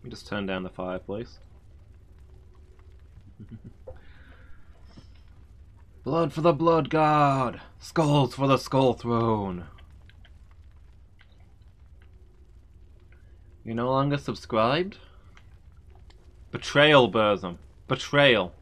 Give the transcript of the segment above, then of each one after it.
me just turn down the fireplace. Blood for the blood god! Skulls for the skull throne! You're no longer subscribed? Betrayal, Burzum. Betrayal.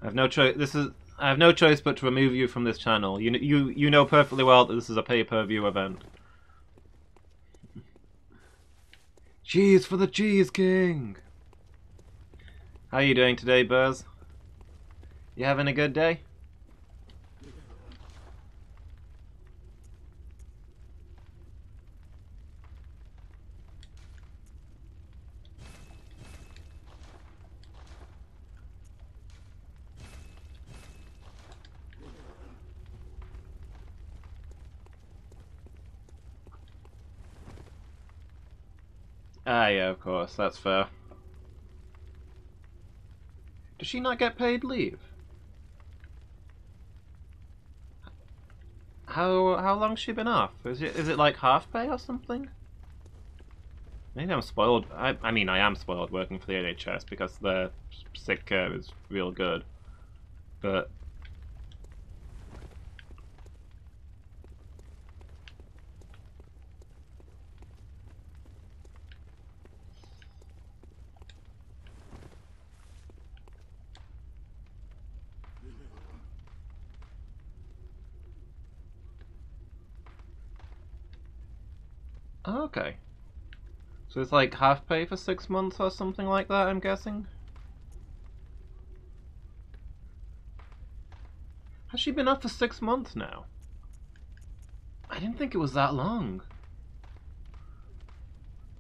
I have no choice. I have no choice but to remove you from this channel. You know perfectly well that this is a pay-per-view event. Cheese for the Cheese King! How are you doing today, Burz? You having a good day? Ah, yeah, of course, that's fair. Does she not get paid leave? How long's she been off? Is it like half pay or something? Maybe I'm spoiled. I mean, I am spoiled working for the NHS because their sick care is real good. But oh, okay. So it's like half pay for 6 months or something like that, I'm guessing? Has she been off for 6 months now? I didn't think it was that long.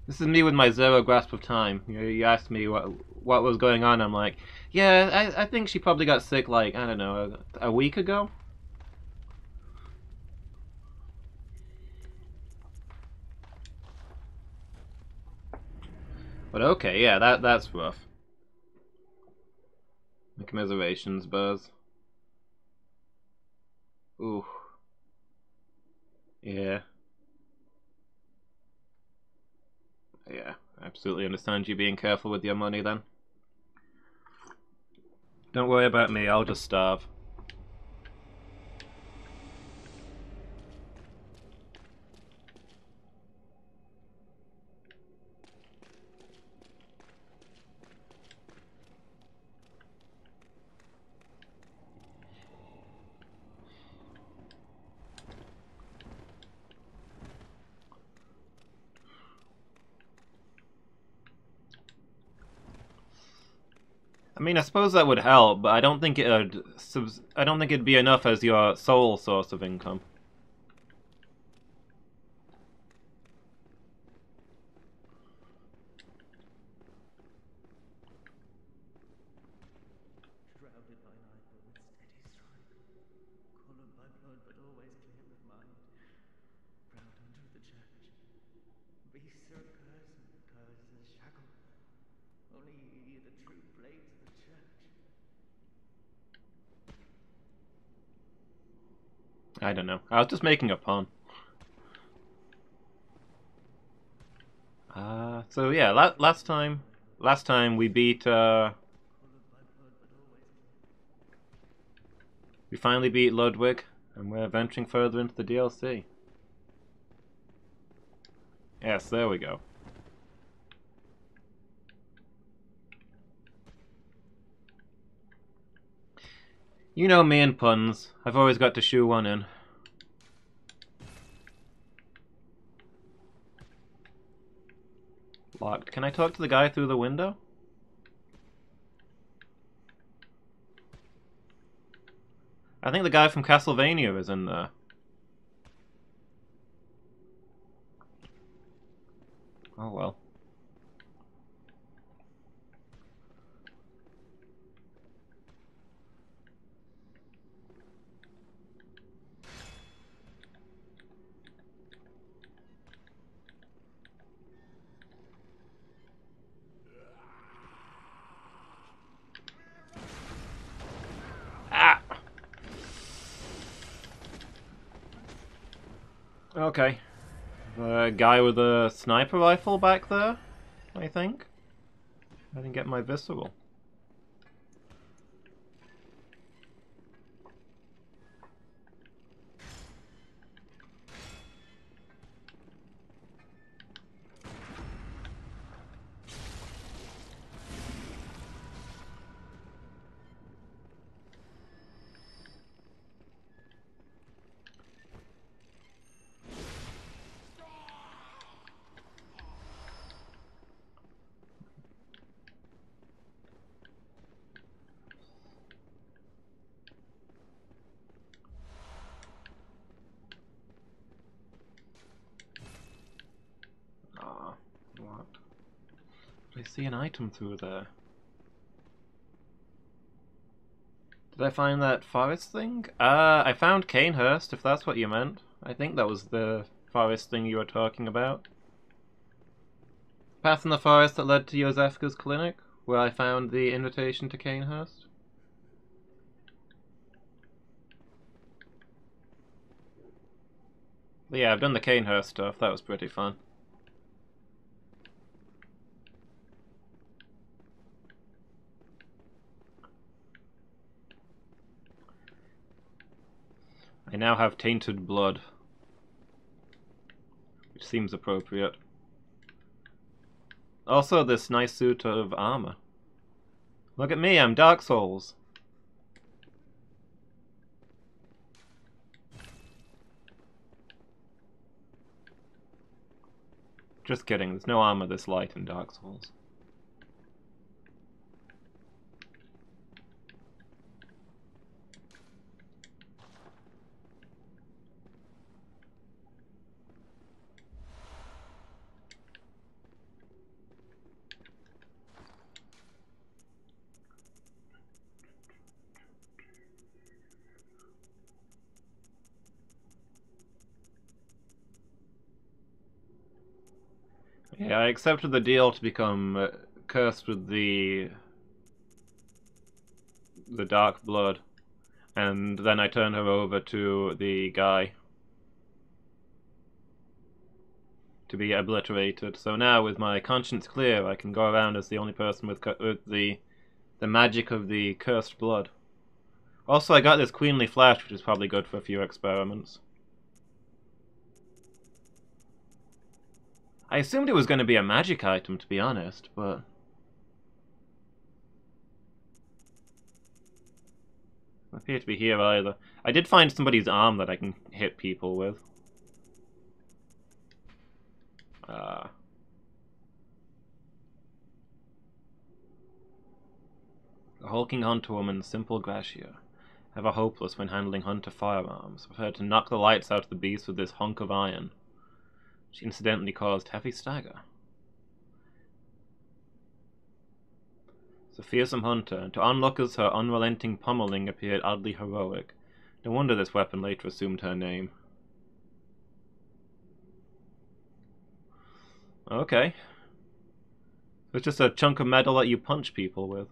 This is me with my zero grasp of time. You asked me what was going on, I'm like, yeah, I think she probably got sick like, I don't know, a week ago? But okay, yeah, that's rough. My commiserations, Buzz. Ooh. Yeah. Yeah, I absolutely understand you being careful with your money then. Don't worry about me, I'll just starve. I mean, I suppose that would help, but I don't think I don't think it'd be enough as your sole source of income. I don't know. I was just making a pun. So yeah, last time we beat, we finally beat Ludwig, and we're venturing further into the DLC. Yes, there we go. You know me and puns. I've always got to shoe one in. Locked. Can I talk to the guy through the window? I think the guy from Castlevania is in there. Oh well. Okay. The guy with a sniper rifle back there, I think. I didn't get my visceral. What? Did I see an item through there? Did I find that forest thing? I found Canehurst, if that's what you meant. I think that was the forest thing you were talking about. Path in the forest that led to Yosefka's clinic, where I found the invitation to Canehurst. But yeah, I've done the Canehurst stuff, that was pretty fun. I now have tainted blood, which seems appropriate. Also, this nice suit of armor. Look at me, I'm Dark Souls. Just kidding, there's no armor this light in Dark Souls. Yeah, I accepted the deal to become cursed with the dark blood, and then I turned her over to the guy to be obliterated. So now, with my conscience clear, I can go around as the only person with the magic of the cursed blood. Also, I got this queenly flash, which is probably good for a few experiments. I assumed it was going to be a magic item, to be honest, but... I appear to be here either. I did find somebody's arm that I can hit people with. The hulking hunter woman, Simple Gracia. Ever hopeless when handling hunter firearms. Prepared to knock the lights out of the beast with this hunk of iron. She incidentally caused heavy stagger. The fearsome hunter, and to onlookers her unrelenting pummeling appeared oddly heroic. No wonder this weapon later assumed her name. Okay. It's just a chunk of metal that you punch people with.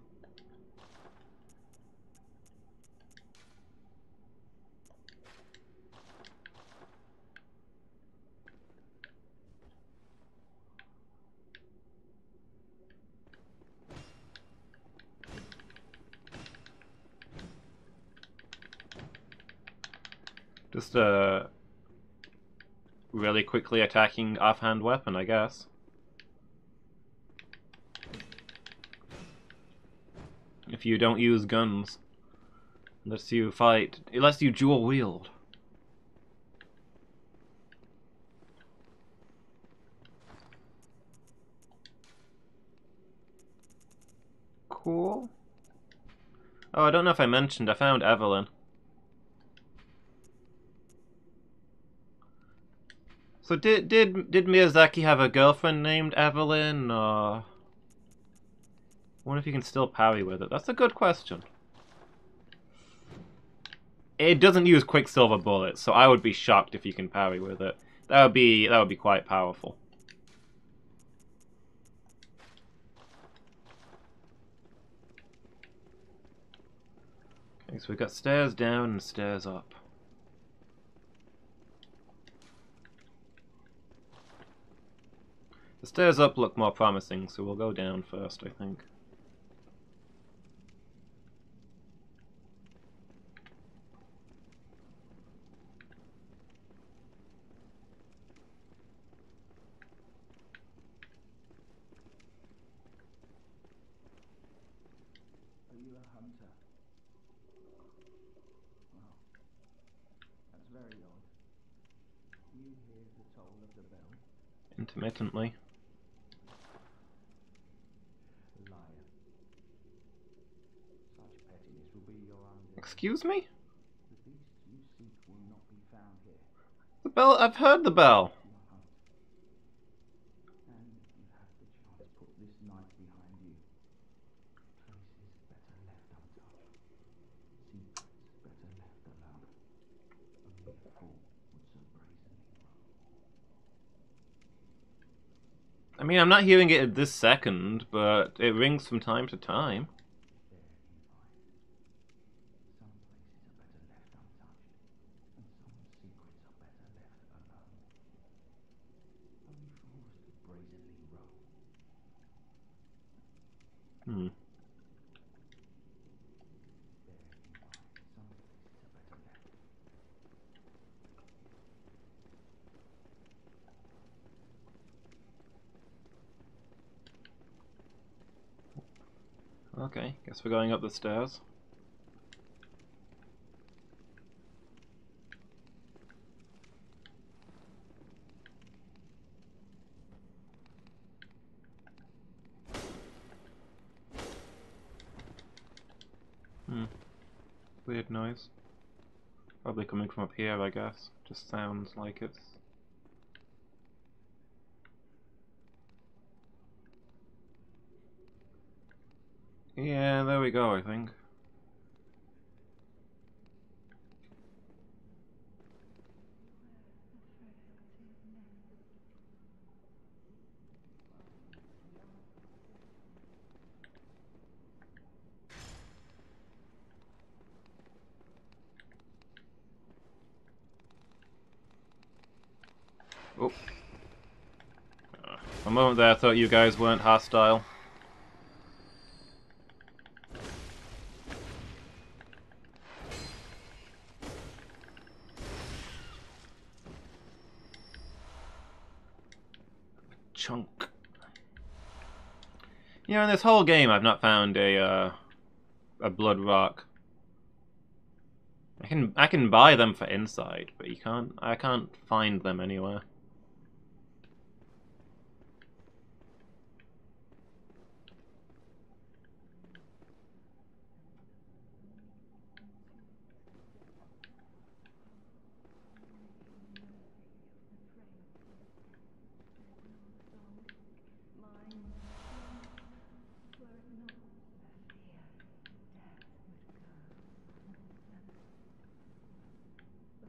Just a really quickly attacking offhand weapon, I guess. If you don't use guns. It lets you fight. It lets you dual wield. Cool. Oh, I don't know if I mentioned, I found Evelyn. So did Miyazaki have a girlfriend named Evelyn, or... I wonder if you can still parry with it. That's a good question. It doesn't use Quicksilver bullets, so I would be shocked if you can parry with it. That would be quite powerful. Okay, so we've got stairs down and stairs up. Stairs up look more promising, so we'll go down first, I think. Are you a hunter? Well, that's very odd. Do you hear the toll of the bell? Intermittently. Liar. Such pettiness will be your undoing. Excuse me? The beast you seek will not be found here. The bell? I've heard the bell. You hunt. And you have the chance to put this night behind you. Traces better left untouched. Secrets better left alone. Only a fool would so brazenly roam. I mean, I'm not hearing it at this second, but it rings from time to time. There you find. Some places are better left untouched, and some secrets are better left alone. Only fools could brazenly roam. Hmm. There you find. Some places are better left. Okay, guess we're going up the stairs. Weird noise. Probably coming from up here, I guess. Just sounds like it's... Yeah, there we go, I think. Oh. For a moment there I thought you guys weren't hostile. Chunk. You know, in this whole game I've not found a blood rock. I can buy them for inside, but I can't find them anywhere.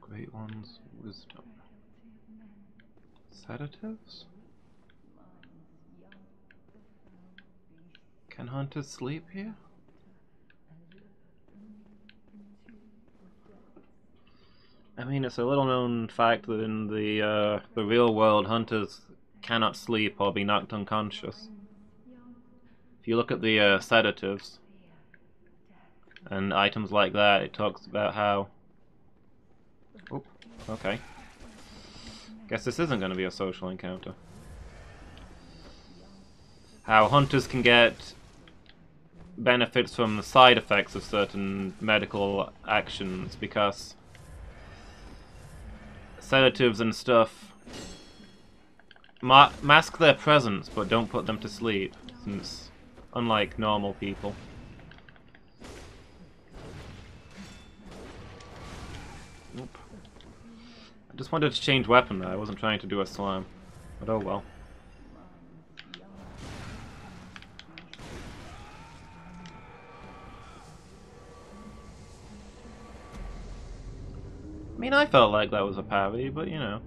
Great ones, wisdom. Sedatives? Can hunters sleep here? I mean, it's a little known fact that in the real world, hunters cannot sleep or be knocked unconscious. If you look at the sedatives and items like that, it talks about how... Oh, okay. Guess this isn't going to be a social encounter. How hunters can get benefits from the side effects of certain medical actions because sedatives and stuff mask their presence but don't put them to sleep, since unlike normal people. Oop. I just wanted to change weapon there, I wasn't trying to do a slam, but oh well. I mean, I felt like that was a parry, but you know.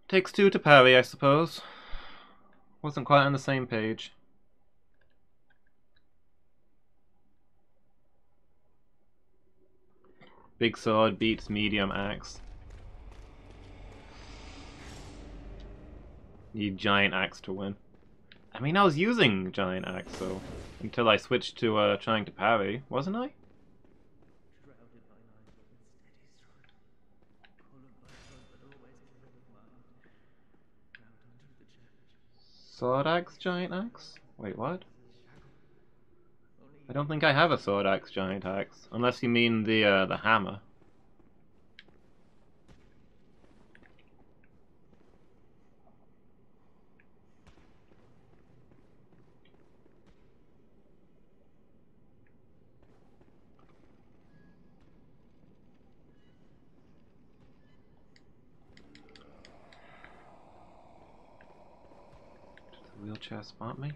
Takes two to parry, I suppose. Wasn't quite on the same page. Big sword beats medium axe. Need giant axe to win. I mean, I was using giant axe, so until I switched to trying to parry, wasn't I? Sword axe, giant axe? Wait, what? I don't think I have a sword axe, giant axe, unless you mean the hammer. Did the wheelchair spot me?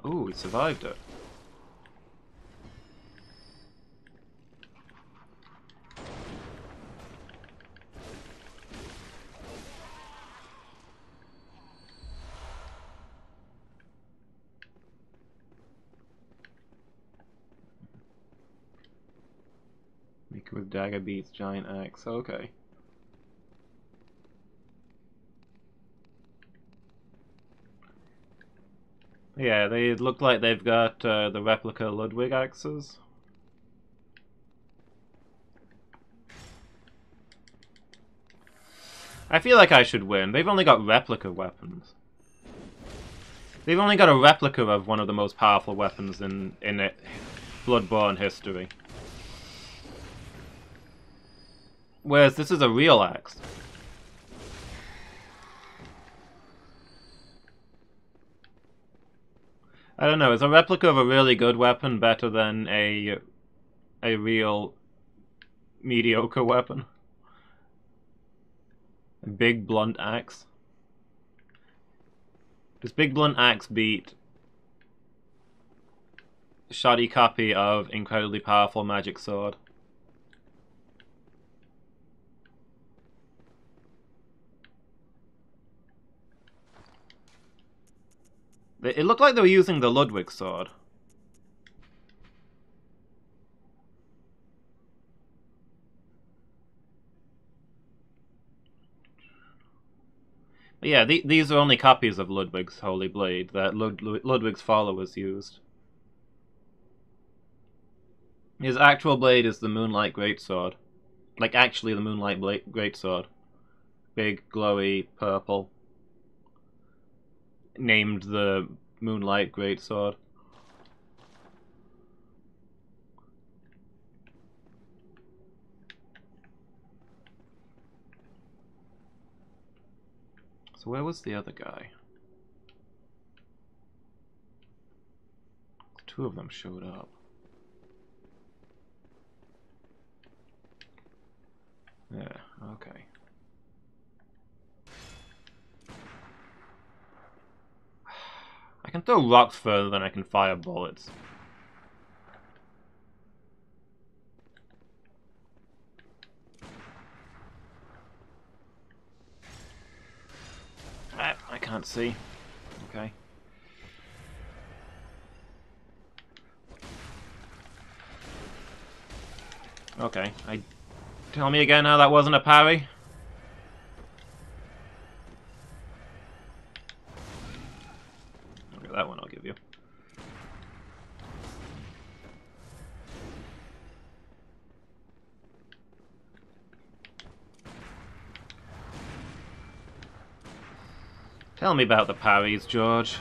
Ooh, he survived it. Mika with dagger beats giant axe, okay. Yeah, they look like they've got the replica Ludwig axes. I feel like I should win. They've only got replica weapons. They've only got a replica of one of the most powerful weapons in Bloodborne history. Whereas this is a real axe. I don't know, is a replica of a really good weapon better than a real mediocre weapon? A big blunt axe? Does big blunt axe beat shoddy copy of incredibly powerful magic sword? It looked like they were using the Ludwig sword. But yeah, these are only copies of Ludwig's Holy Blade that Ludwig's followers used. His actual blade is the Moonlight Greatsword. Like, actually the Moonlight Greatsword. Big, glowy, purple. Named the Moonlight Greatsword. So where was the other guy? Two of them showed up. Yeah, okay. I can throw rocks further than I can fire bullets. I can't see. Okay. Okay, tell me again how that wasn't a parry? Okay, that one I'll give you. Tell me about the parries, George.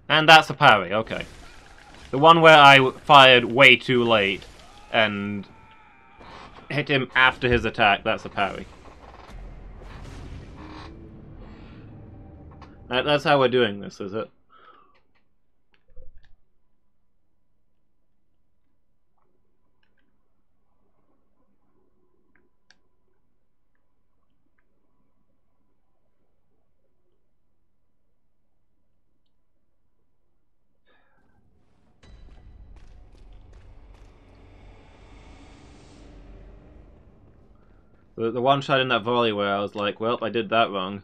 And that's a parry, okay. The one where I fired way too late and hit him after his attack, that's a parry. That's how we're doing this, is it? The one shot in that volley where I was like, well, I did that wrong,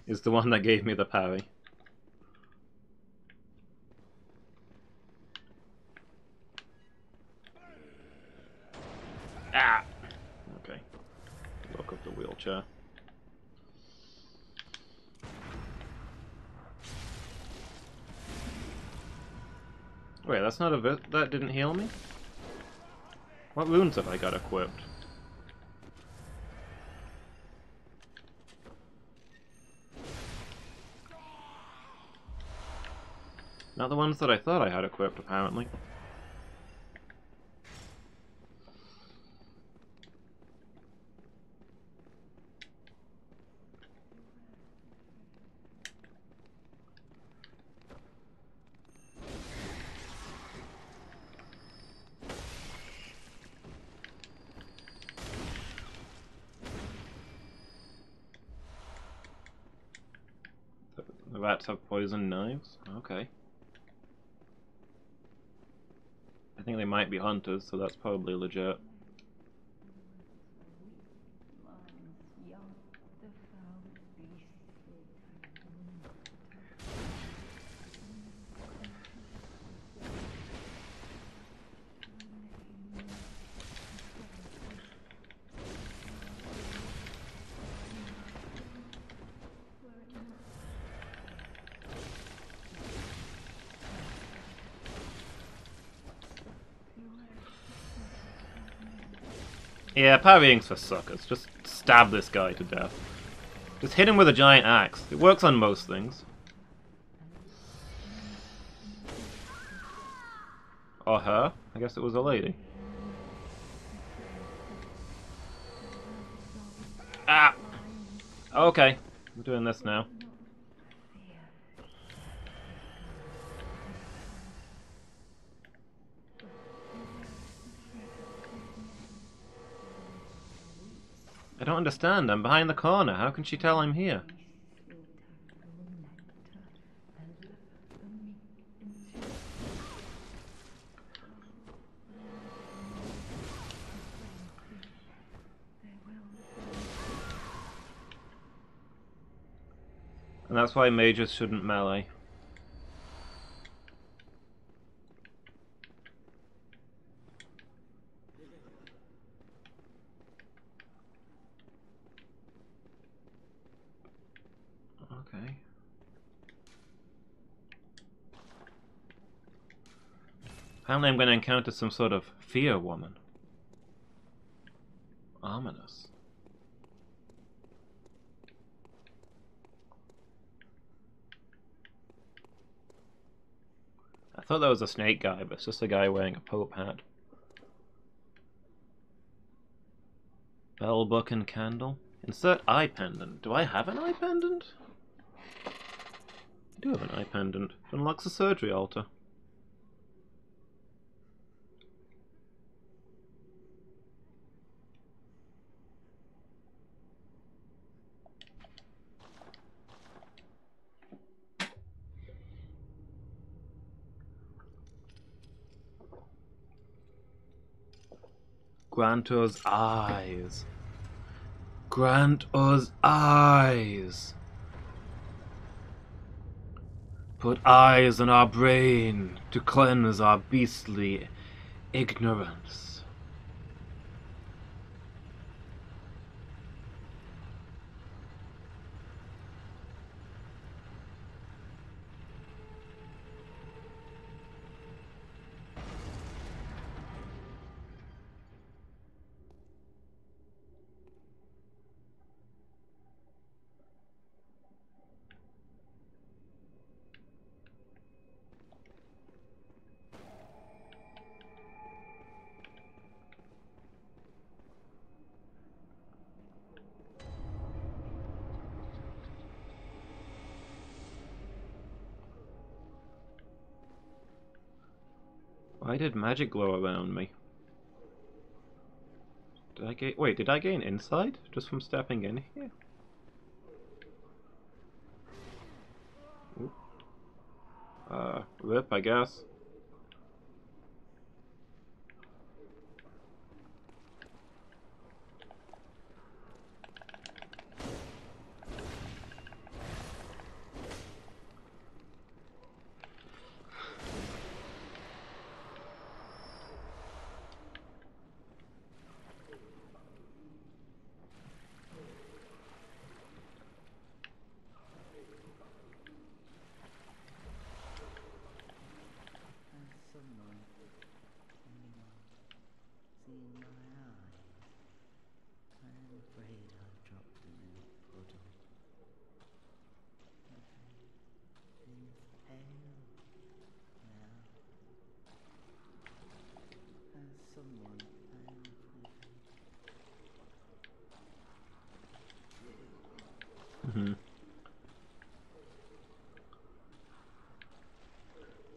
is the one that gave me the parry. Ah! Okay. Lock up the wheelchair. Wait, that's not a that didn't heal me? What wounds have I got equipped? Not the ones that I thought I had equipped, apparently. The rats have poison knives? Okay. I think they might be hunters, so that's probably legit. Yeah, parrying's for suckers. Just stab this guy to death. Just hit him with a giant axe. It works on most things. Or her. I guess it was a lady. Ah! Okay. We're doing this now. I don't understand. I'm behind the corner. How can she tell I'm here? And that's why mages shouldn't melee. Okay. Apparently I'm going to encounter some sort of fear woman. Ominous. I thought that was a snake guy, but it's just a guy wearing a pope hat. Bell book and candle. Insert eye pendant. Do I have an eye pendant? I do have an eye pendant. It unlocks a surgery altar. Grant us eyes. Grant us eyes. Put eyes in our brain to cleanse our beastly ignorance. Why did magic glow around me? Did I gain... Wait, did I gain insight just from stepping in here? Oop. Rip, I guess.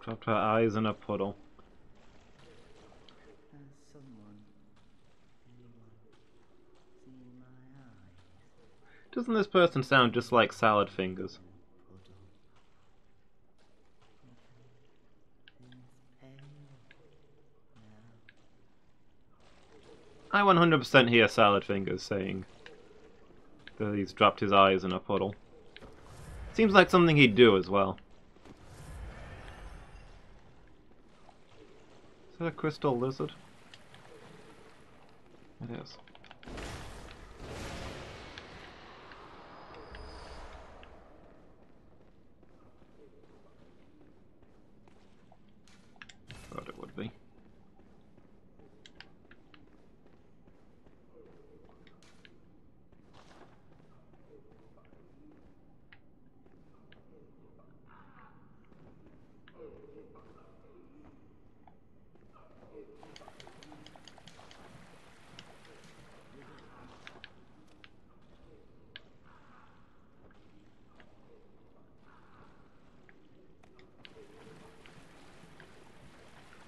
Dropped her eyes in a puddle. Has someone, anyone, seen my eyes? Doesn't this person sound just like Salad Fingers? Puddle. Seems pale now. I 100% hear Salad Fingers saying that he's dropped his eyes in a puddle. Seems like something he'd do as well. Is that a crystal lizard? It is. Thought it would be.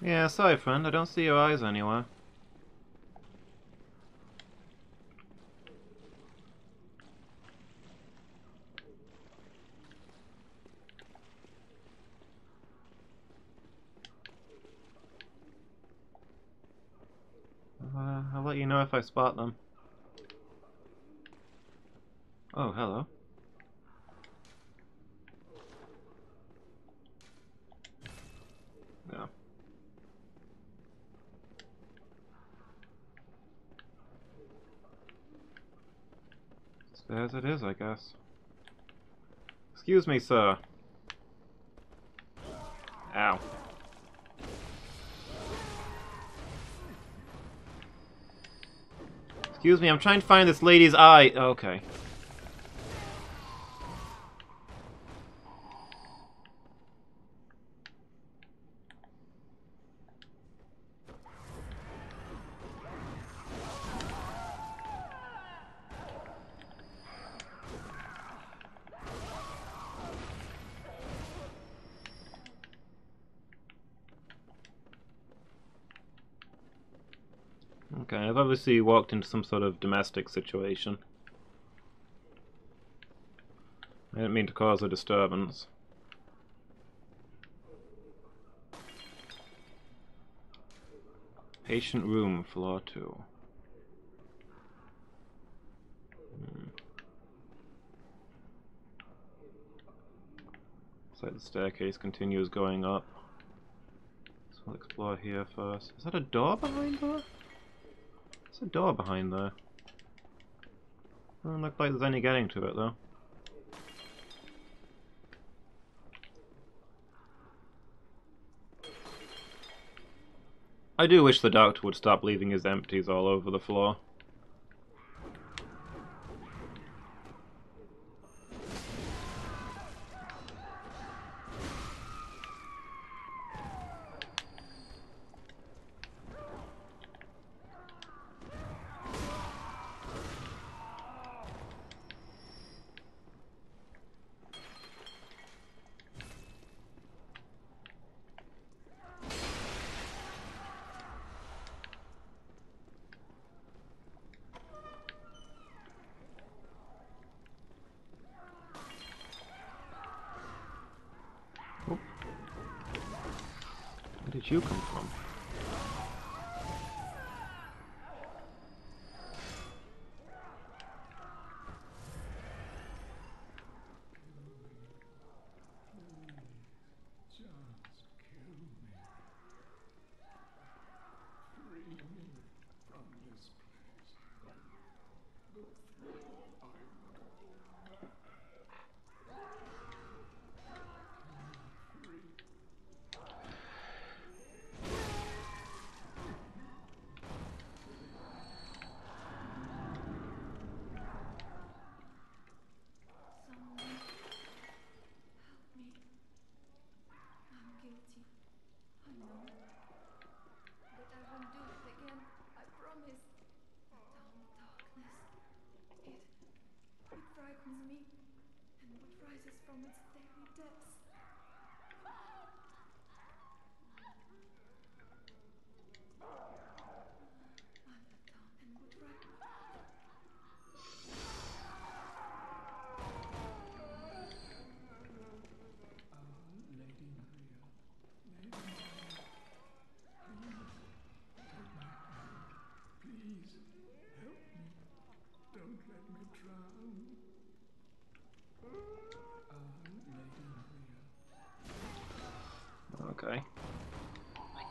Yeah, sorry friend, I don't see your eyes anywhere. I'll let you know if I spot them. Oh, hello. Yeah. Stairs it is, I guess. Excuse me, sir. Ow. Excuse me, I'm trying to find this lady's eye. Okay. Okay, I've obviously walked into some sort of domestic situation. I didn't mean to cause a disturbance. Patient room, floor 2. Looks like the staircase continues going up. So we'll explore here first. Is that a door behind there? There's a door behind there. Doesn't look like there's any getting to it though. I do wish the doctor would stop leaving his empties all over the floor. Where did you come from?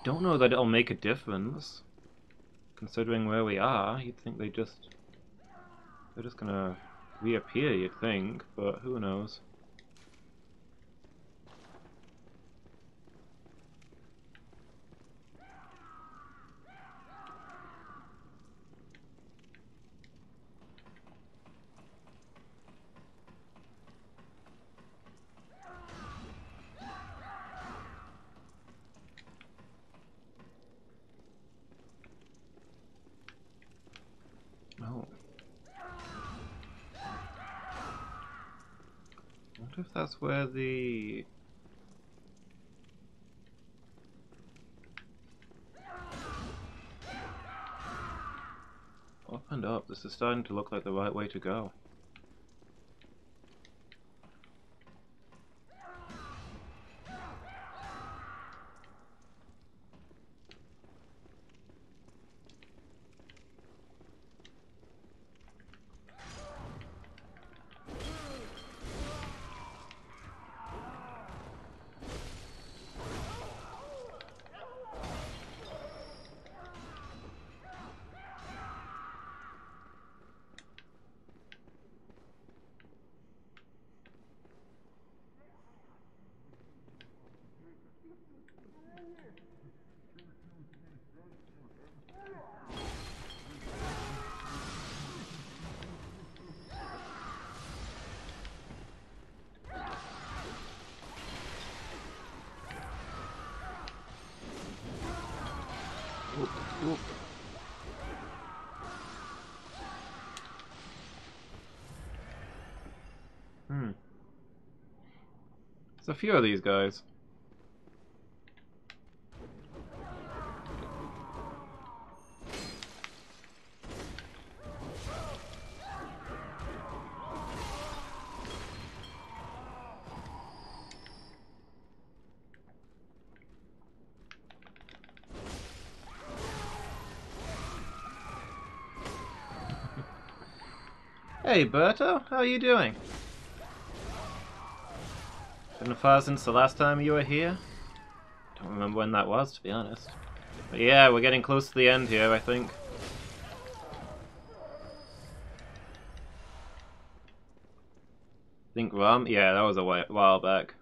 don't know that it'll make a difference. Considering where we are, you'd think they're just gonna reappear, you'd think, but who knows. Oh. I wonder if that's where the... Opened up. This is starting to look like the right way to go. Oop. There's a few of these guys. Hey Berto, how are you doing? Been a while since the last time you were here. Don't remember when that was, to be honest. But yeah, we're getting close to the end here, I think. Think Ram? Yeah, that was a while back.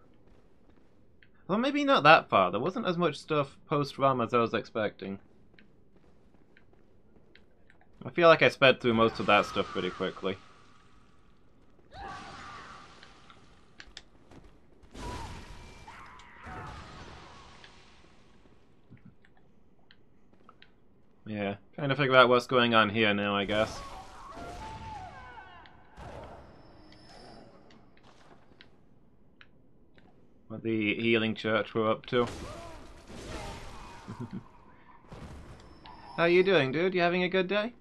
Well, maybe not that far. There wasn't as much stuff post-Ram as I was expecting. I feel like I sped through most of that stuff pretty quickly. Yeah, trying to figure out what's going on here now, I guess. What the healing church were up to. How you doing, dude? You having a good day?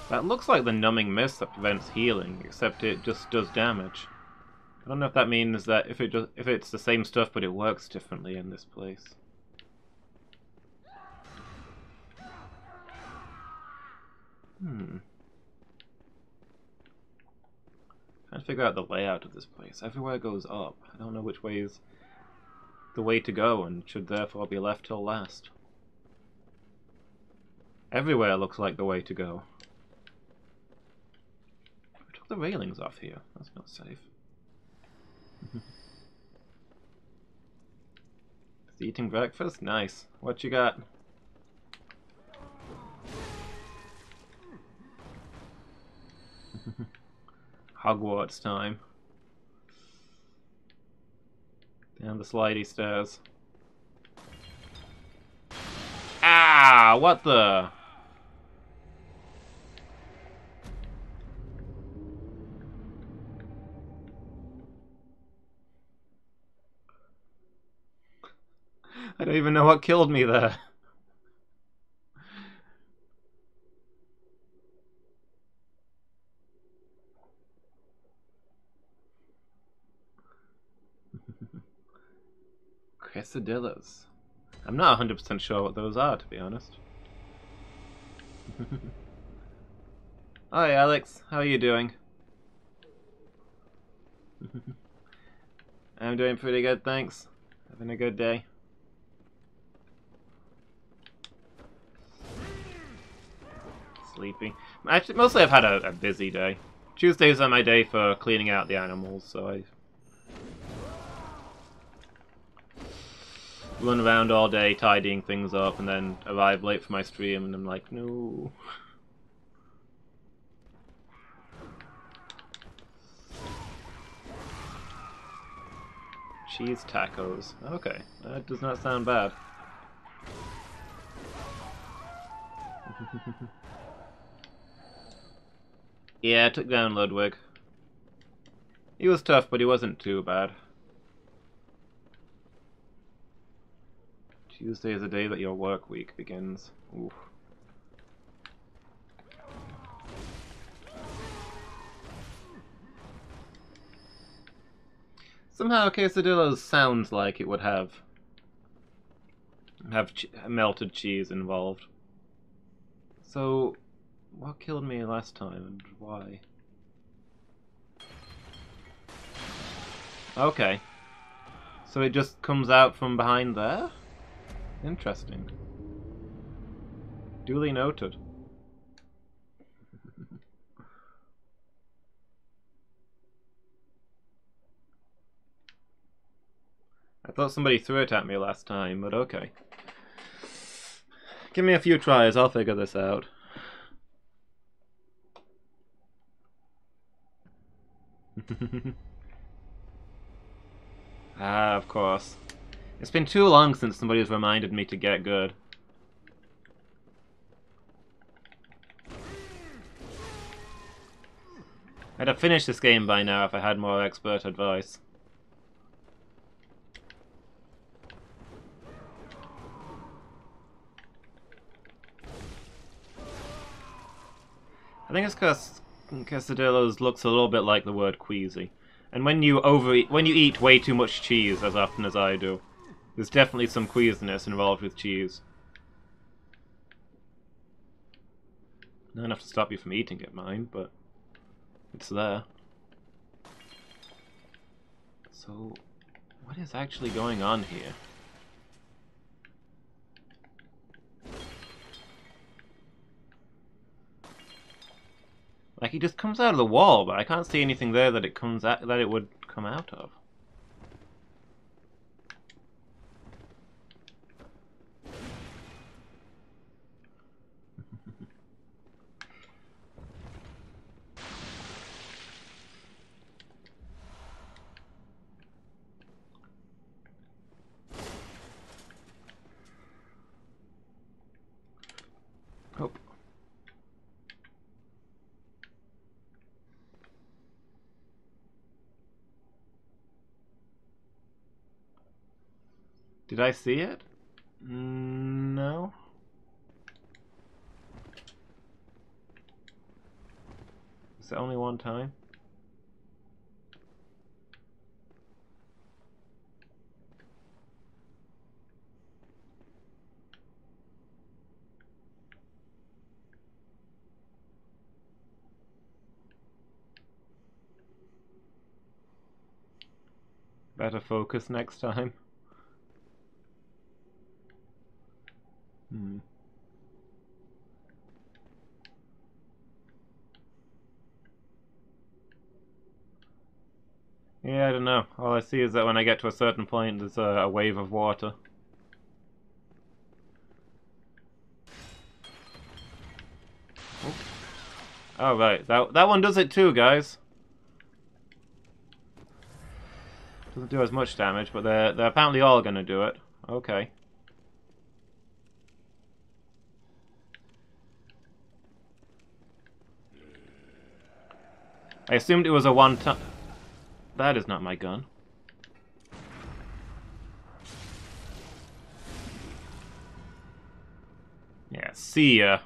That looks like the numbing mist that prevents healing, except it just does damage. I don't know if that means that if it's the same stuff but it works differently in this place. Trying to figure out the layout of this place. Everywhere goes up. I don't know which way is the way to go and should therefore be left till last. Everywhere looks like the way to go. I took the railings off here. That's not safe. Is he eating breakfast? Nice. What you got? Hogwarts time. Down the slidey stairs. Ah! What the? I don't even know what killed me there. Quesadillas. I'm not 100% sure what those are, to be honest. Hi, Alex. How are you doing? I'm doing pretty good, thanks. Having a good day. Sleepy. Actually, mostly I've had a busy day. Tuesdays are my day for cleaning out the animals, so I run around all day tidying things up and then arrive late for my stream and I'm like, no. Cheese tacos. Okay, that does not sound bad. Yeah, I took down Ludwig. He was tough, but he wasn't too bad. Tuesday is the day that your work week begins. Oof. Somehow quesadillas sounds like it would have melted cheese involved. So, what killed me last time and why? Okay. So it just comes out from behind there? Interesting. Duly noted. I thought somebody threw it at me last time, but okay. Give me a few tries, I'll figure this out. Ah, of course. It's been too long since somebody's reminded me to get good. I'd have finished this game by now if I had more expert advice. I think it's because quesadillas looks a little bit like the word queasy. And when you eat way too much cheese, as often as I do, there's definitely some queasiness involved with cheese. Not enough to stop you from eating it, mind, but it's there. So, what is actually going on here? Like, he just comes out of the wall, but I can't see anything there that it would come out of. Oh. Did I see it? No. Is it only one time? Better focus next time. Yeah, I don't know. All I see is that when I get to a certain point, there's a wave of water. Oh, right. That one does it too, guys. Doesn't do as much damage, but they're apparently all gonna do it. Okay. I assumed it was a one-time... That is not my gun. Yeah, see ya.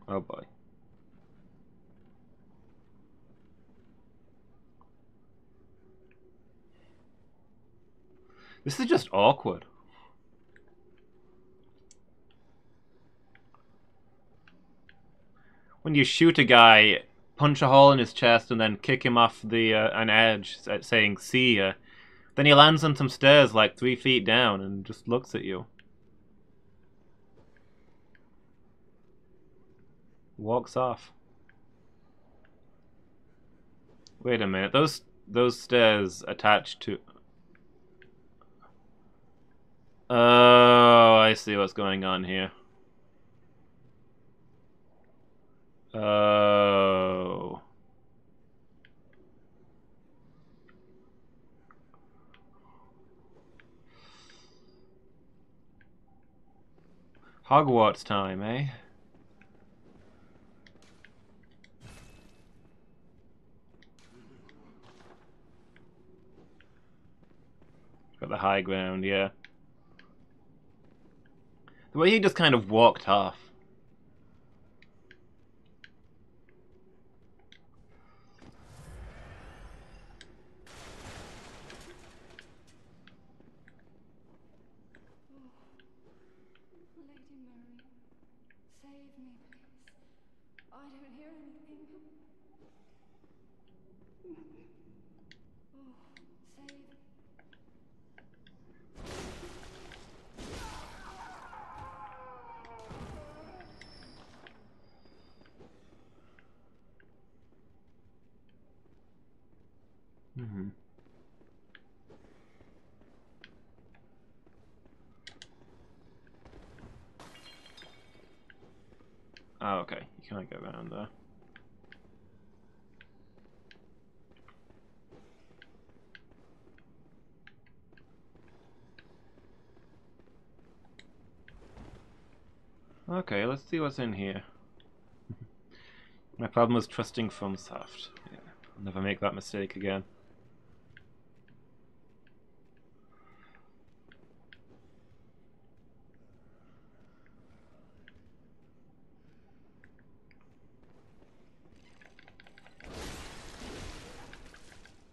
Oh boy. This is just awkward. When you shoot a guy, punch a hole in his chest, and then kick him off the an edge, saying "see ya," then he lands on some stairs like 3 feet down and just looks at you. Walks off. Wait a minute, those stairs attached to... Oh, I see what's going on here. Oh. Hogwarts time, eh? Got the high ground, yeah. The way he just kind of walked off. Lady Mary, save me, please. I don't hear anything. Oh, save. Mm-hmm. Oh, okay. You can't go around there. Okay, let's see what's in here. My problem was trusting FromSoft. Yeah, I'll never make that mistake again.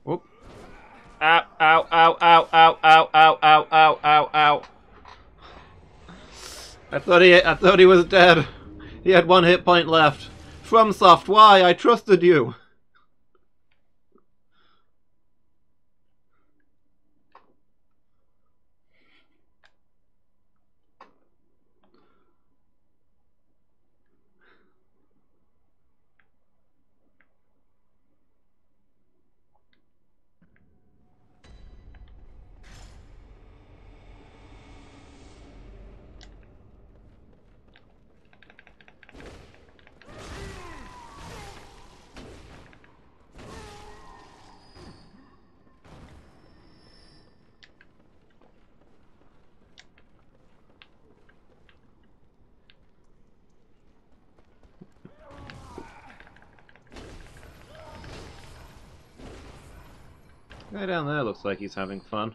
Whoop. Ow, ow, ow, ow, ow, ow, ow, ow, ow, ow, ow. I thought he was dead. He had 1 hit point left. FromSoft, why? I trusted you. Guy down there looks like he's having fun.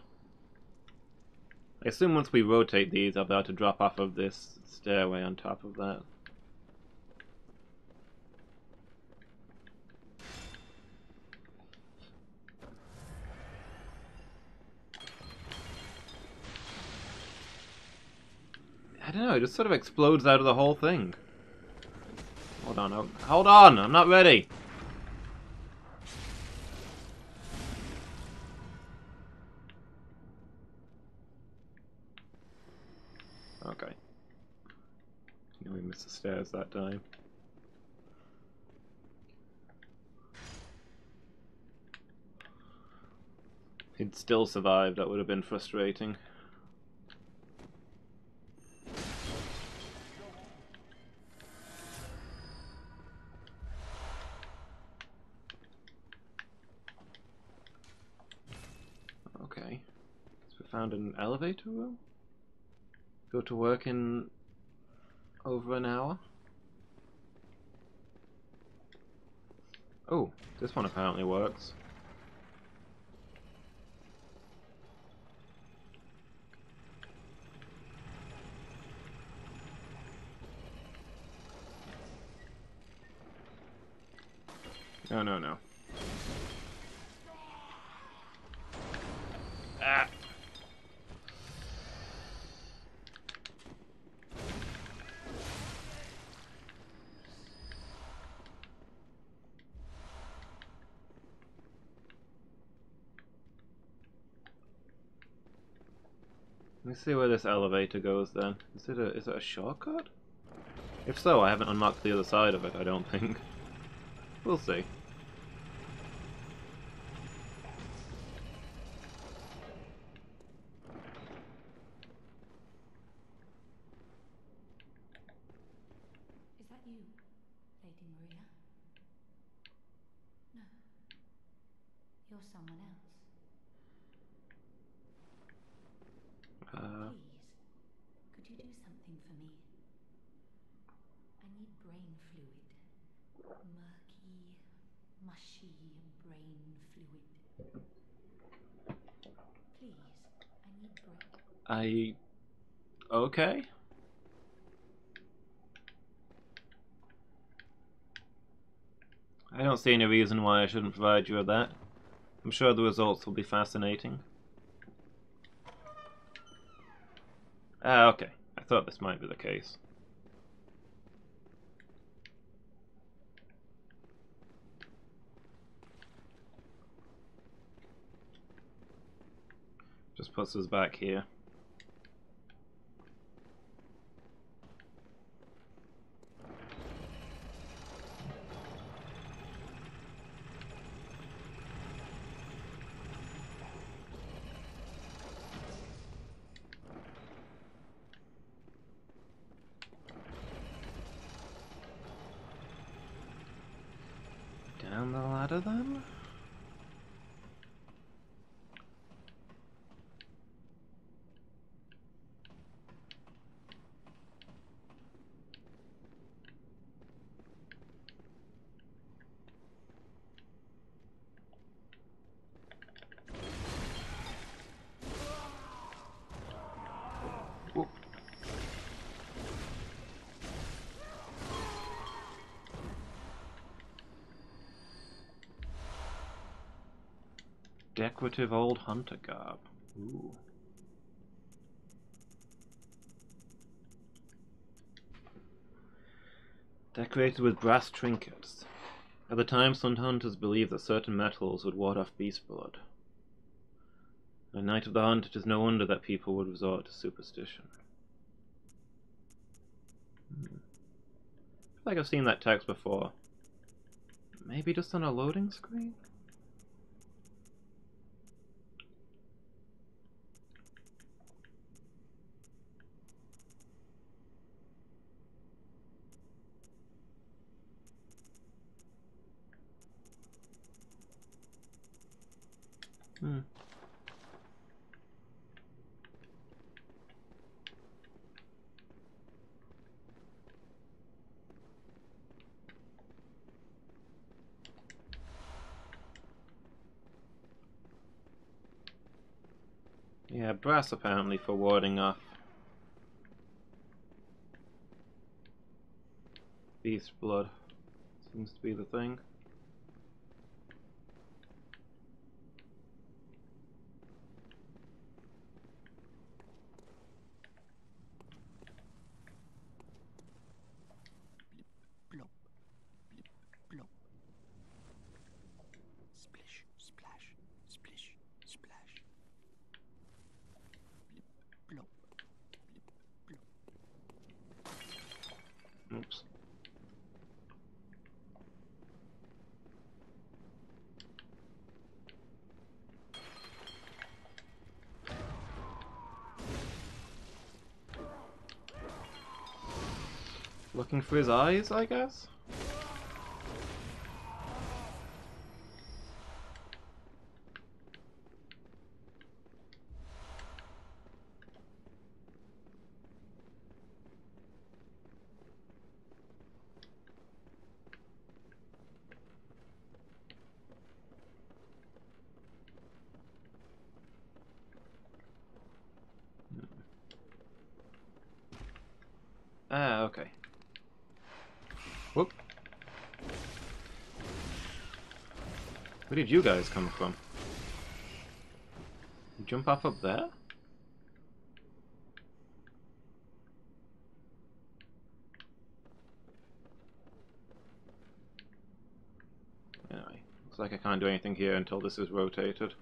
I assume once we rotate these, I'll be able to drop off of this stairway on top of that. I don't know, it just sort of explodes out of the whole thing. Hold on, hold on, I'm not ready. Okay. We missed the stairs that time. He'd still survived, that would have been frustrating. Okay. So we found an elevator room? Go to work in over an hour? Oh, this one apparently works. No, no, no. Ah! Let me see where this elevator goes then. Is it a shortcut? If so, I haven't unlocked the other side of it, I don't think. We'll see. Is that you, Lady Maria? No. You're someone else. Please, could you do something for me? I need brain fluid. Murky, mushy brain fluid. Please, I need brain... Okay. I don't see any reason why I shouldn't provide you with that. I'm sure the results will be fascinating. Ah, okay. I thought this might be the case. Just puts us back here. Down the ladder then? Whoop. Decorative old hunter garb. Ooh. Decorated with brass trinkets. At the time, some hunters believed that certain metals would ward off beast blood. On the night of the hunt, it is no wonder that people would resort to superstition. I feel like I've seen that text before. Maybe just on a loading screen? Yeah, brass apparently for warding off beast blood. Seems to be the thing. Blop, blip, blop. Splish, splash, splish, splash. Blip, blop, blip, blop. Oops. Looking for his eyes, I guess? Ah, okay. Whoop. Where did you guys come from? You jump off up there? Anyway, looks like I can't do anything here until this is rotated.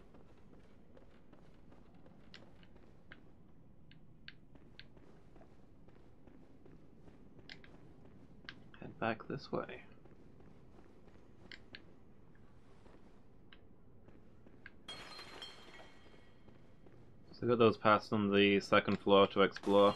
Head back this way. So we got those paths on the second floor to explore.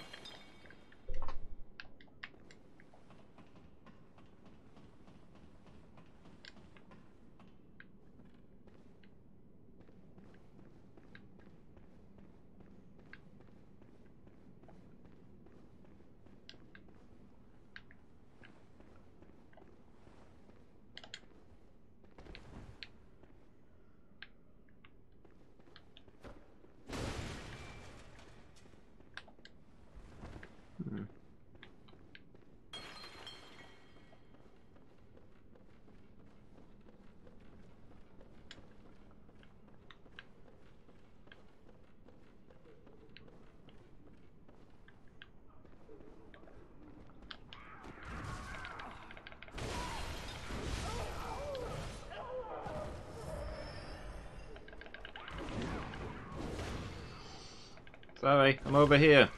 Sorry, I'm over here.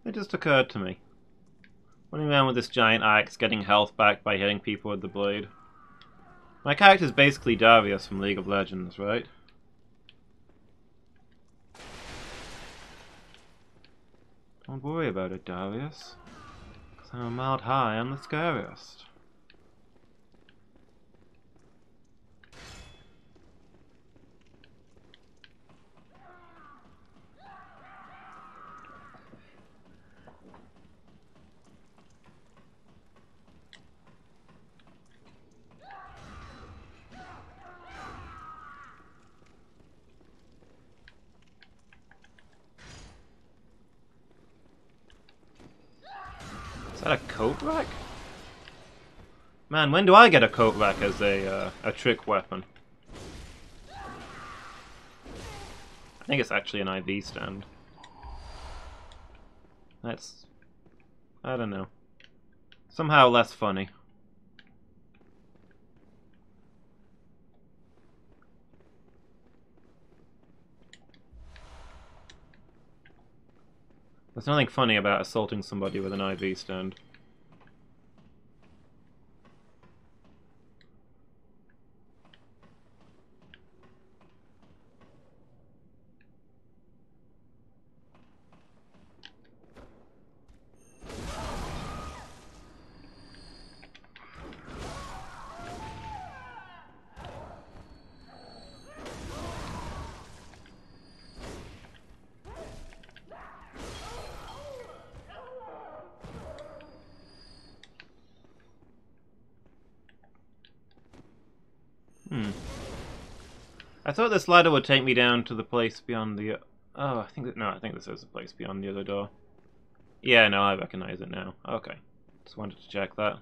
It just occurred to me. Running around with this giant axe, getting health back by hitting people with the blade. My character's basically Darius from League of Legends, right? Don't worry about it, Darius. 'Cause I'm a mile high, I'm the scariest. Is that a coat rack? Man, when do I get a coat rack as a trick weapon? I think it's actually an IV stand. That's... I don't know. Somehow less funny. There's nothing funny about assaulting somebody with an IV stand. I thought this ladder would take me down to the place beyond the... Oh, I think this is the place beyond the other door. Yeah, no, I recognize it now. Okay. Just wanted to check that.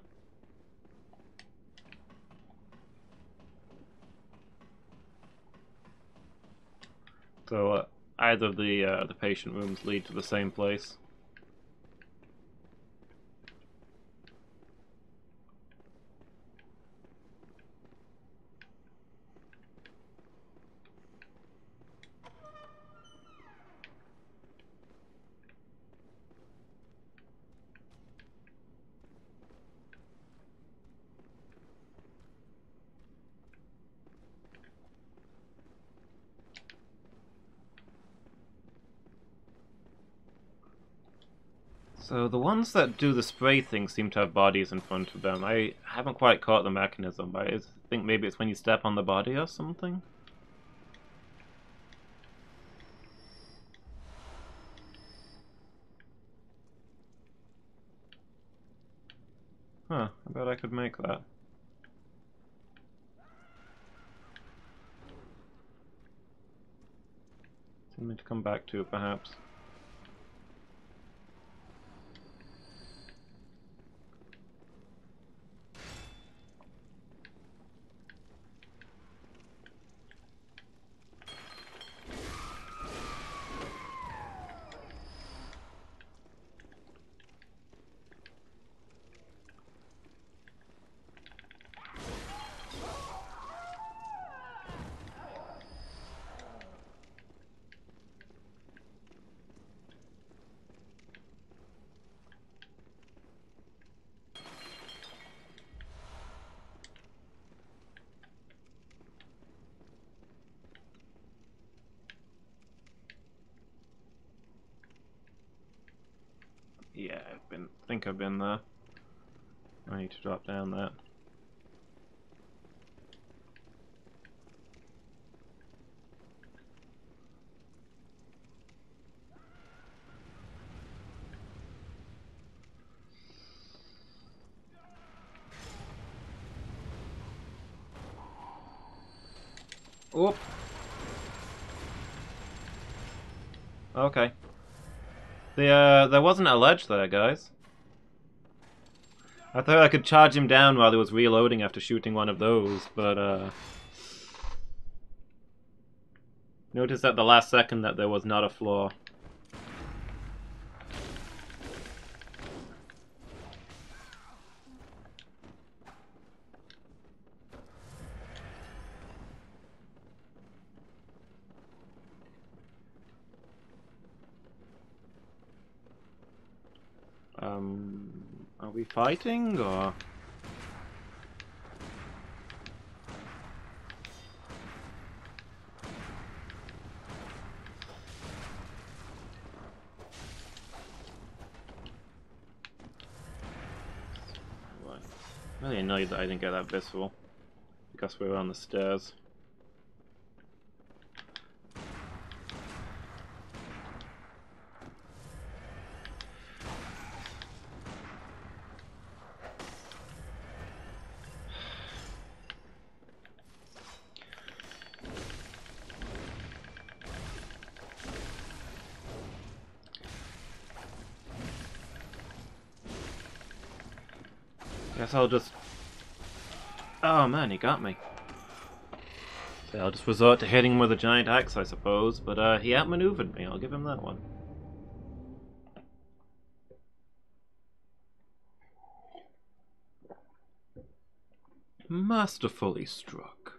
So, either of the patient rooms lead to the same place. So the ones that do the spray thing seem to have bodies in front of them. I haven't quite caught the mechanism, but I think maybe it's when you step on the body or something. Huh, I bet I could make that. Something to come back to, perhaps. Yeah, I think I've been there. I need to drop down that. Oop. Okay. There wasn't a ledge there, guys. I thought I could charge him down while he was reloading after shooting one of those, but notice at the last second that there was not a floor. Are we fighting, or...? I'm really annoyed that I didn't get that visceral, because we were on the stairs. Guess I'll just... Oh man, he got me. So I'll just resort to hitting him with a giant axe, I suppose, but he outmaneuvered me, I'll give him that one. Masterfully struck.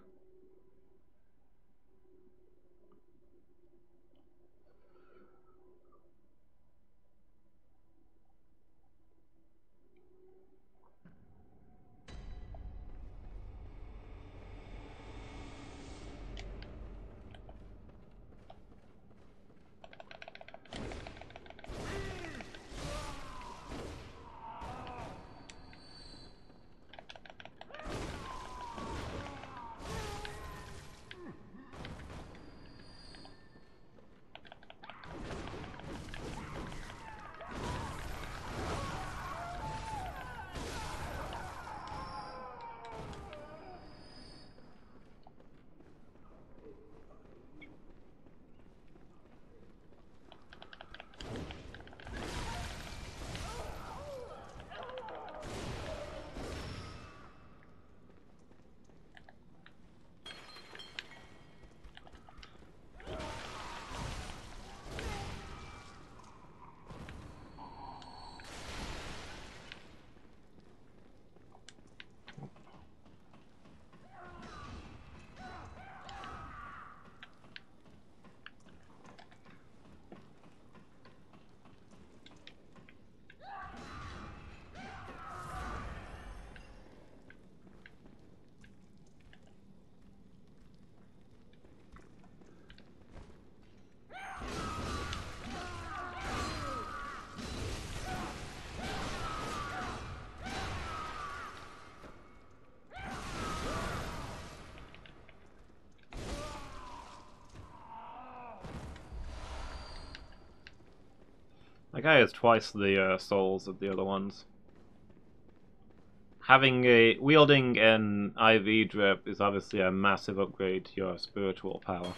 The guy has twice the souls of the other ones. Wielding an IV drip is obviously a massive upgrade to your spiritual power.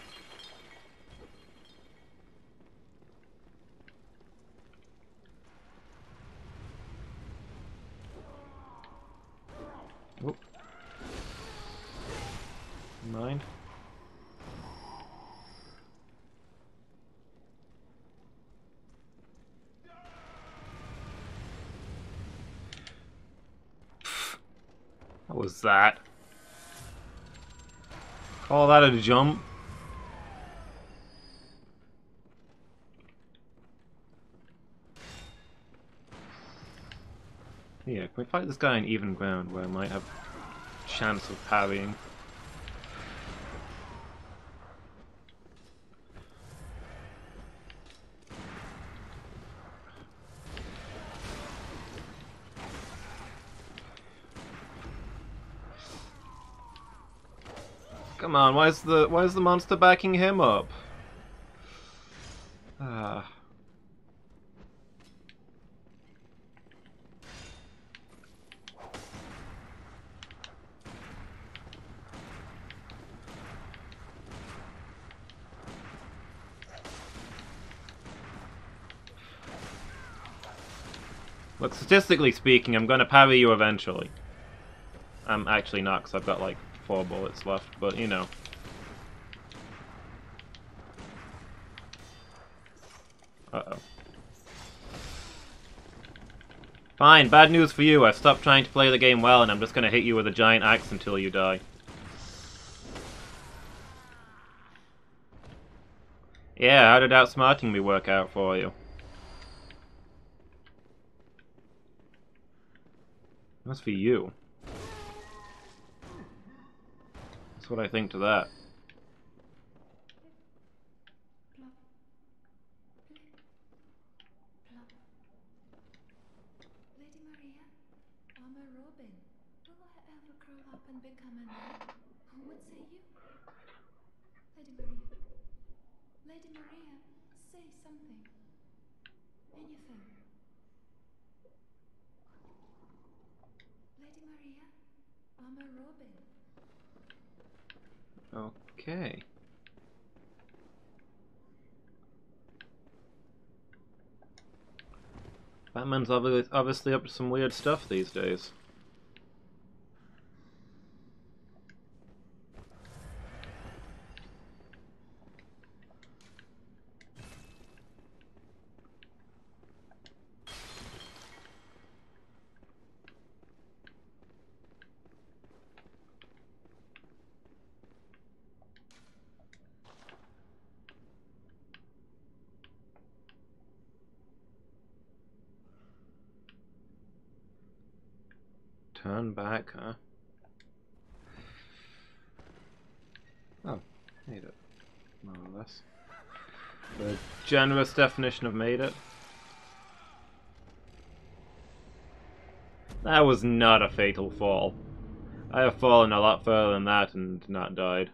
Oop. Mind. What was that? Call that a jump? Yeah, can we fight this guy on even ground where I might have a chance of parrying? Come on, why is the monster backing him up? Ah. Look, statistically speaking, I'm gonna parry you eventually. I'm actually not, because I've got like 4 bullets left, but you know. Uh-oh. Fine, bad news for you. I've stopped trying to play the game well, and I'm just gonna hit you with a giant axe until you die. Yeah, how did outsmarting me work out for you? That's for you. That's what I think to that. Lady Maria, I'm a robin. Will I ever grow up and become a nun? What say you? Lady Maria. Lady Maria, say something. Anything. Lady Maria, I'm a robin. Okay. Batman's obviously up to some weird stuff these days. Turn back, huh? Oh, made it. More or less. The generous definition of made it. That was not a fatal fall. I have fallen a lot further than that and not died.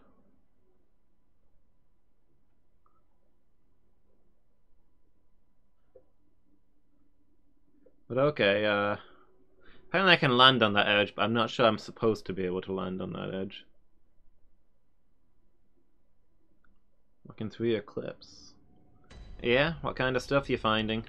But okay, apparently I can land on that edge, but I'm not sure I'm supposed to be able to land on that edge. Looking through your clips. Yeah, what kind of stuff you finding?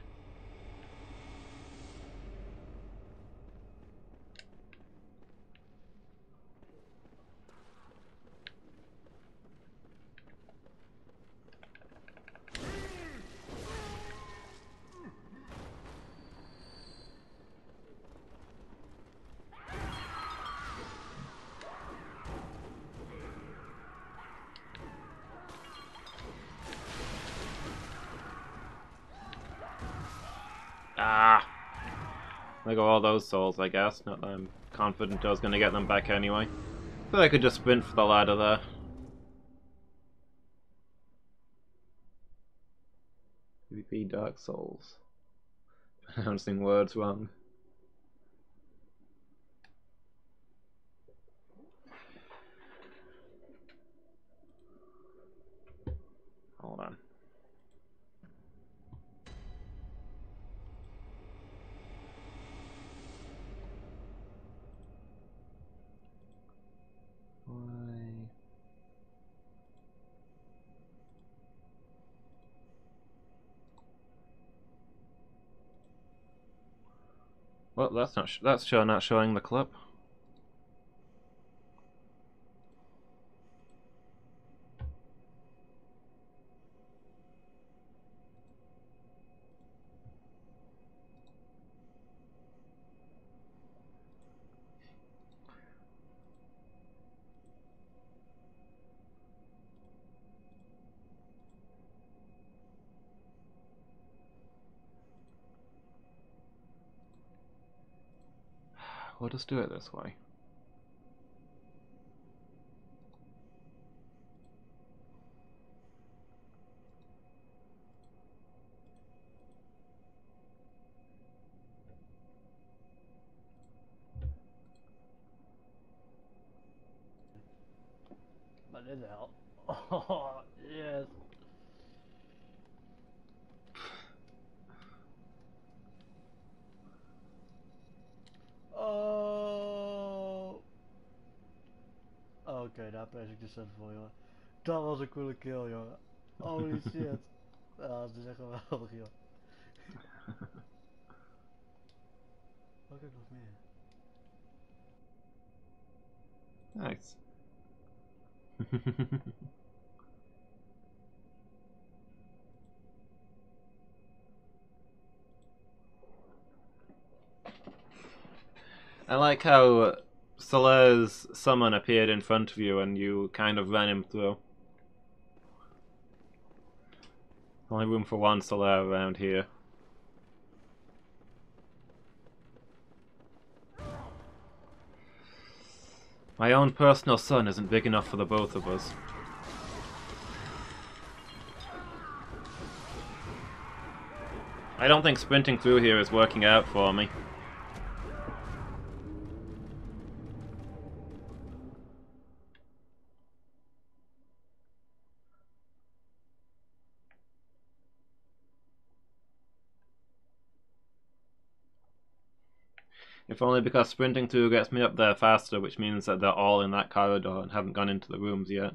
Ah! I got all those souls, I guess. Not that I'm confident I was going to get them back anyway. But I could just sprint for the ladder there. PvP Dark Souls. Pronouncing words wrong. Hold on. Well, that's sure not showing the clip. We'll just do it this way. But it's out. Oh, yes. Oh. Oké, daar prijs ik de cent voor, joh. Dat was een coole kill, joh. Holy shit. Ja, dat is echt geweldig, joh. Wat heb ik nog meer? Nice. I like how Solaire's summon appeared in front of you and you kind of ran him through. Only room for one Solaire around here. My own personal son isn't big enough for the both of us. I don't think sprinting through here is working out for me. If only because sprinting through gets me up there faster, which means that they're all in that corridor and haven't gone into the rooms yet.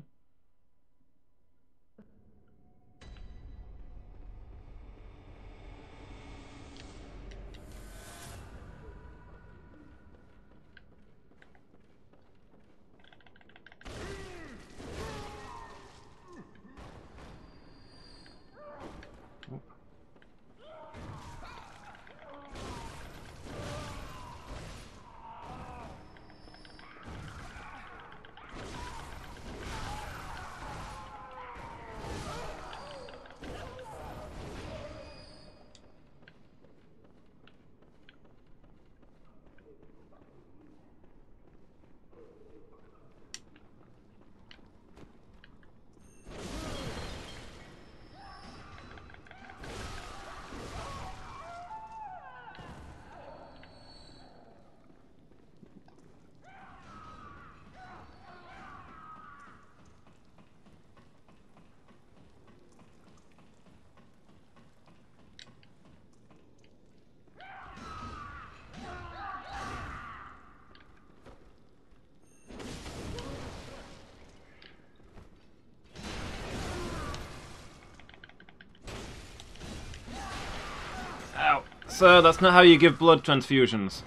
Ow. Sir, that's not how you give blood transfusions.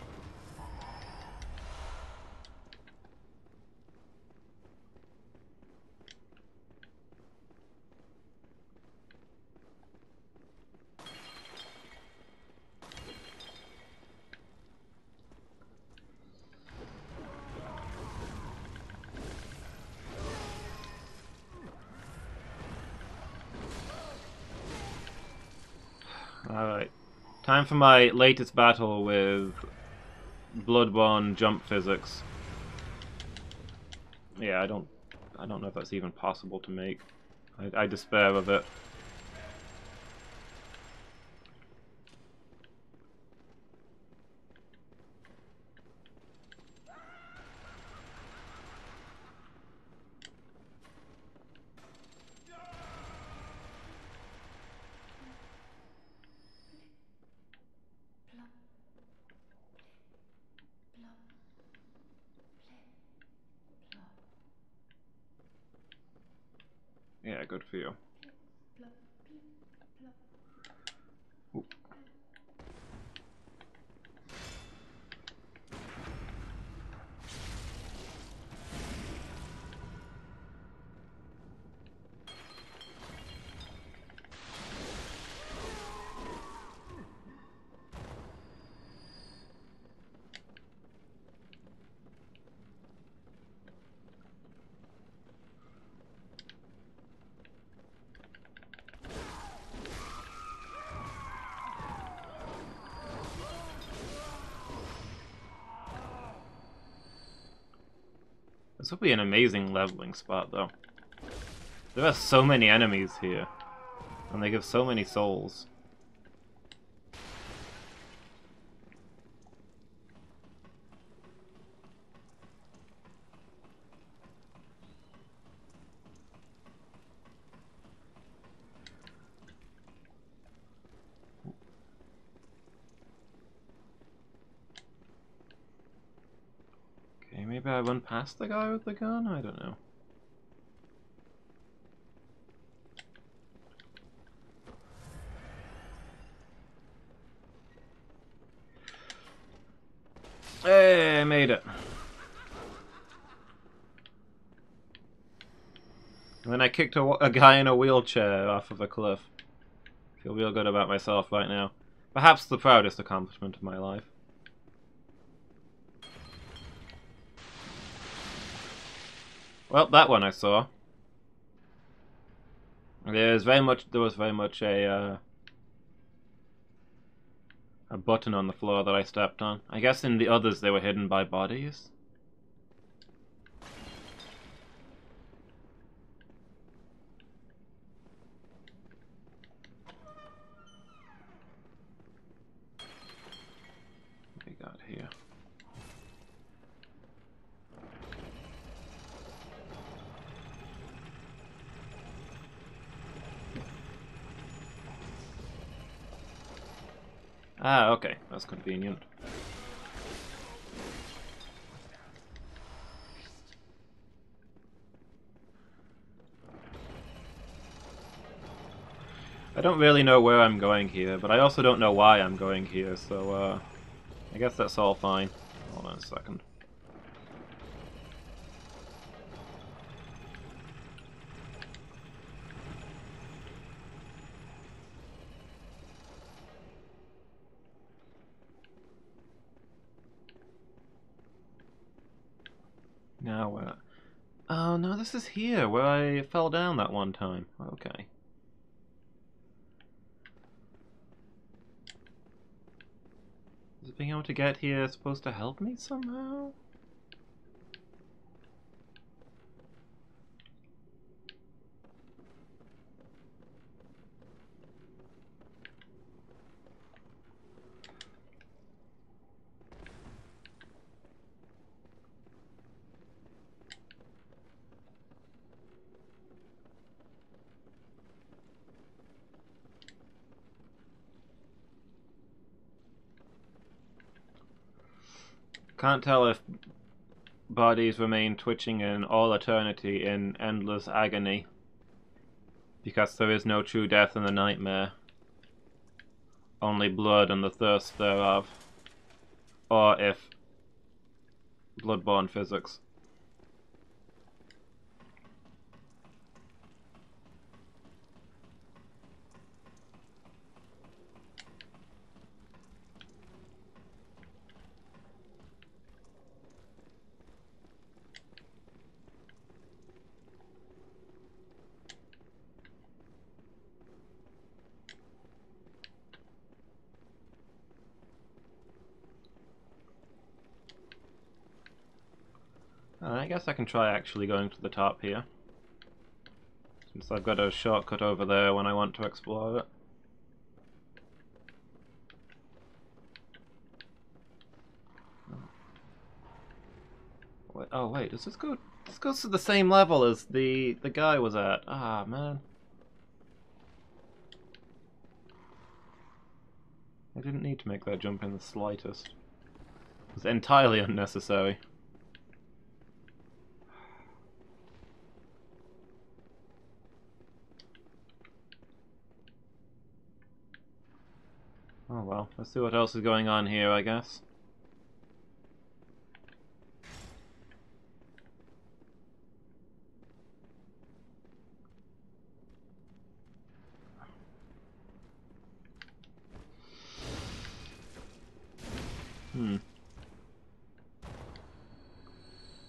Alright. Time for my latest battle with Bloodborne jump physics. Yeah, I don't know if that's even possible to make. I despair of it. Yeah, good for you. Ooh. This would be an amazing leveling spot, though. There are so many enemies here, and they give so many souls. Okay, maybe I run past the guy with the gun? I don't know. Hey, I made it. And then I kicked a guy in a wheelchair off of a cliff. Feel real good about myself right now. Perhaps the proudest accomplishment of my life. Well, that one I saw. There was very much a button on the floor that I stepped on. I guess in the others they were hidden by bodies. What we got here? Ah, okay. That's convenient. I don't really know where I'm going here, but I also don't know why I'm going here, so I guess that's all fine. Hold on a second. Now where? Oh no, this is here where I fell down that one time. Okay. Is being able to get here supposed to help me somehow? Can't tell if bodies remain twitching in all eternity in endless agony, because there is no true death in the nightmare, only blood and the thirst thereof, or if Bloodborne physics. I guess I can try actually going to the top here, since I've got a shortcut over there when I want to explore it. Wait, oh wait, does this go? This goes to the same level as the guy was at. Ah, man. I didn't need to make that jump in the slightest. It was entirely unnecessary. Oh well, let's see what else is going on here, I guess.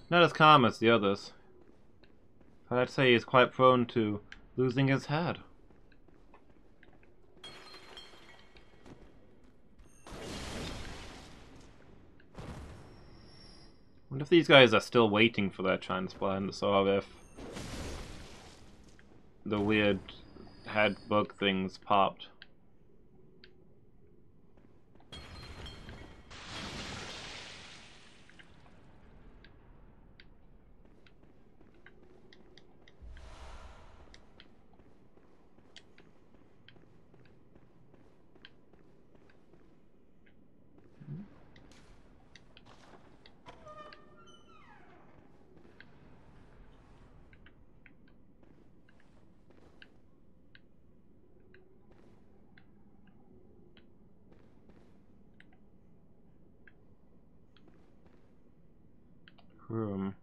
Not as calm as the others. I'd say he's quite prone to losing his head. What if these guys are still waiting for their transplants, or if the weird head bug things popped? Room.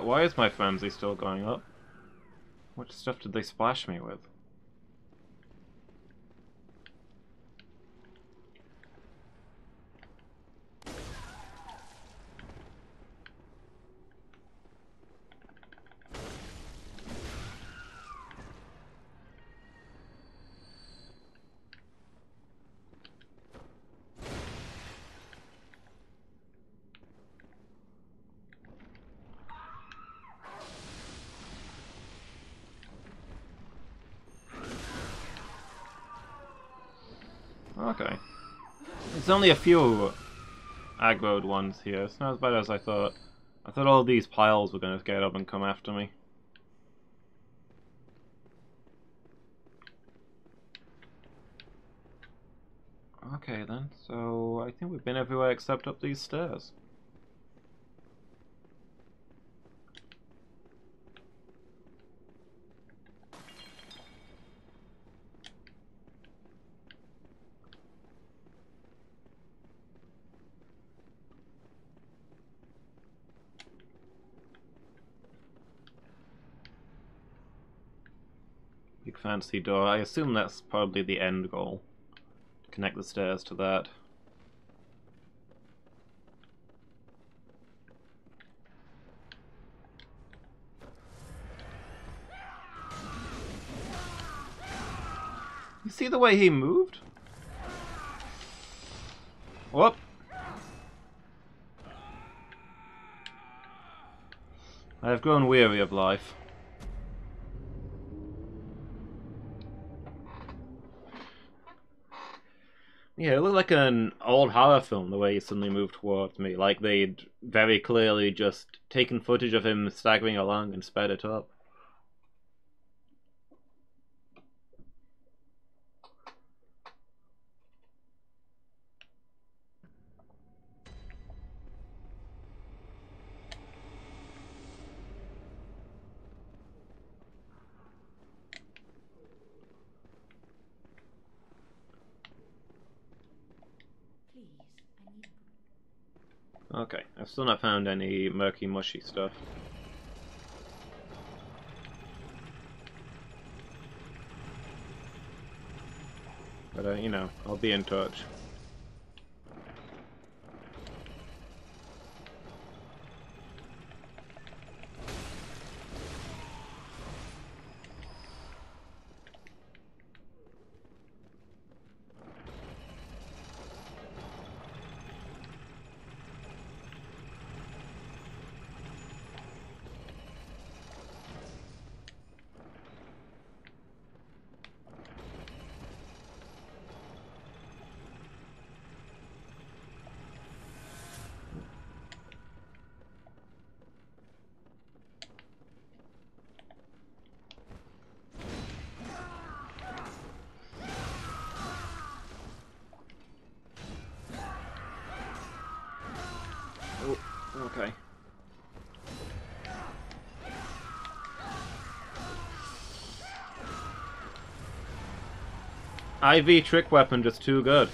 Why is my frenzy still going up? What stuff did they splash me with? Okay. There's only a few aggroed ones here. It's not as bad as I thought. I thought all these piles were going to get up and come after me. Okay then, so I think we've been everywhere except up these stairs. Big fancy door. I assume that's probably the end goal. Connect the stairs to that. You see the way he moved? Whoop! I have grown weary of life. Yeah, it looked like an old horror film the way he suddenly moved towards me. Like they'd very clearly just taken footage of him staggering along and sped it up. Okay, I've still not found any murky, mushy stuff. But, you know, I'll be in touch. Oh, okay. IV trick weapon just too good.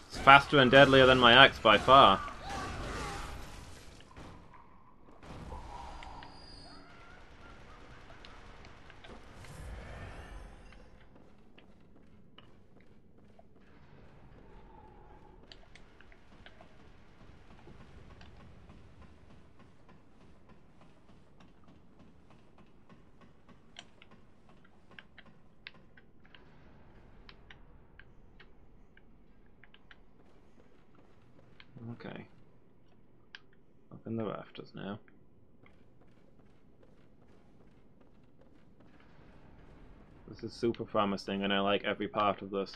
It's faster and deadlier than my axe by far. Okay. Up in the rafters now. This is super promising and I like every part of this.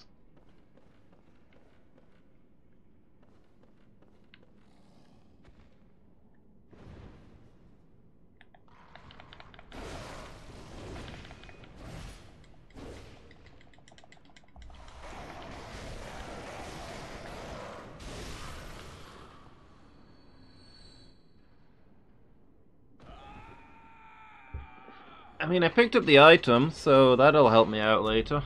I mean, I picked up the item, so that'll help me out later.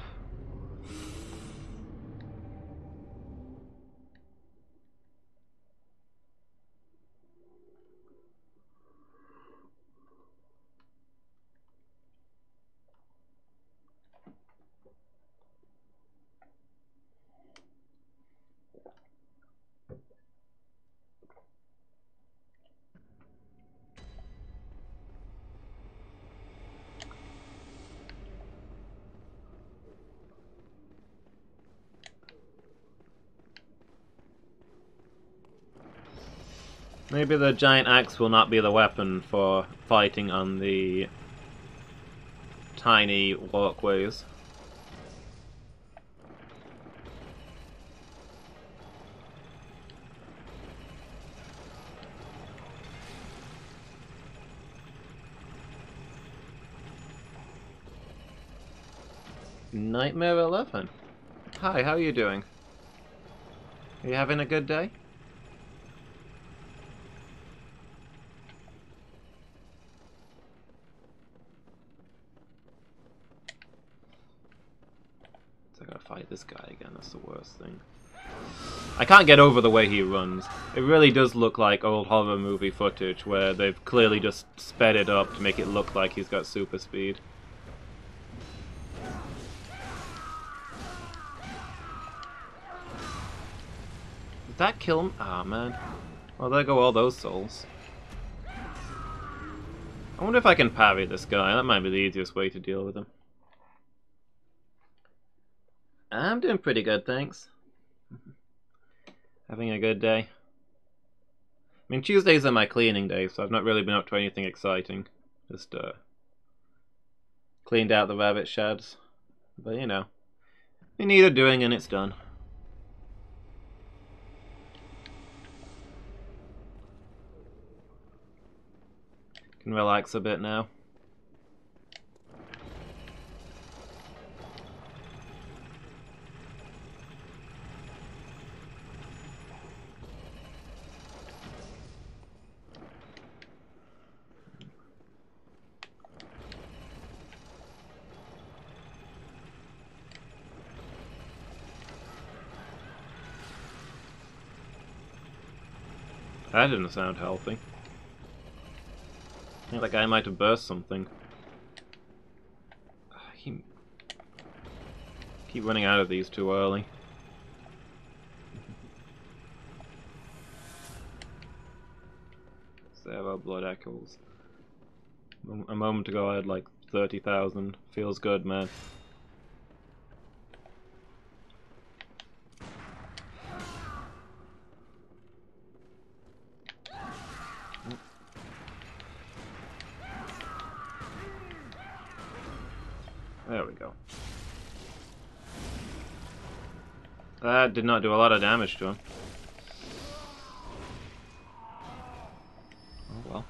Maybe the giant axe will not be the weapon for fighting on the tiny walkways. Nightmare 11. Hi, how are you doing? Are you having a good day? So I gotta fight this guy again, that's the worst thing. I can't get over the way he runs. It really does look like old horror movie footage where they've clearly just sped it up to make it look like he's got super speed. Did that kill him? Ah, man. Well, there go all those souls. I wonder if I can parry this guy. That might be the easiest way to deal with him. I'm doing pretty good, thanks. Having a good day. I mean, Tuesdays are my cleaning day, so I've not really been up to anything exciting. Just, cleaned out the rabbit sheds. But, you know, we need a doing and it's done. Can relax a bit now. That didn't sound healthy. I think that guy might have burst something. Keep running out of these too early. Zero blood echoes. A moment ago I had like 30,000. Feels good, man. There we go. That did not do a lot of damage to him. Oh well.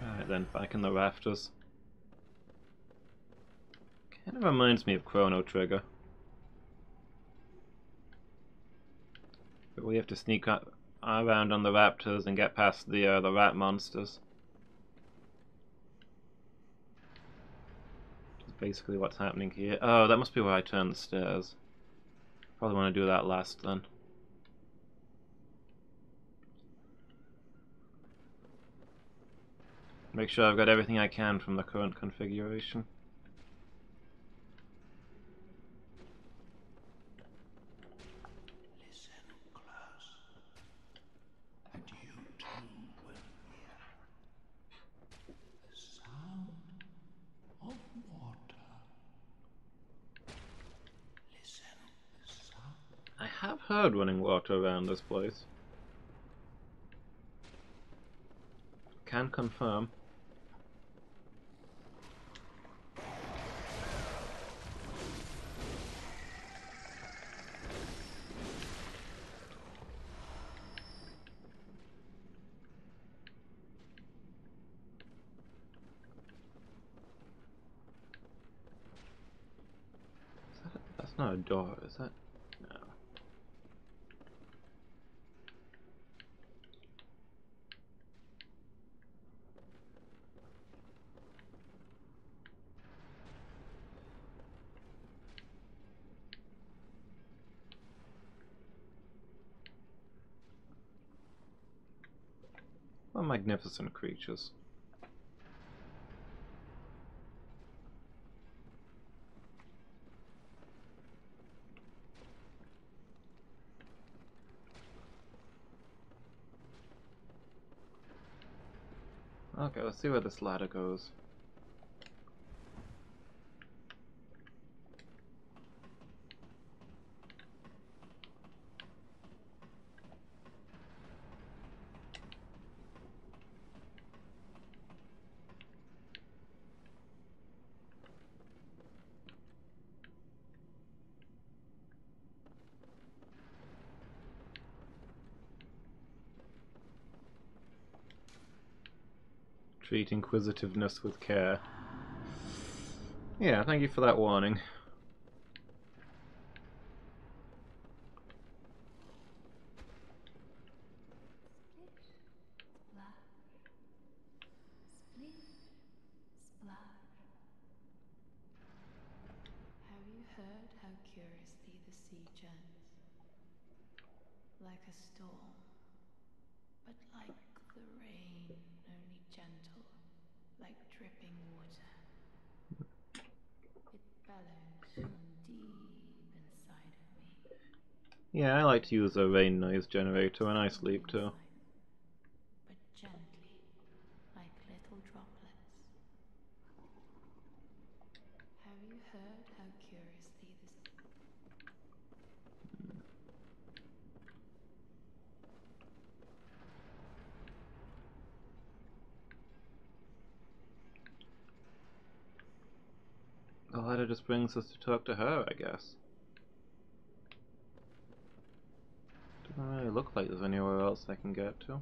Alright then, back in the rafters. Kind of reminds me of Chrono Trigger. But we have to sneak around on the raptors and get past the rat monsters. Which is basically what's happening here. Oh, that must be where I turn the stairs. Probably want to do that last then. Make sure I've got everything I can from the current configuration. heard running water around this place. Can confirm. That's not a door, is that? No. What magnificent creatures. Okay, let's see where this ladder goes. Treat inquisitiveness with care. Yeah, thank you for that warning. Have you heard how curiously the sea churns? Like a storm, but like the rain, only gentle, like dripping water. It bellows from deep inside of me. Yeah, I like to use a rain noise generator when I sleep too. But gently, like little droplets. Have you heard how curiously the The ladder just brings us to talk to her, I guess. Doesn't really look like there's anywhere else I can get to.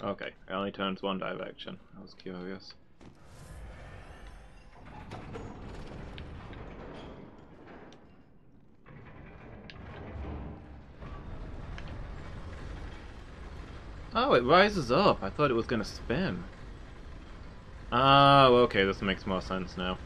Okay, it only turns one direction. I was curious. Oh, it rises up. I thought it was gonna spin. Oh, okay, this makes more sense now.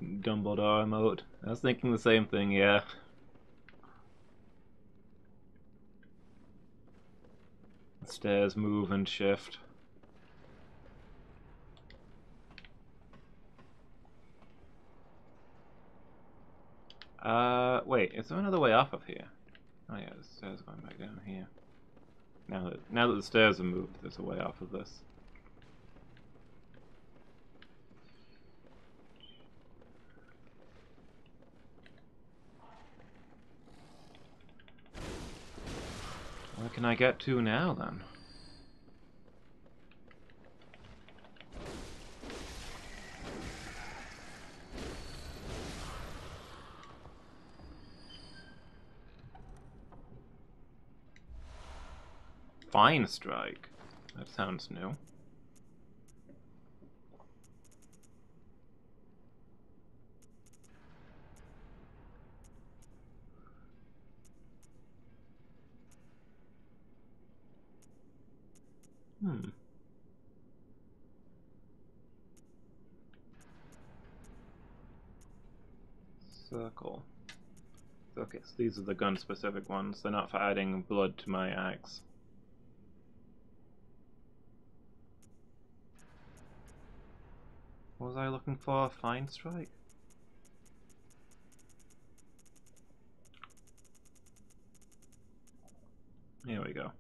Dumbledore emote. I was thinking the same thing, yeah. The stairs move and shift. Wait, is there another way off of here? Oh yeah, the stairs are going back down here. Now that the stairs are moved, there's a way off of this. Where can I get to now, then? Fine Strike. That sounds new. Circle. Okay, so these are the gun-specific ones. They're not for adding blood to my axe. What was I looking for? Fine strike? Here we go.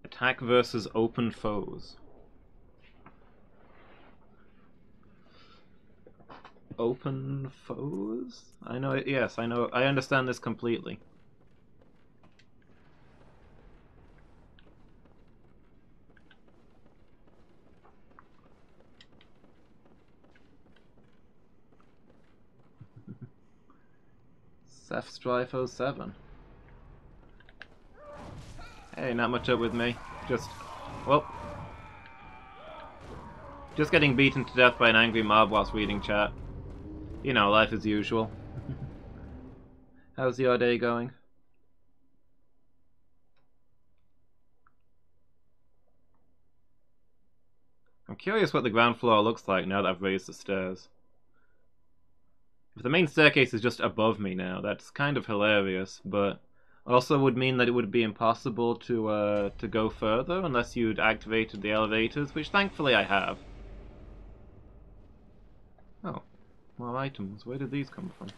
Attack versus open foes. Open foes? I know it, yes, I know. I understand this completely. Seth Strife 07. Hey, not much up with me. Well, just getting beaten to death by an angry mob whilst reading chat. You know, life as usual. How's your day going? I'm curious what the ground floor looks like now that I've raised the stairs. If the main staircase is just above me now, that's kind of hilarious, but also would mean that it would be impossible to go further unless you'd activated the elevators, which thankfully I have. Oh, more items. Where did these come from?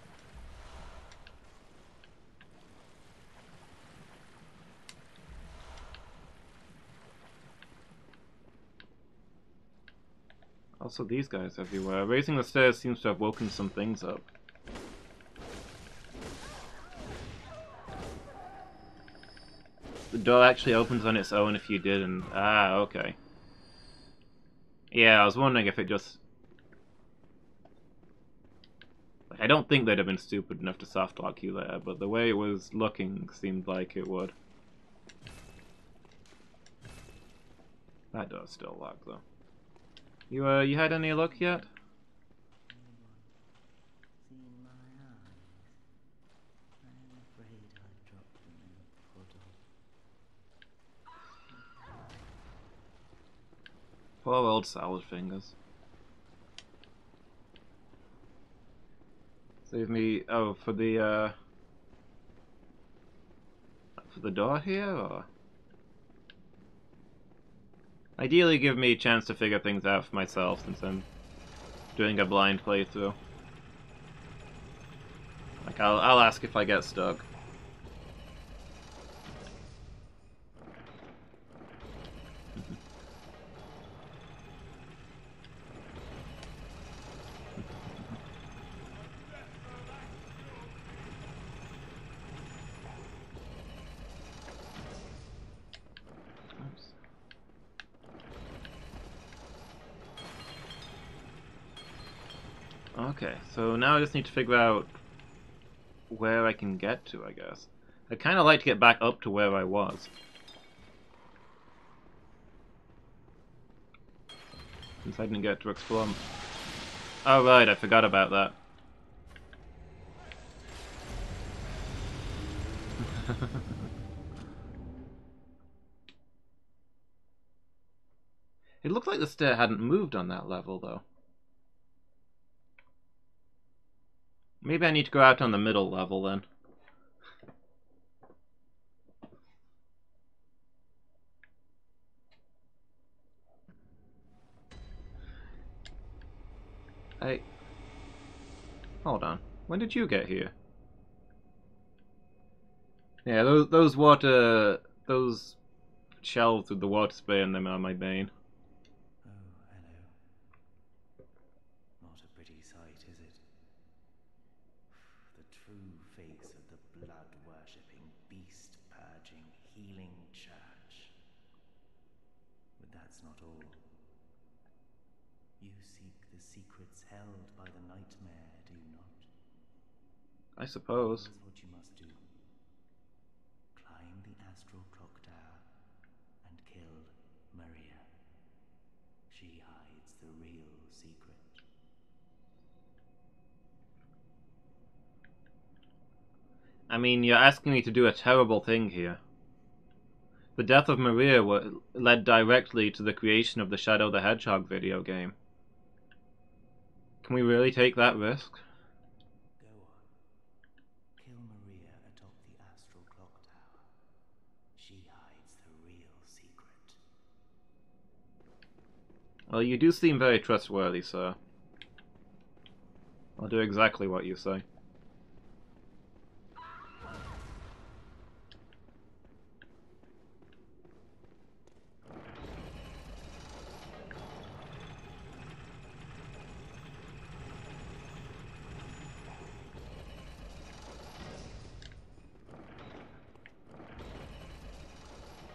Also, these guys everywhere. Raising the stairs seems to have woken some things up. The door actually opens on its own if you didn't. Ah, okay. Yeah, I was wondering if it just... I don't think they'd have been stupid enough to soft lock you there, but the way it was looking seemed like it would. That door's still locked, though. You had any luck yet? Seen my eyes? I'm afraid I dropped them in a puddle. Poor old salad fingers. Save me... Oh, for the door here, or...? Ideally give me a chance to figure things out for myself, since I'm doing a blind playthrough. Like, I'll ask if I get stuck. Okay, so now I just need to figure out where I can get to, I guess. I'd kind of like to get back up to where I was. Since I didn't get to explore. Oh right, I forgot about that. It looked like the stair hadn't moved on that level, though. Maybe I need to go out on the middle level, then. Hold on. When did you get here? Yeah, those water... Those shelves with the water spray in them are my bane. Oh, hello. Not a pretty sight, is it? The true face of the blood-worshipping, beast-purging, healing church. But that's not all. You seek the secrets held by the nightmare, do you not? I suppose. Here's what you must do. Climb the astral clock tower and kill Maria. She hides the real secret. I mean, you're asking me to do a terrible thing here. The death of Maria led directly to the creation of the Shadow the Hedgehog video game. Can we really take that risk? Go on. Kill Maria atop the astral clock tower. She hides the real secret. Well, you do seem very trustworthy, sir. I'll do exactly what you say.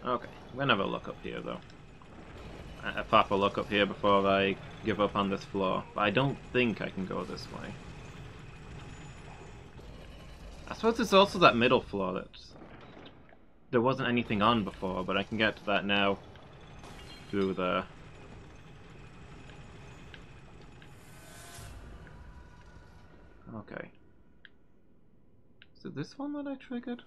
Okay, I'm gonna have a look up here though. A proper look up here before I give up on this floor. But I don't think I can go this way. I suppose it's also that middle floor that there wasn't anything on before, but I can get to that now through there. Okay. Is it this one that I triggered?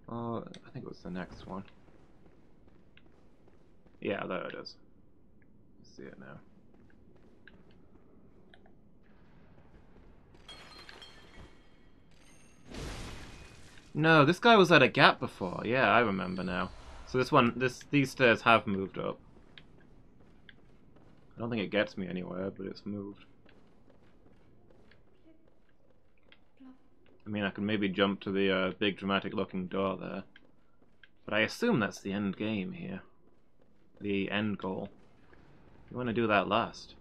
Oh, I think it was the next one. Yeah, there it is. I see it now. No, this guy was at a gap before. Yeah, I remember now. So these stairs have moved up. I don't think it gets me anywhere, but it's moved. I mean, I could maybe jump to the big dramatic looking door there. But I assume that's the end game here. The end goal. You want to do that last.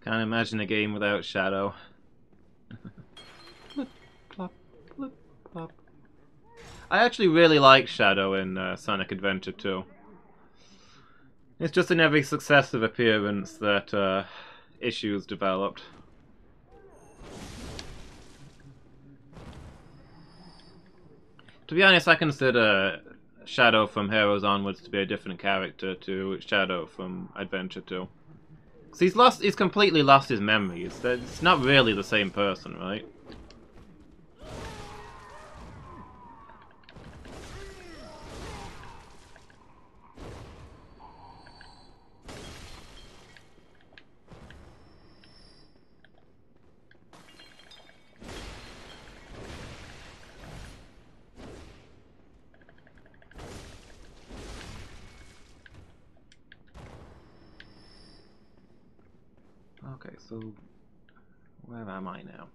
Can't imagine a game without Shadow. Flip, plop, flip, plop. I actually really like Shadow in Sonic Adventure 2. It's just in every successive appearance that issues developed. To be honest, I consider Shadow from Heroes onwards to be a different character to Shadow from Adventure 2. Because he's completely lost his memories. It's not really the same person, right? Okay, so where am I now?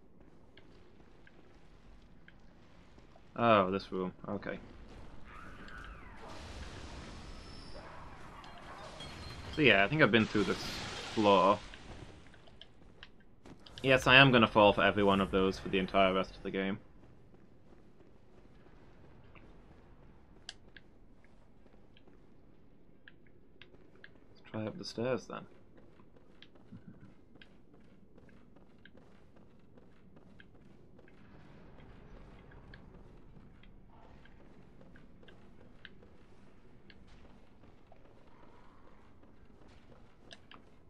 Oh, this room. Okay. So yeah, I think I've been through this floor. Yes, I am gonna fall for every one of those for the entire rest of the game. Let's try up the stairs then.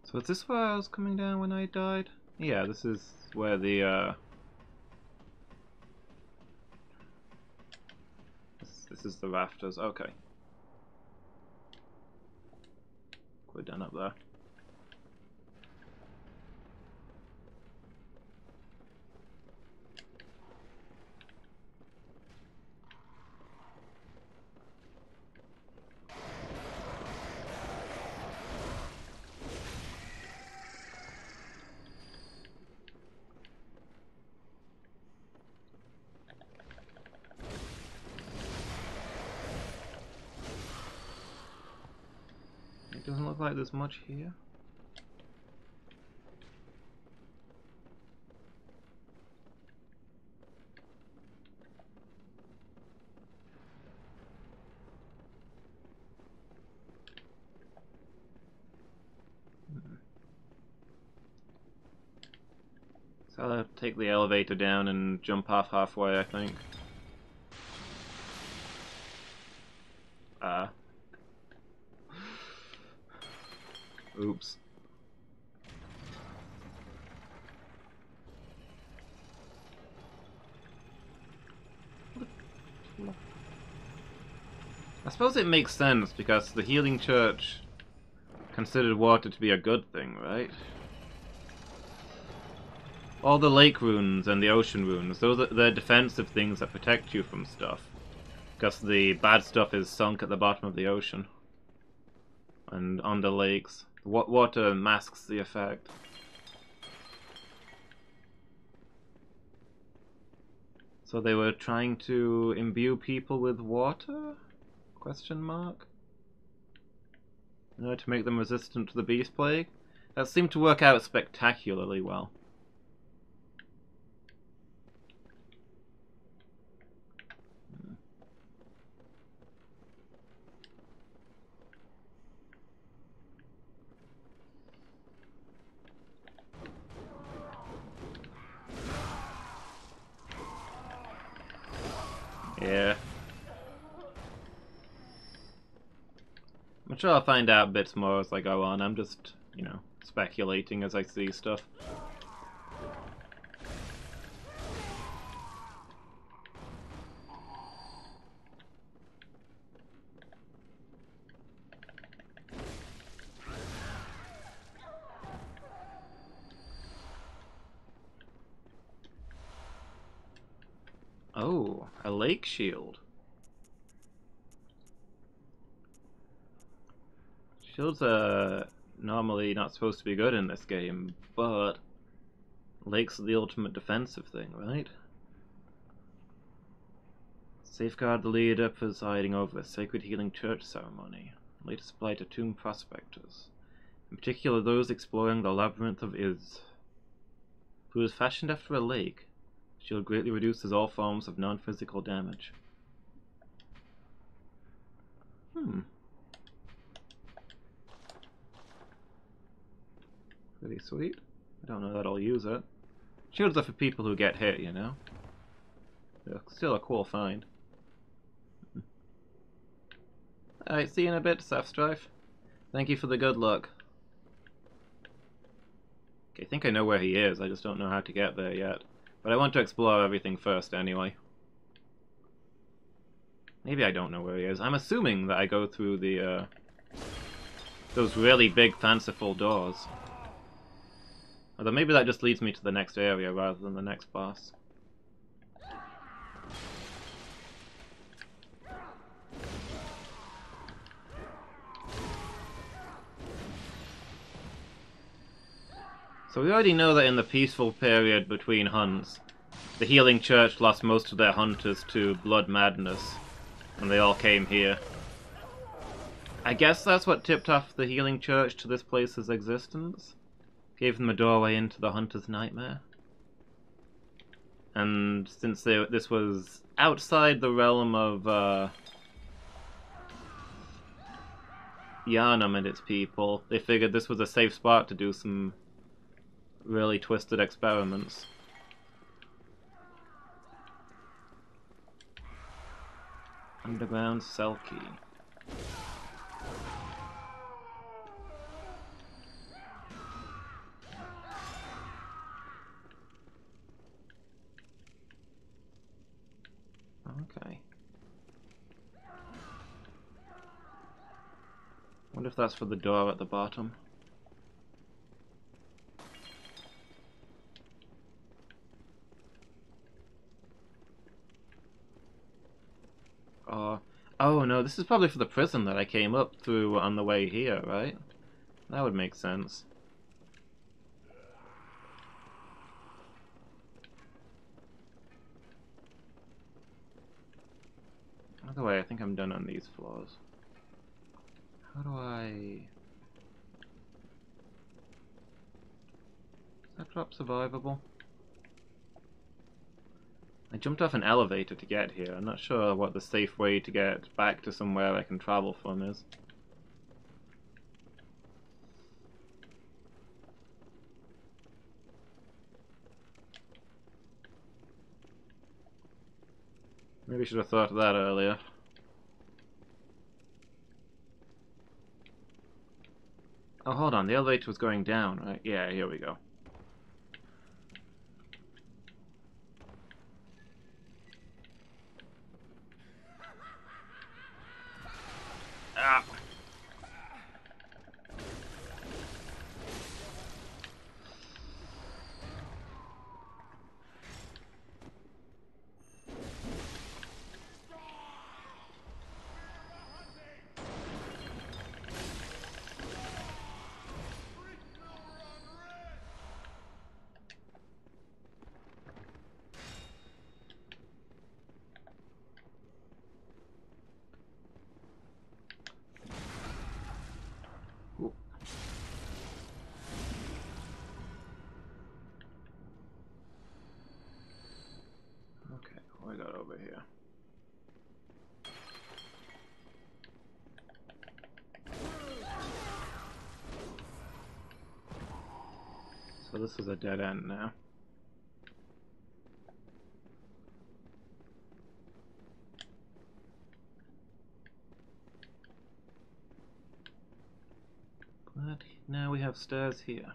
So is this where I was coming down when I died? Yeah, this is where the this is the rafters. Okay. We're done up there. It doesn't look like there's much here. So I'll take the elevator down and jump off halfway, I think. Oops. I suppose it makes sense because the Healing Church considered water to be a good thing, right? All the lake runes and the ocean runes, they're defensive things that protect you from stuff. Because the bad stuff is sunk at the bottom of the ocean. And on the lakes. Water masks the effect. So they were trying to imbue people with water? Question mark? In order to make them resistant to the beast plague? That seemed to work out spectacularly well. Yeah. I'm sure I'll find out bits more as I go on. I'm just, you know, speculating as I see stuff. Oh, a lake shield. Shields are normally not supposed to be good in this game, but lakes are the ultimate defensive thing, right? Safeguard the leader presiding over the sacred healing church ceremony. Later supplied to tomb prospectors, in particular those exploring the labyrinth of Iz. If it was fashioned after a lake, shield greatly reduces all forms of non-physical damage. Pretty sweet. I don't know that I'll use it. Shields are for people who get hit, you know? They're still a cool find. Alright, see you in a bit, Strife. Thank you for the good luck. Okay, I think I know where he is, I just don't know how to get there yet. But I want to explore everything first anyway. Maybe I don't know where he is. I'm assuming that I go through the, those really big, fanciful doors. Although maybe that just leads me to the next area rather than the next boss. So we already know that in the peaceful period between hunts, the Healing Church lost most of their hunters to blood madness, and they all came here. I guess that's what tipped off the Healing Church to this place's existence. Gave them a doorway into the hunter's nightmare. And since this was outside the realm of Yharnam and its people, they figured this was a safe spot to do some really twisted experiments. Underground cell key. Okay. Wonder if that's for the door at the bottom. Oh no, this is probably for the prison that I came up through on the way here, right? That would make sense. By the way, I think I'm done on these floors. How do I... Is that drop survivable? I jumped off an elevator to get here. I'm not sure what the safe way to get back to somewhere I can travel from is. Maybe I should have thought of that earlier. Oh, hold on. The elevator was going down, right? Yeah, here we go. so this is a dead end now. But now we have stairs here.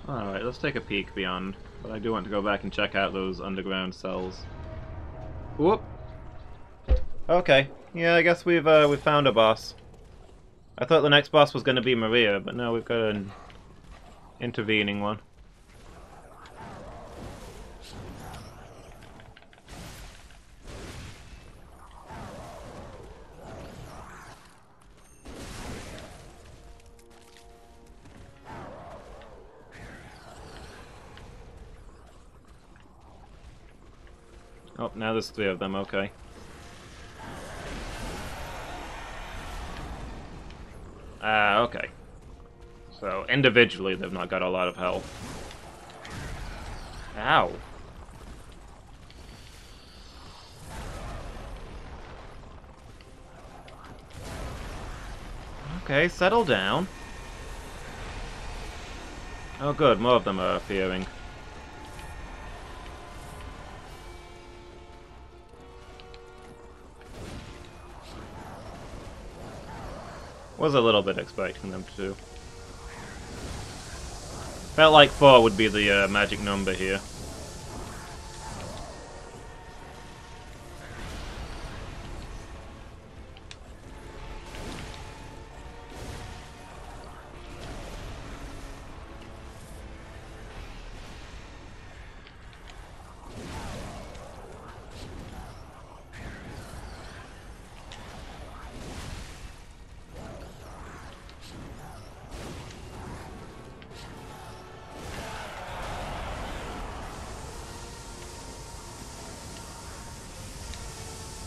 Alright, let's take a peek beyond, but I do want to go back and check out those underground cells. Whoop! Okay, yeah, I guess we've found a boss. I thought the next boss was going to be Maria, but no, we've got an intervening one. Oh, now there's 3 of them, okay. Okay. So, individually, they've not got a lot of health. Ow. Okay, settle down. Oh good, more of them are appearing. Was a little bit expecting them to. Felt like 4 would be the magic number here.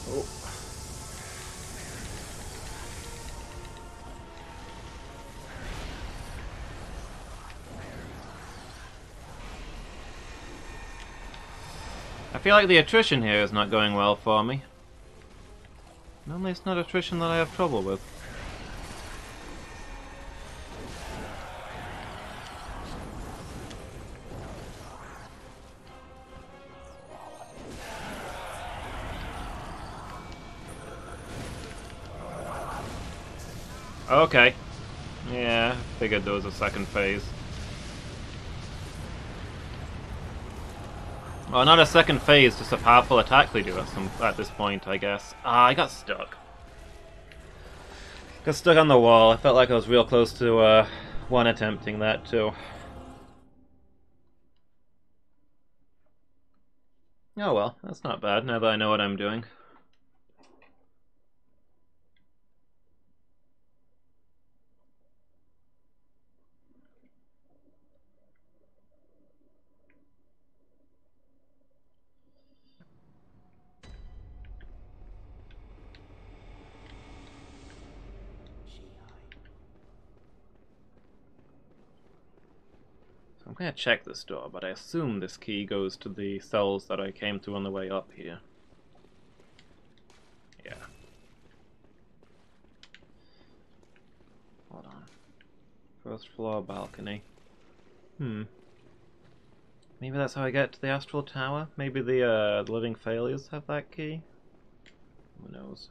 Oh. I feel like the attrition here is not going well for me. Normally it's not attrition that I have trouble with. Okay. Yeah, figured there was a second phase. Well, not a second phase, just a powerful attack leader at this point, I guess. Ah, I got stuck. Got stuck on the wall. I felt like I was real close to one attempting that too. Oh well, that's not bad now that I know what I'm doing. I'm gonna check this door, but I assume this key goes to the cells that I came to on the way up here. Yeah. Hold on. First floor balcony. Maybe that's how I get to the Astral Tower? Maybe the Living Failures have that key? Who knows?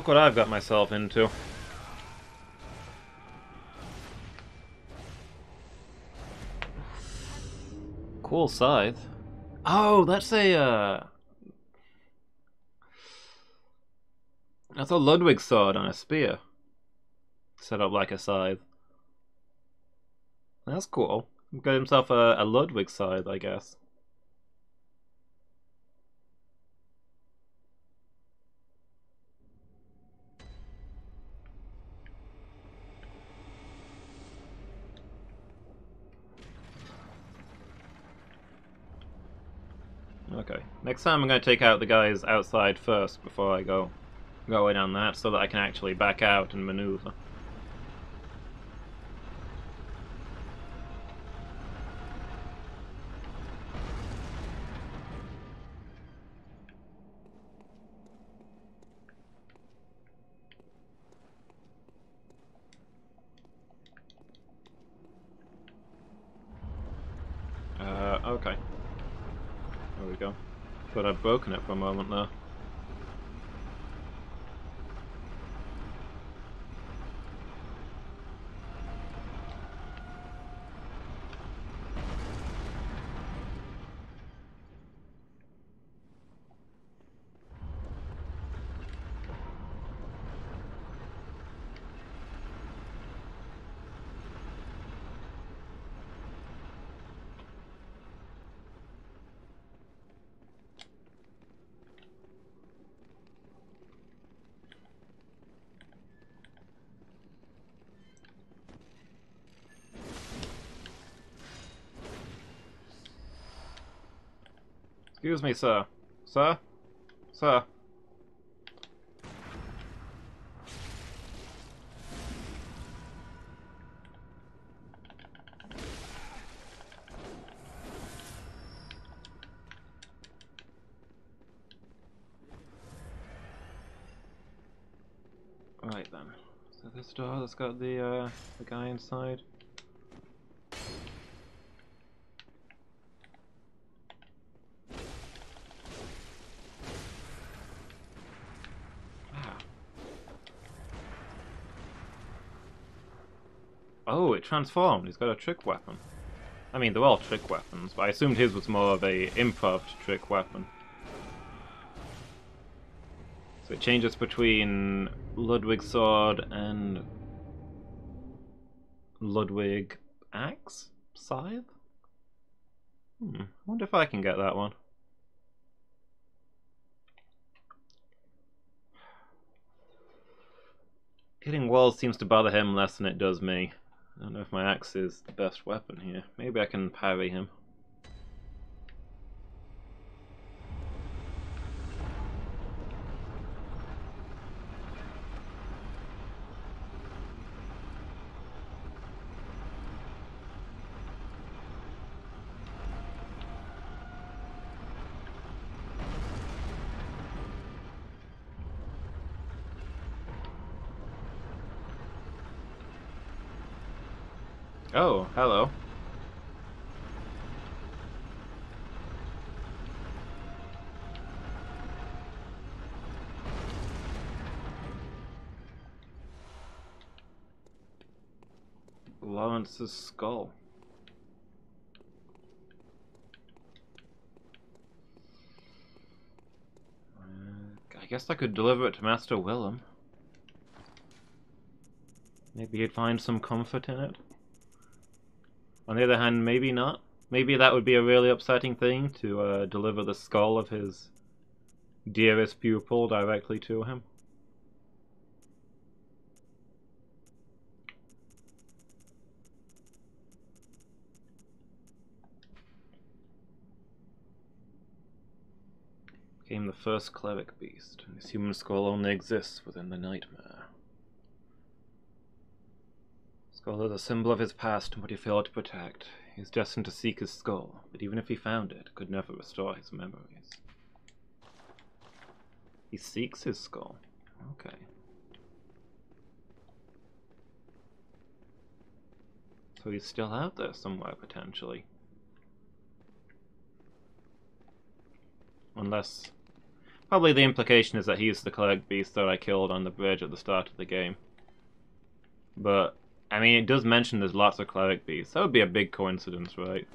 what I've got myself into. Cool scythe. Oh, that's a that's a Ludwig sword on a spear. Set up like a scythe. That's cool. Got himself a Ludwig scythe, I guess. Okay. Next time I'm going to take out the guys outside first before I go in on that, so that I can actually back out and maneuver. Okay. There we go. Thought I'd broken it for a moment there. Excuse me, sir. Sir? Sir? Right then. So this door that's got the guy inside. Oh, it transformed. He's got a trick weapon. I mean, they're all trick weapons, but I assumed his was more of a improv trick weapon. So it changes between Ludwig sword and Ludwig axe? Scythe? I wonder if I can get that one. Hitting walls seems to bother him less than it does me. I don't know if my axe is the best weapon here. Maybe I can parry him. Oh, hello. Lawrence's skull. I guess I could deliver it to Master Willem. Maybe he'd find some comfort in it. On the other hand, maybe not. Maybe that would be a really upsetting thing, to deliver the skull of his dearest pupil directly to him. Became the first cleric beast, and his human skull only exists within the nightmare. Skull is a symbol of his past and what he failed to protect. He is destined to seek his skull, but even if he found it, could never restore his memories. He seeks his skull. Okay. So he's still out there somewhere, potentially. Unless... Probably the implication is that he's the cleric beast that I killed on the bridge at the start of the game. But, I mean, it does mention there's lots of cleric beasts. That would be a big coincidence, right?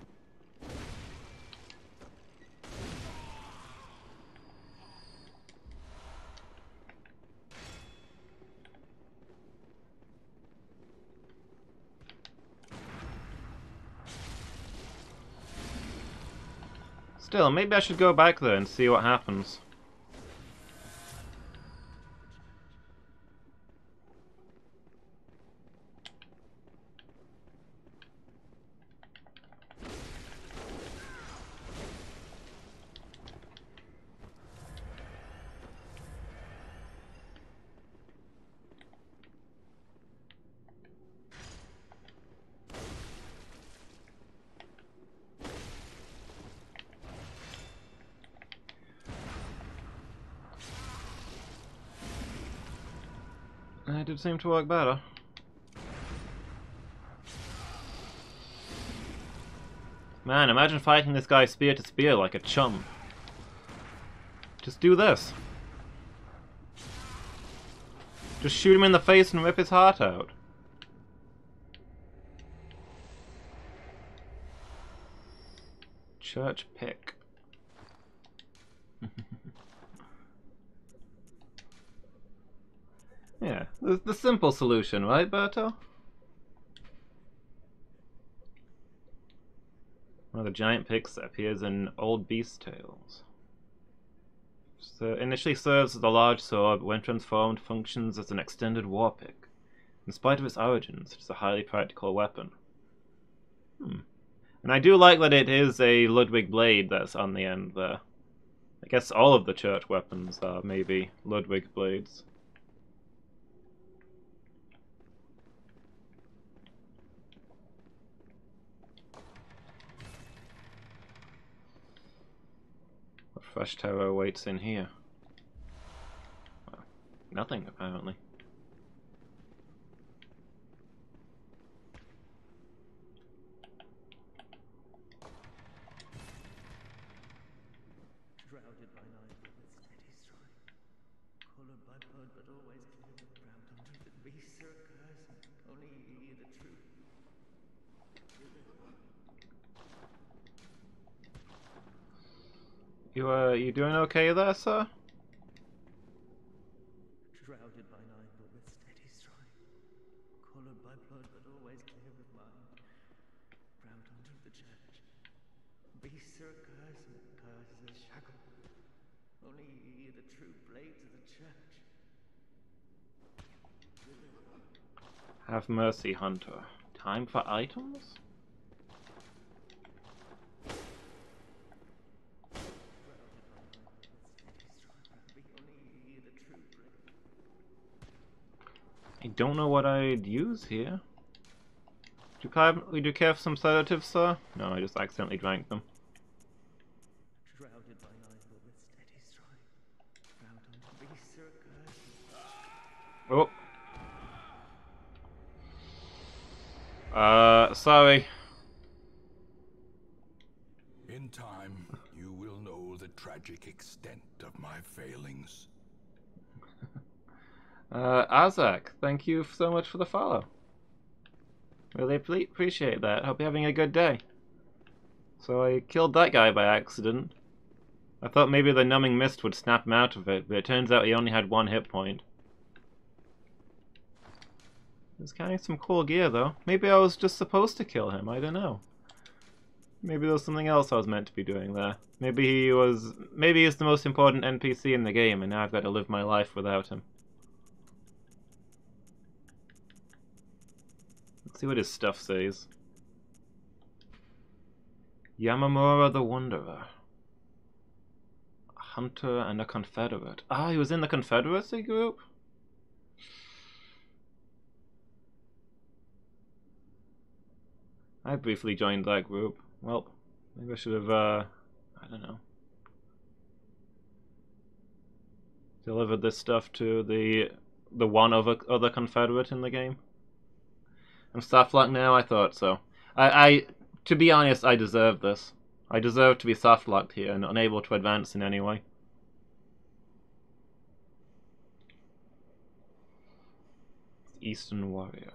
Still, maybe I should go back there and see what happens. It did seem to work better. Man, imagine fighting this guy spear to spear like a chump. Just do this. Just shoot him in the face and rip his heart out. Church pick. Yeah, the simple solution, right, Berto? One of the giant picks that appears in Old Beast Tales. So initially serves as a large sword, but when transformed functions as an extended war pick. In spite of its origins, it is a highly practical weapon. And I do like that it is a Ludwig blade that's on the end there. I guess all of the church weapons are maybe Ludwig blades. Fresh terror awaits in here. Well, nothing, apparently. Shrouded by night with steady stride, colored by blood but always clear with ground under the beasts are cursed, only ye the truth. You doing okay there, sir? Shrouded by night but with steady stride, colored by blood but always clear with mind, ground under the church. Beasts are cursed and curses are shackled, only ye the true blades of the church. Have mercy, Hunter. Time for items? I don't know what I'd use here. Do you care for some sedatives, sir? No, I just accidentally drank them. Shrouded by night but with steady stride, ground under beasts are cursed. Oh. Sorry. In time, you will know the tragic extent of my failings. Azak, thank you so much for the follow. Really appreciate that. Hope you're having a good day. So I killed that guy by accident. I thought maybe the numbing mist would snap him out of it, but it turns out he only had 1 hit point. He's carrying some cool gear though. Maybe I was just supposed to kill him, I don't know. Maybe there was something else I was meant to be doing there. Maybe he's the most important NPC in the game and now I've got to live my life without him. Let's see what his stuff says. Yamamura the Wanderer. A hunter and a confederate. Ah, he was in the Confederacy group? I briefly joined that group. Well, maybe I should have, I don't know. Delivered this stuff to the one other Confederate in the game. I'm softlocked now? I thought so. To be honest, I deserve this. I deserve to be softlocked here and unable to advance in any way. Eastern Warrior.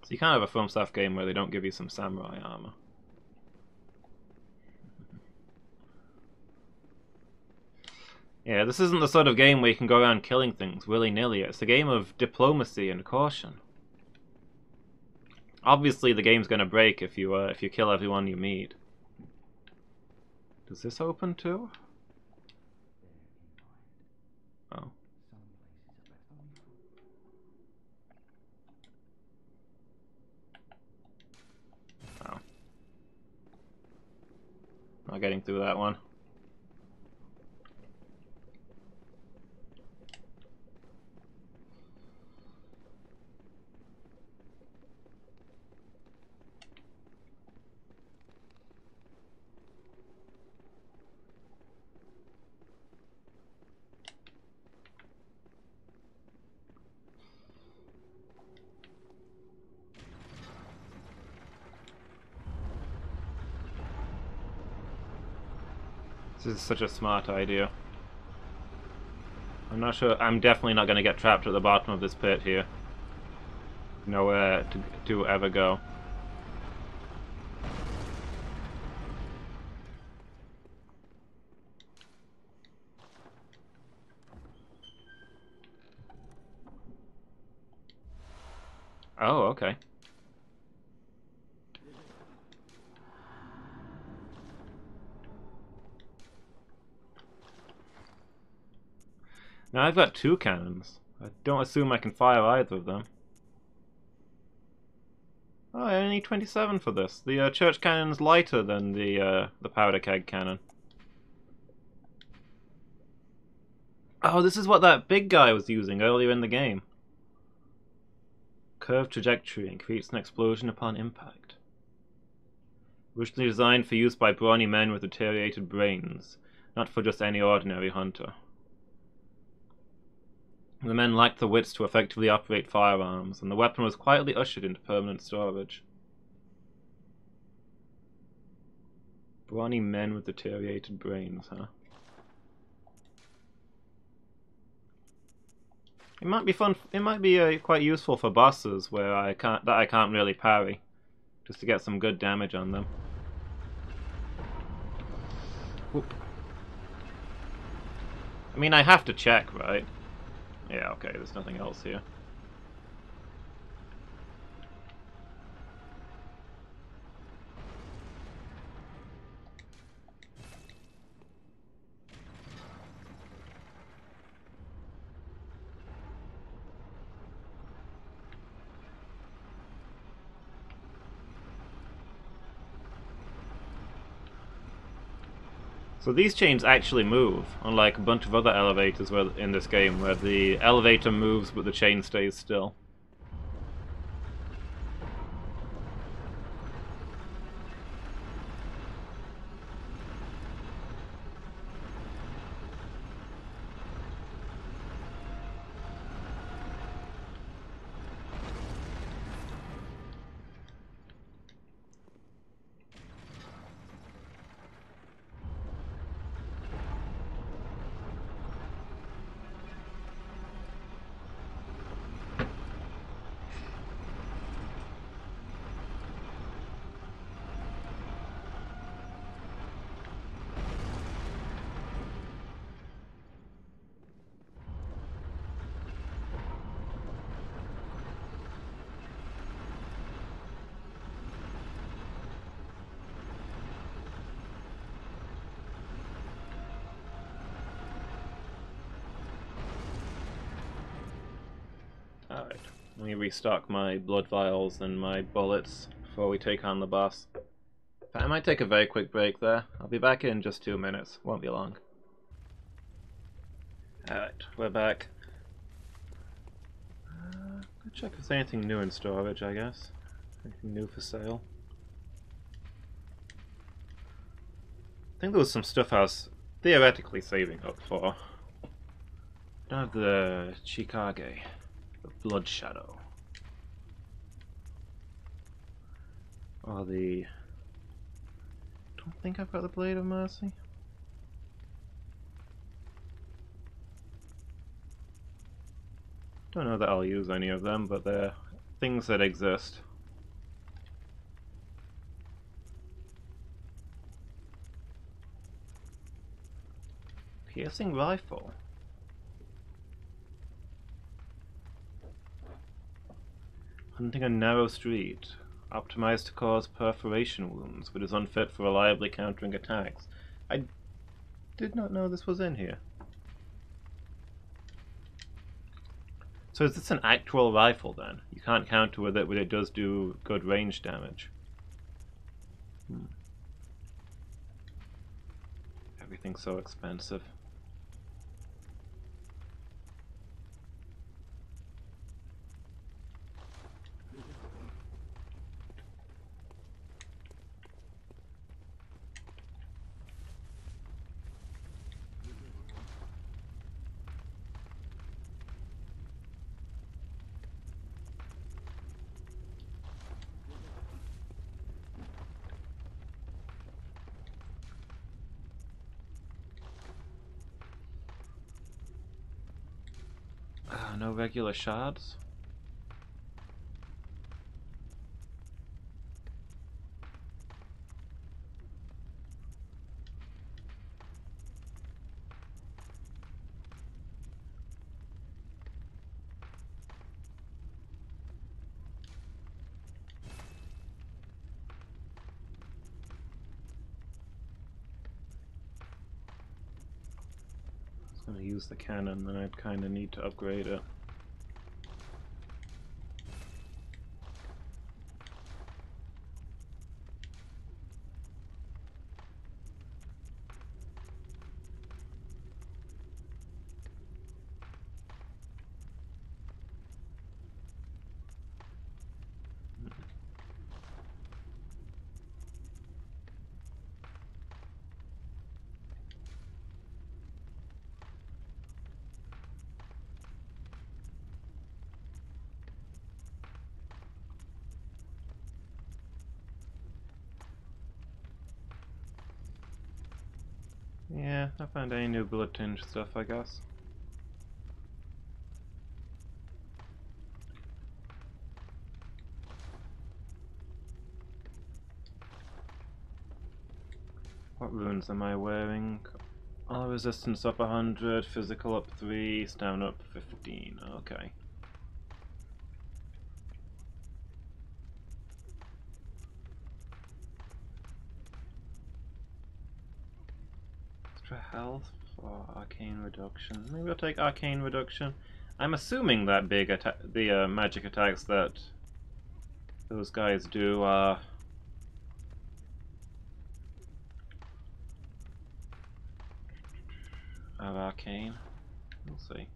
So you can't have a FromSoft game where they don't give you some samurai armor. Yeah, this isn't the sort of game where you can go around killing things willy-nilly. It's a game of diplomacy and caution. Obviously, the game's gonna break if you kill everyone you meet. Does this open too? Oh. Oh. Not getting through that one. This is such a smart idea. I'm not sure. I'm definitely not going to get trapped at the bottom of this pit here. Nowhere to ever go. Oh, okay. Now I've got 2 cannons. I don't assume I can fire either of them. Oh, I only need 27 for this. The church cannon's lighter than the powder keg cannon. Oh, this is what that big guy was using earlier in the game. Curved trajectory and creates an explosion upon impact. Originally designed for use by brawny men with deteriorated brains, not for just any ordinary hunter. The men lacked the wits to effectively operate firearms, and the weapon was quietly ushered into permanent storage. Brawny men with deteriorated brains, huh? It might be fun. It might be quite useful for bosses where I can't really parry, just to get some good damage on them. Whoop. I mean, I have to check, right? Yeah, okay, there's nothing else here. So these chains actually move, unlike a bunch of other elevators in this game, where the elevator moves but the chain stays still. Alright, let me restock my blood vials and my bullets before we take on the boss. I might take a very quick break there. I'll be back in just 2 minutes. Won't be long. Alright, we're back. Let's check if there's anything new in storage, I guess. Anything new for sale. I think there was some stuff I was theoretically saving up for. Don't have the Chikage. The Blood Shadow. Or the... Don't think I've got the Blade of Mercy. Don't know that I'll use any of them, but they're things that exist. Piercing rifle. Hunting a narrow street. Optimized to cause perforation wounds, but is unfit for reliably countering attacks. I did not know this was in here. So is this an actual rifle then? You can't counter with it, but it does do good range damage. Everything's so expensive. No regular shards? I was going to use the cannon, then I'd kind of need to upgrade it. Yeah, I found any new bullet tinge stuff, I guess. What runes am I wearing? All resistance up 100, physical up 3, stamina up 15. Okay. Extra health for arcane reduction. Maybe I'll take arcane reduction. I'm assuming that the magic attacks that those guys do are arcane. We'll see.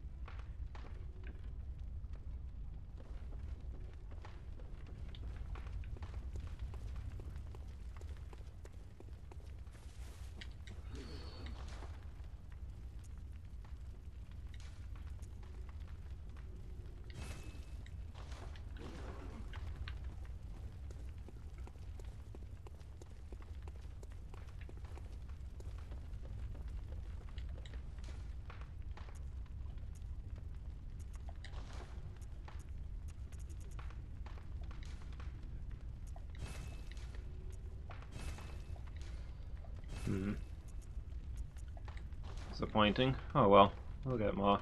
Disappointing. Oh well, we'll get more.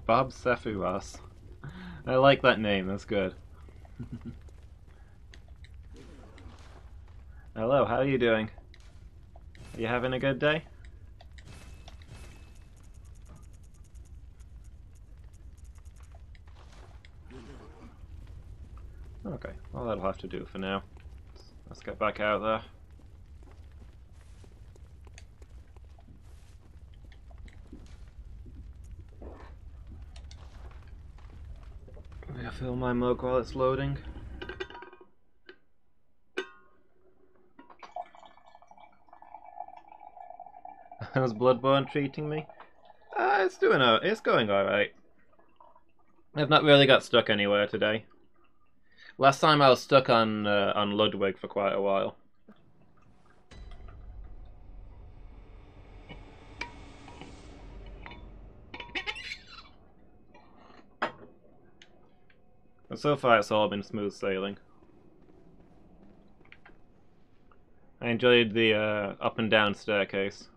Bob Sephiroth. I like that name, that's good. Hello, how are you doing? Are you having a good day? Okay, well that'll have to do for now. Let's get back out there. Refill my mug while it's loading. How's Bloodborne treating me? It's going alright. I've not really got stuck anywhere today. Last time I was stuck on Ludwig for quite a while. But so far it's all been smooth sailing. I enjoyed the up and down staircase.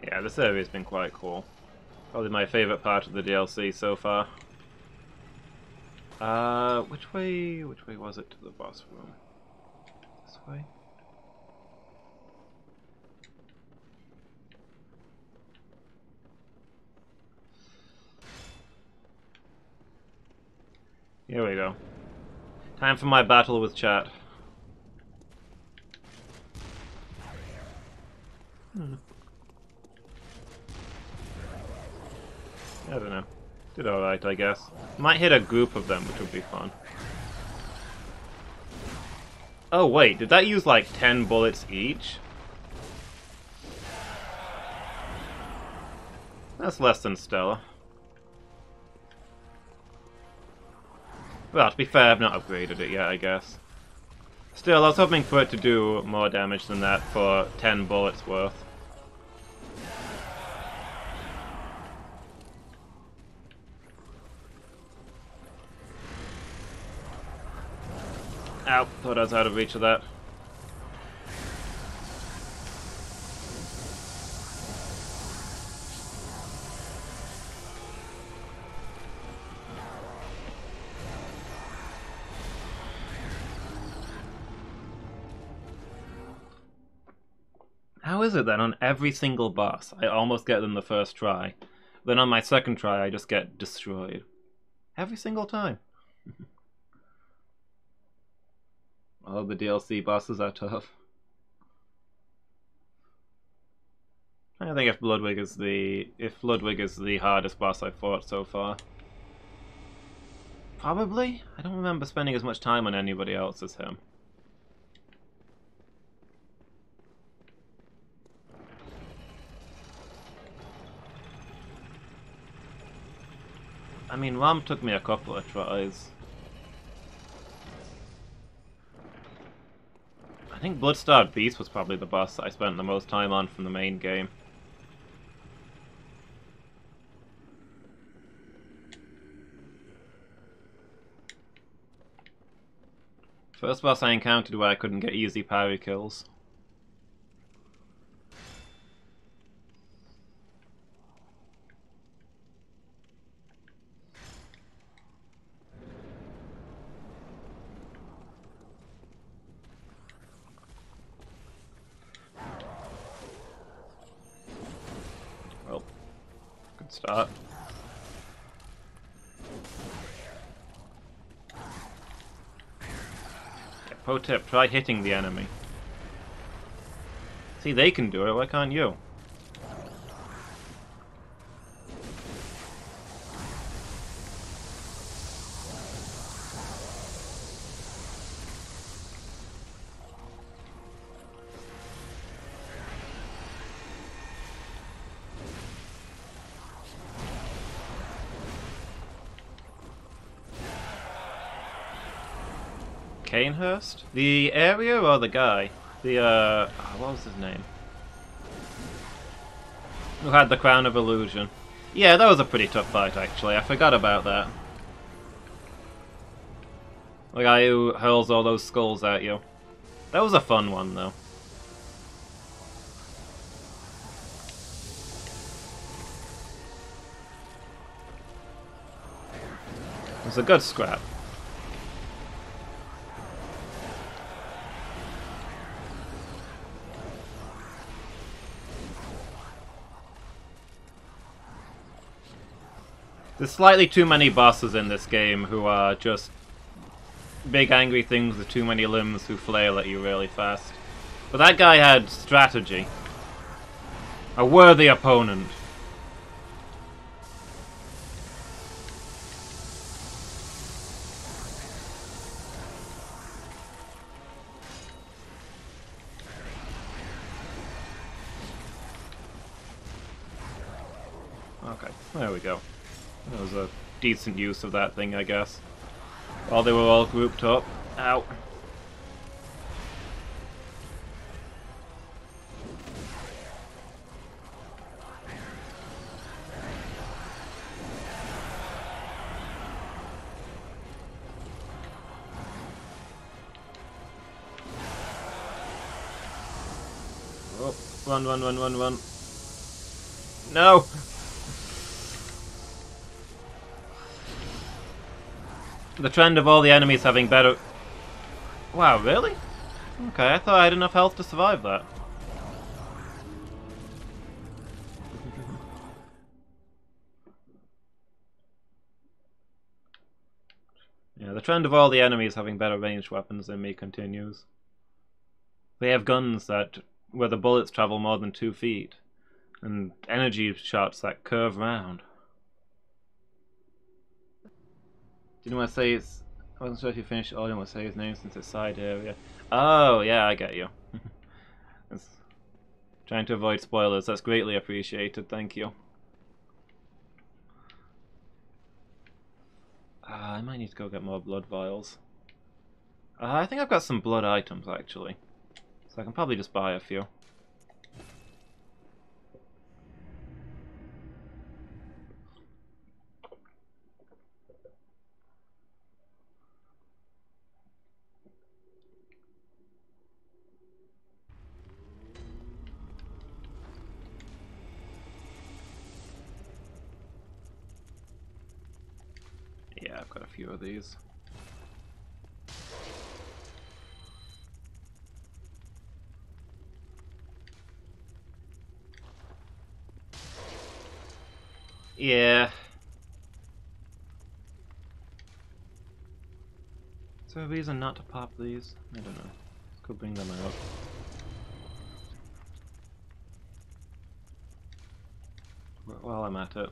Yeah, this area's been quite cool. Probably my favourite part of the DLC so far. Which way was it to the boss room? This way? Here we go. Time for my battle with chat. I don't know. Did alright, I guess. Might hit a group of them, which would be fun. Oh wait, did that use like 10 bullets each? That's less than stellar. Well, to be fair, I've not upgraded it yet, I guess. Still, I was hoping for it to do more damage than that for 10 bullets worth. Ow, thought I was out of reach of that. How is it then on every single boss I almost get them the first try, then on my second try I just get destroyed? Every single time. Oh, the DLC bosses are tough. I think if Ludwig is the hardest boss I've fought so far. Probably? I don't remember spending as much time on anybody else as him. I mean, Ram took me a couple of tries. I think Bloodstarved Beast was probably the boss that I spent the most time on from the main game. First boss I encountered where I couldn't get easy parry kills. Well, good start. Pro tip, try hitting the enemy. See, they can do it, why can't you? Kanehurst? The area or the guy? The, what was his name? Who had the Crown of Illusion. Yeah, that was a pretty tough fight, actually. I forgot about that. The guy who hurls all those skulls at you. That was a fun one, though. It was a good scrap. There's slightly too many bosses in this game who are just big angry things with too many limbs who flail at you really fast. But that guy had strategy. A worthy opponent. Okay, there we go. That was a decent use of that thing, I guess. While they were all grouped up. Ow. Oh, run, run, run, run, run. No! The trend of all the enemies having better... Wow, really? Okay, I thought I had enough health to survive that. Yeah, the trend of all the enemies having better ranged weapons than me continues. They have guns that where the bullets travel more than 2 feet, and energy shots that curve round. Didn't want to say it's... I wasn't sure if you finished all. I didn't want to say his name since it's side area. Oh, yeah, I get you. Trying to avoid spoilers. That's greatly appreciated. Thank you. I might need to go get more blood vials. I think I've got some blood items, actually. So I can probably just buy a few. Yeah, I've got a few of these. Yeah. Is there a reason not to pop these? I don't know. Could bring them out. While I'm at it.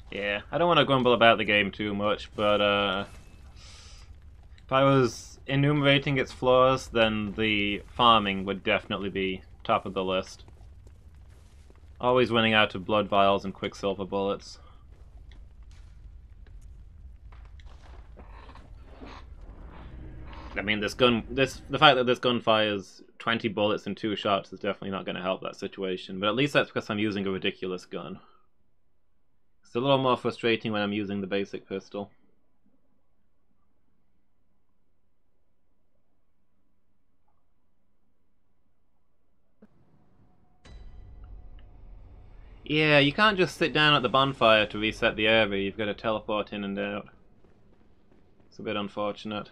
Yeah, I don't want to grumble about the game too much, but if I was enumerating its flaws, then the farming would definitely be top of the list. Always running out of blood vials and quicksilver bullets. I mean, the fact that this gun fires 20 bullets in 2 shots is definitely not going to help that situation, but at least that's because I'm using a ridiculous gun. It's a little more frustrating when I'm using the basic pistol. Yeah, you can't just sit down at the bonfire to reset the area, you've got to teleport in and out. It's a bit unfortunate.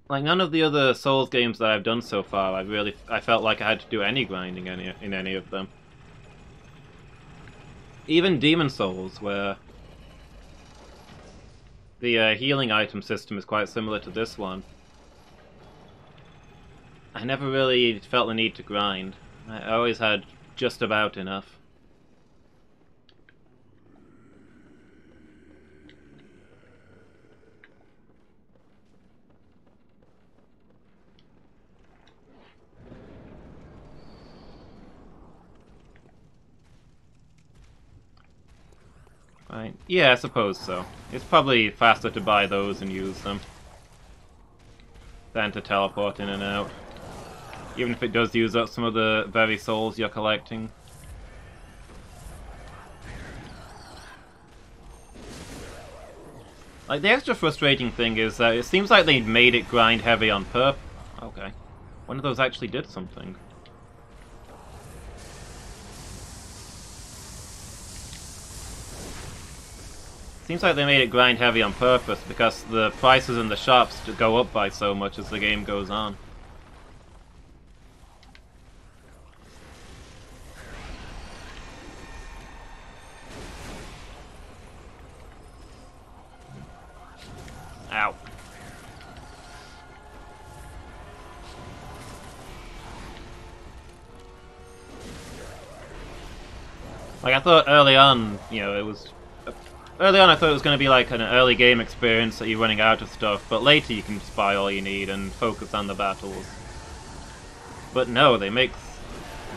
Like, none of the other Souls games that I've done so far, I felt like I had to do any grinding in any of them. Even Demon Souls, where the healing item system is quite similar to this one, I never really felt the need to grind. I always had just about enough. Right. Yeah, I suppose so. It's probably faster to buy those and use them than to teleport in and out. Even if it does use up some of the very souls you're collecting. Like, the extra frustrating thing is that it seems like they made it grind heavy on purpose. Okay. One of those actually did something. Seems like they made it grind heavy on purpose because the prices in the shops go up by so much as the game goes on. Ow. Like, I thought early on, you know, it was... Early on I thought it was going to be like an early game experience that you're running out of stuff, but later you can just buy all you need and focus on the battles. But no, they make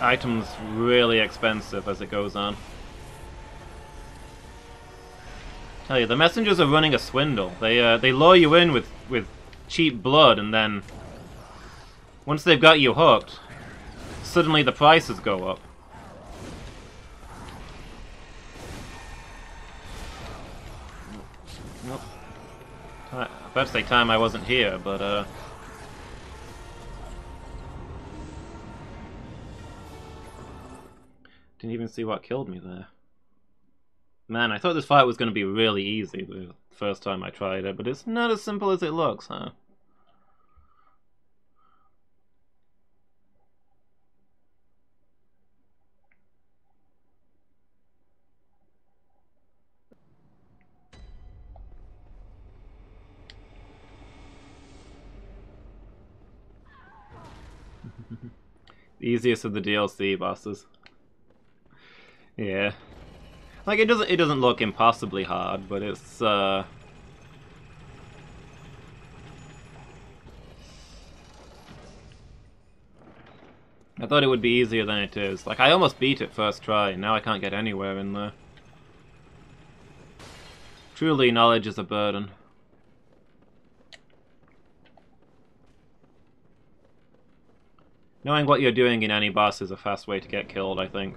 items really expensive as it goes on. Tell you, the messengers are running a swindle. They lure you in with cheap blood, and then once they've got you hooked, suddenly the prices go up. Nope. I better say time I wasn't here, but didn't even see what killed me there. Man, I thought this fight was going to be really easy the first time I tried it, but it's not as simple as it looks, huh? The easiest of the DLC bosses. Yeah. Like, it doesn't look impossibly hard, but it's I thought it would be easier than it is. Like, I almost beat it first try, and now I can't get anywhere in there. Truly, knowledge is a burden. Knowing what you're doing in any boss is a fast way to get killed, I think.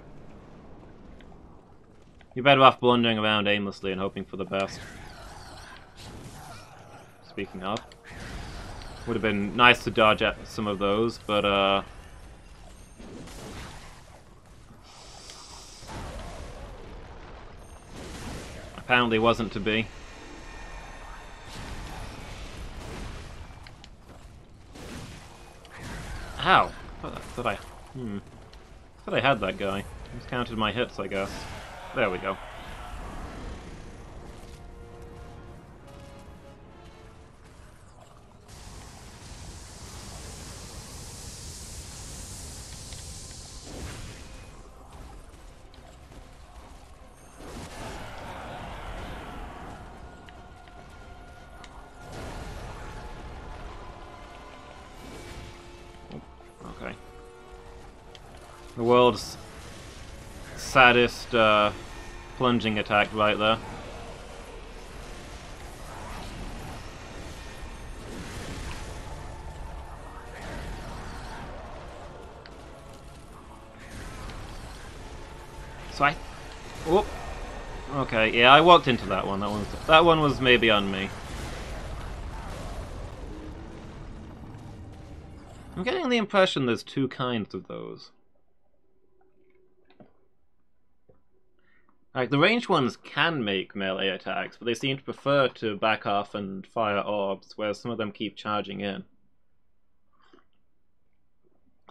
You're better off blundering around aimlessly and hoping for the best. Speaking of, would have been nice to dodge at some of those, but apparently wasn't to be. Ow! Thought I had that guy. Just counted my hits, I guess. There we go. Okay. The world's saddest plunging attack right there. So whoop. Okay, yeah, I walked into that one. That one was maybe on me. I'm getting the impression there's two kinds of those. Like, the ranged ones can make melee attacks, but they seem to prefer to back off and fire orbs, whereas some of them keep charging in.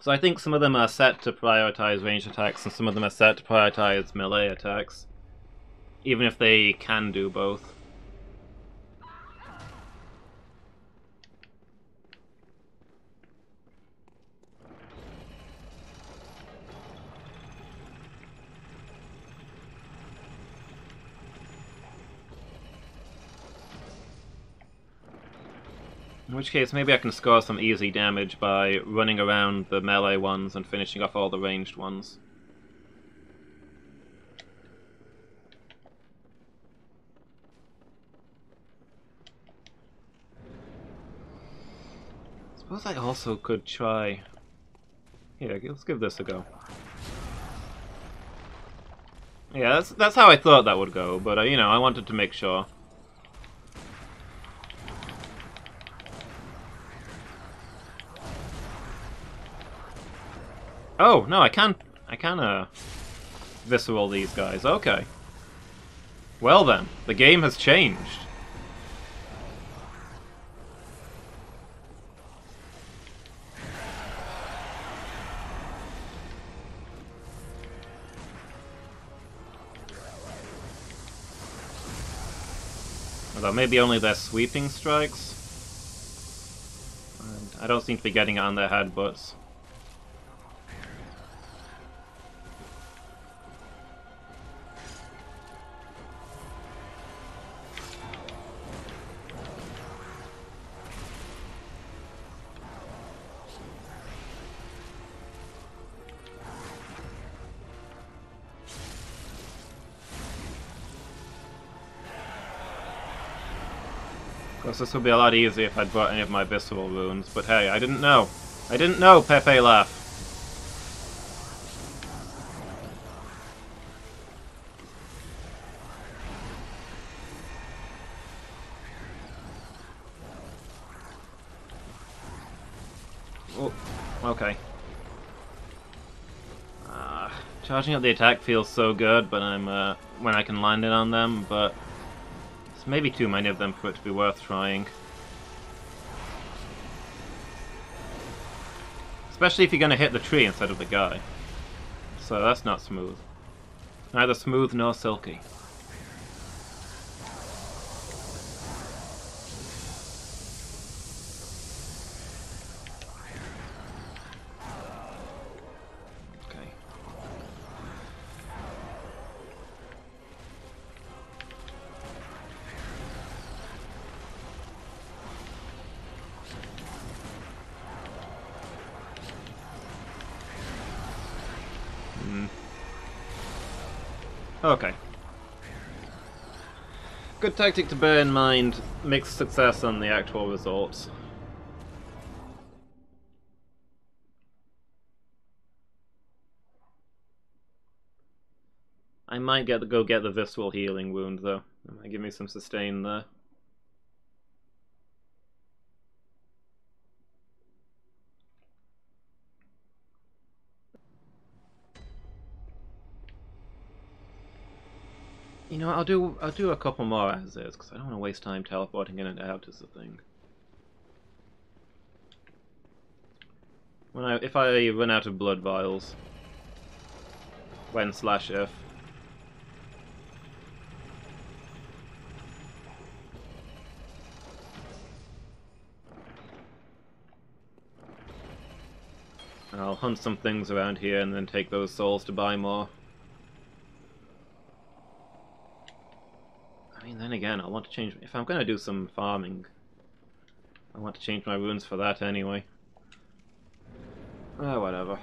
So I think some of them are set to prioritize ranged attacks, and some of them are set to prioritize melee attacks, even if they can do both. In which case, maybe I can score some easy damage by running around the melee ones and finishing off all the ranged ones. Suppose I also could try... Yeah, let's give this a go. Yeah, that's how I thought that would go, but you know, I wanted to make sure. Oh, no, I can visceral these guys. Okay. Well then, the game has changed. Although maybe only their sweeping strikes. And I don't seem to be getting it on their headbutts. Of course, this would be a lot easier if I'd brought any of my visceral wounds, but hey, I didn't know. I didn't know, Pepe laugh. Oh, okay. Charging up the attack feels so good, but when I can land it on them, but there's maybe too many of them for it to be worth trying. Especially if you're going to hit the tree instead of the guy. So that's not smooth. Neither smooth nor silky. Okay. Okay. Good tactic to bear in mind, mixed success on the actual results. I might go get the visceral healing wound though. It might give me some sustain there. You know, I'll do a couple more as is, because I don't want to waste time teleporting in and out is the thing. If I run out of blood vials, when/if. I'll hunt some things around here and then take those souls to buy more. I mean, then again, I want to change... If I'm going to do some farming, I want to change my runes for that anyway. Ah, whatever.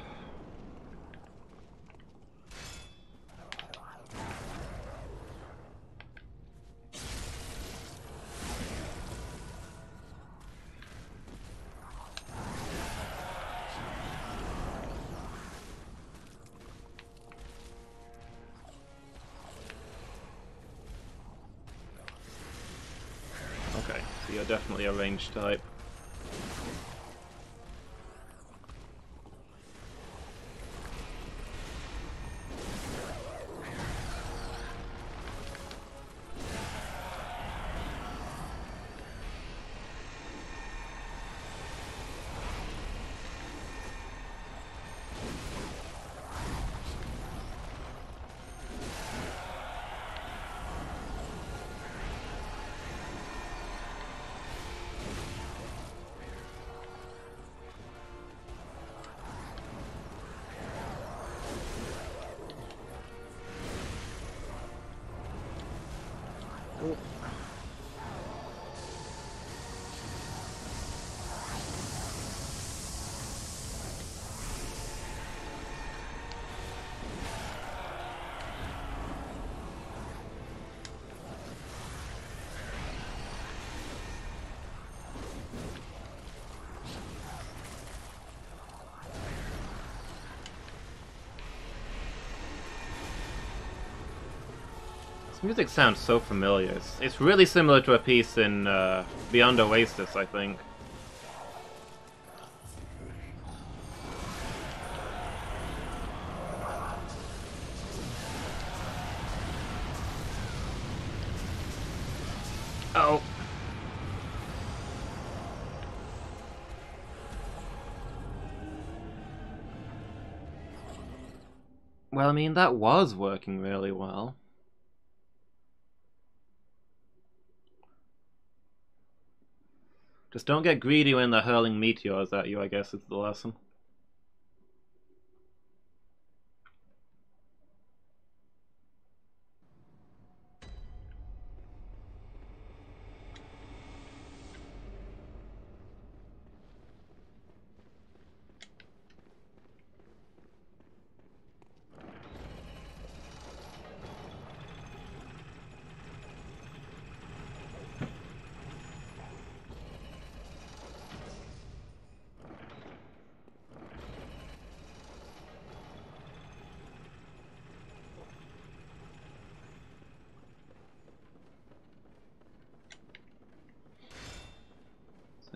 Okay, so you're definitely a ranged type. This music sounds so familiar. It's really similar to a piece in Beyond Oasis, I think. Oh. Well, I mean, that was working really well. Just don't get greedy when they're hurling meteors at you, I guess is the lesson.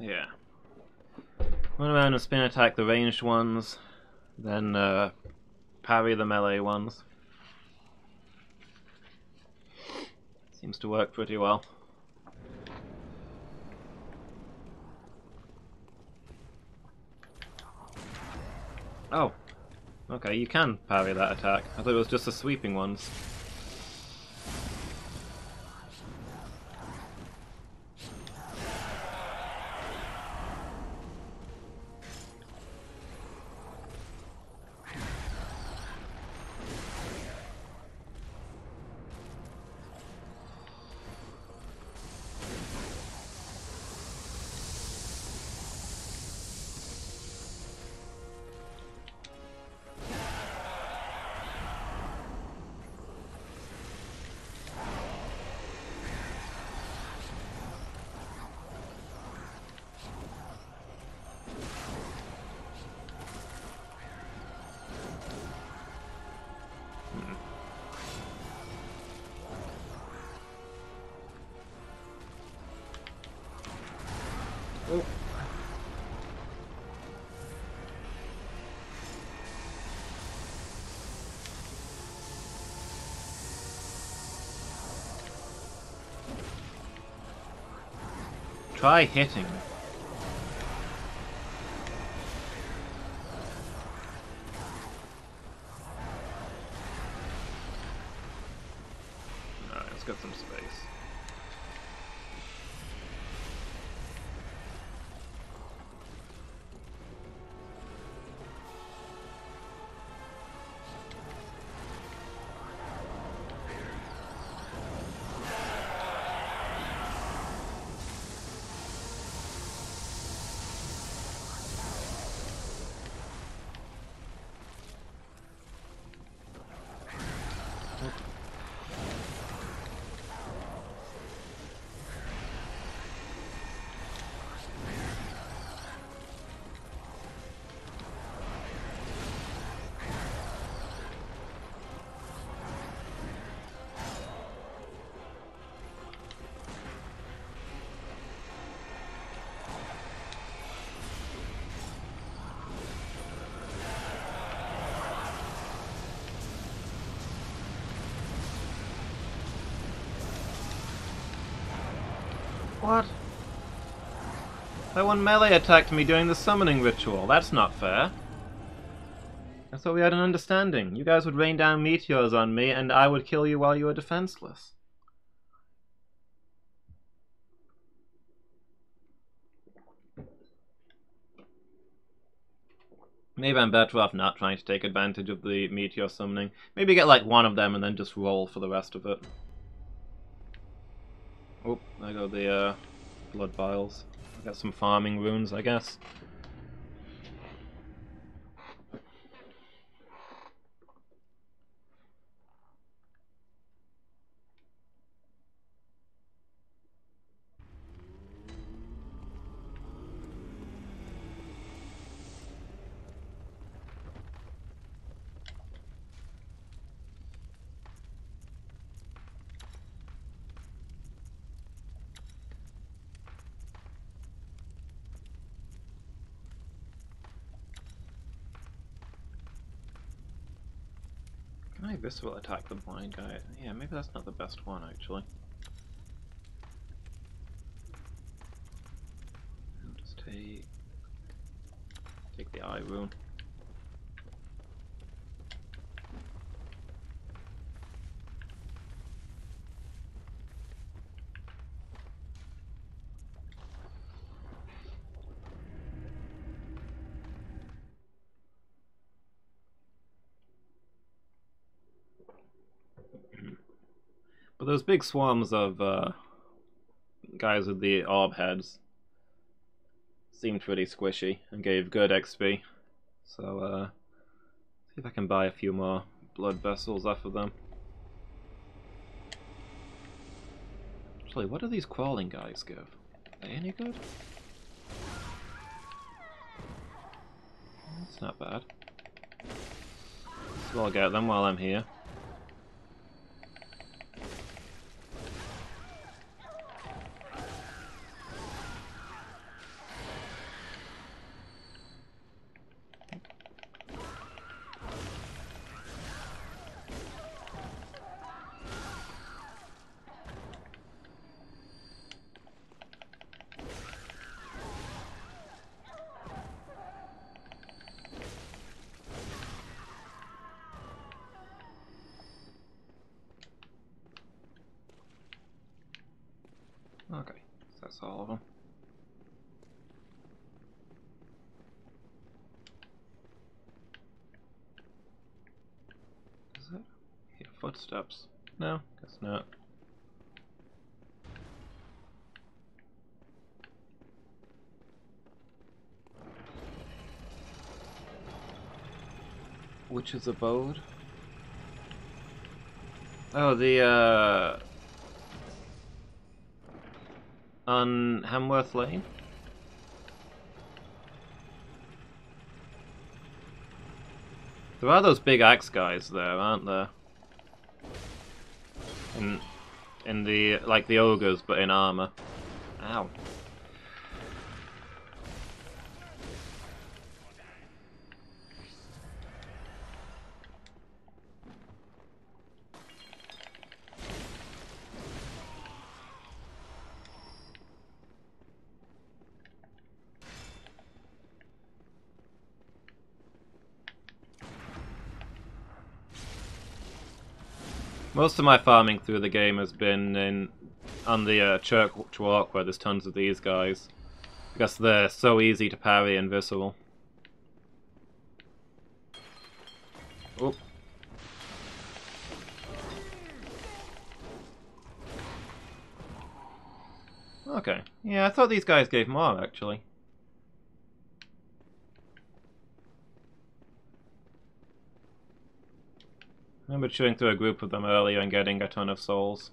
Yeah. Run around and spin attack the ranged ones, then parry the melee ones. Seems to work pretty well. Oh. Okay, you can parry that attack. I thought it was just the sweeping ones. Oh. Try hitting. Alright, let's get some space. What? That one melee attacked me during the summoning ritual. That's not fair. I thought we had an understanding. You guys would rain down meteors on me, and I would kill you while you were defenseless. Maybe I'm better off not trying to take advantage of the meteor summoning. Maybe get like one of them and then just roll for the rest of it. Oh, I got the blood vials. I got some farming runes, I guess. Can I visceral attack the blind guy? Yeah, maybe that's not the best one, actually. I'll just take the eye rune. But those big swarms of guys with the orb heads seemed pretty squishy and gave good XP. So, see if I can buy a few more blood vessels off of them. Actually, what do these crawling guys give? Are they any good? That's not bad. So I'll get them while I'm here. Okay, so that's all of them. Is it? Hear footsteps? No, guess not. Witch's Abode? Oh, the, on Hamworth Lane? There are those big axe guys there, aren't there? In the, like the ogres, but in armor. Ow. Most of my farming through the game has been on the Church Walk, where there's tons of these guys, because they're so easy to parry and visceral. Oh. Okay. Yeah, I thought these guys gave more, actually. I remember chewing through a group of them earlier and getting a ton of souls.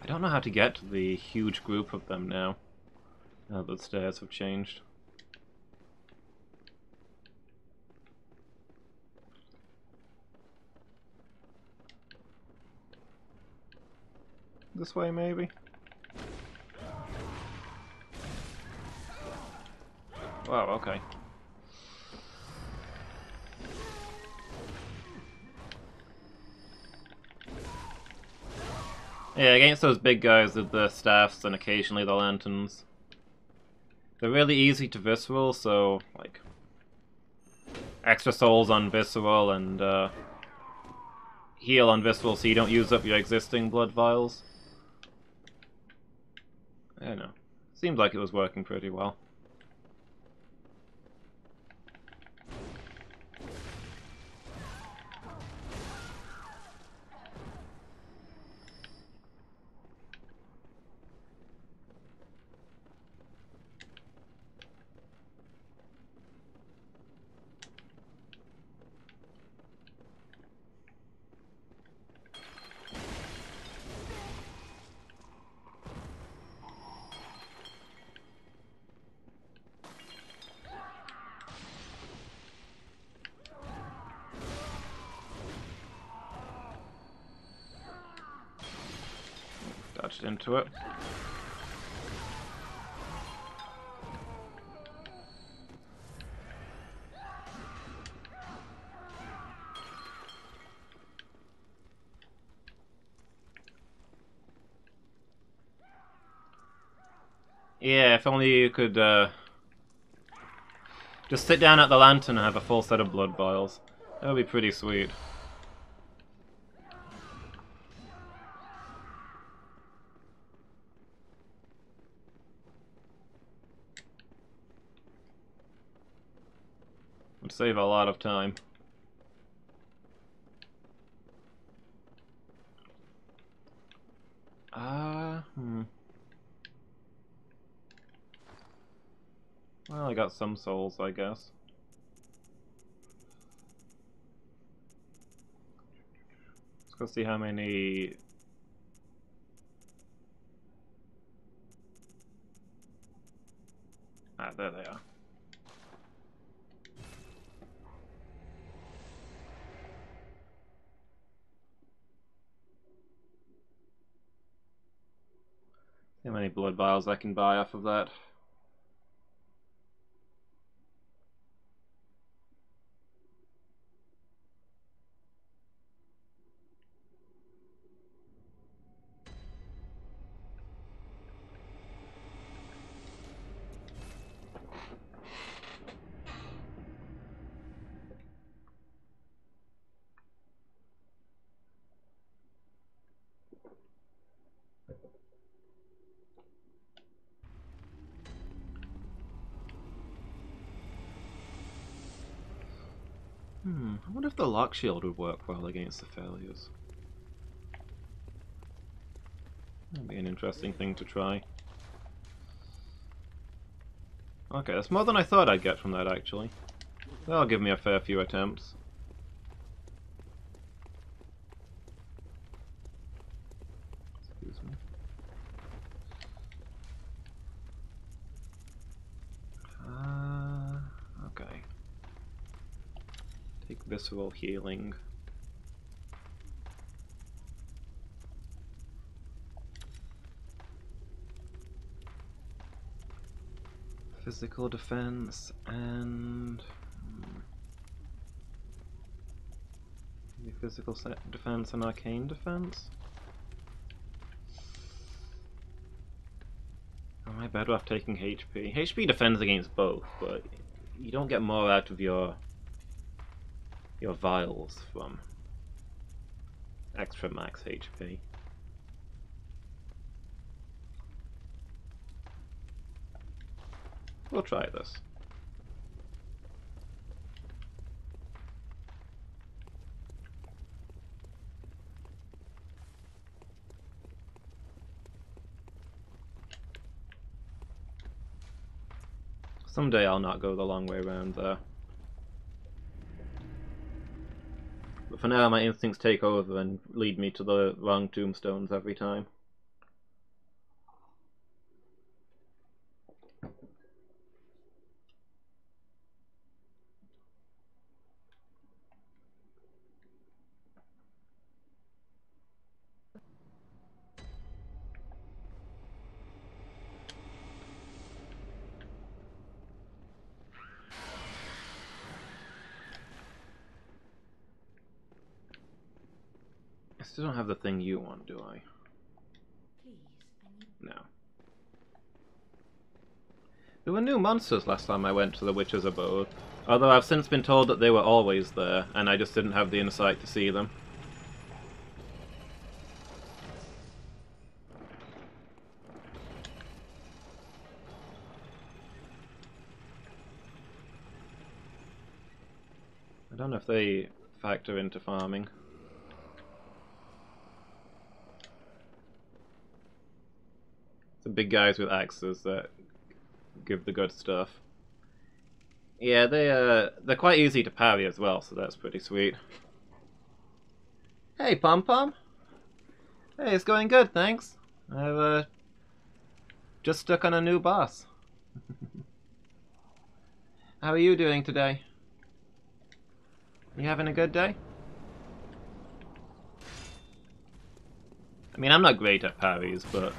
I don't know how to get to the huge group of them now that the stairs have changed. This way, maybe? Wow, okay. Yeah, against those big guys with the staffs and occasionally the lanterns. They're really easy to visceral, so, like, extra souls on visceral and heal on visceral so you don't use up your existing blood vials. I don't know. Seems like it was working pretty well. Dodged into it. Yeah, if only you could just sit down at the lantern and have a full set of blood vials. That would be pretty sweet. Would save a lot of time. Well, I got some souls, I guess. Let's go see how many... Ah, there they are. See how many blood vials I can buy off of that. I wonder if the lock shield would work well against the failures. That'd be an interesting thing to try. Okay, that's more than I thought I'd get from that, actually. That'll give me a fair few attempts. Excuse me. Okay. Take visceral healing. Physical defense and maybe physical defense and arcane defense. Am I better off taking HP? HP defends against both, but you don't get more out of your vials from extra max HP. We'll try this. Someday I'll not go the long way around there. But for now my instincts take over and lead me to the wrong tombstones every time. I still don't have the thing you want, do I? No. There were new monsters last time I went to the Witch's Abode, although I've since been told that they were always there, and I just didn't have the insight to see them. I don't know if they factor into farming. The big guys with axes that give the good stuff. Yeah, they're quite easy to parry as well, so that's pretty sweet. Hey, Pom Pom. Hey, it's going good, thanks. I've just stuck on a new boss. How are you doing today? You having a good day? I mean, I'm not great at parries, but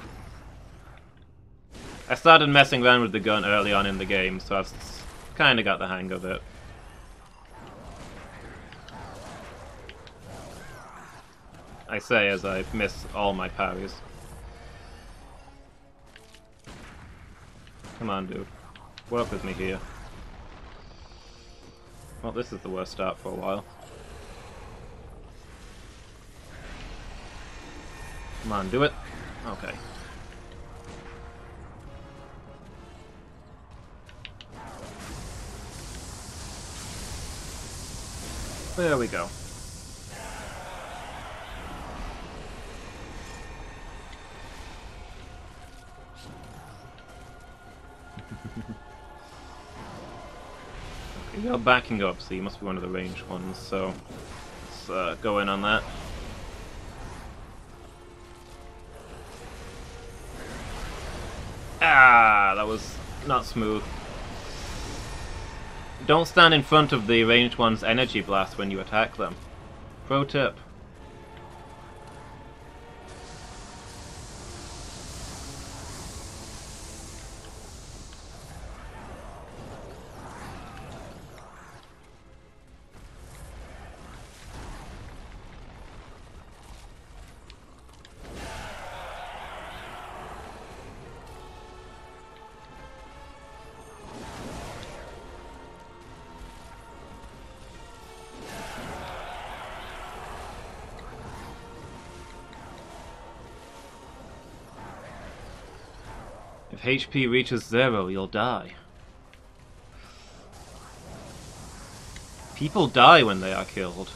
I started messing around with the gun early on in the game, so I've kind of got the hang of it. I say as I miss all my parries. Come on, dude. Work with me here. Well, this is the worst start for a while. Come on, do it. Okay. There we go. Okay, you're backing up, so you must be one of the ranged ones, so let's go in on that. Ah, that was not smooth. Don't stand in front of the ranged one's energy blast when you attack them. Pro tip. If HP reaches 0, you'll die. People die when they are killed.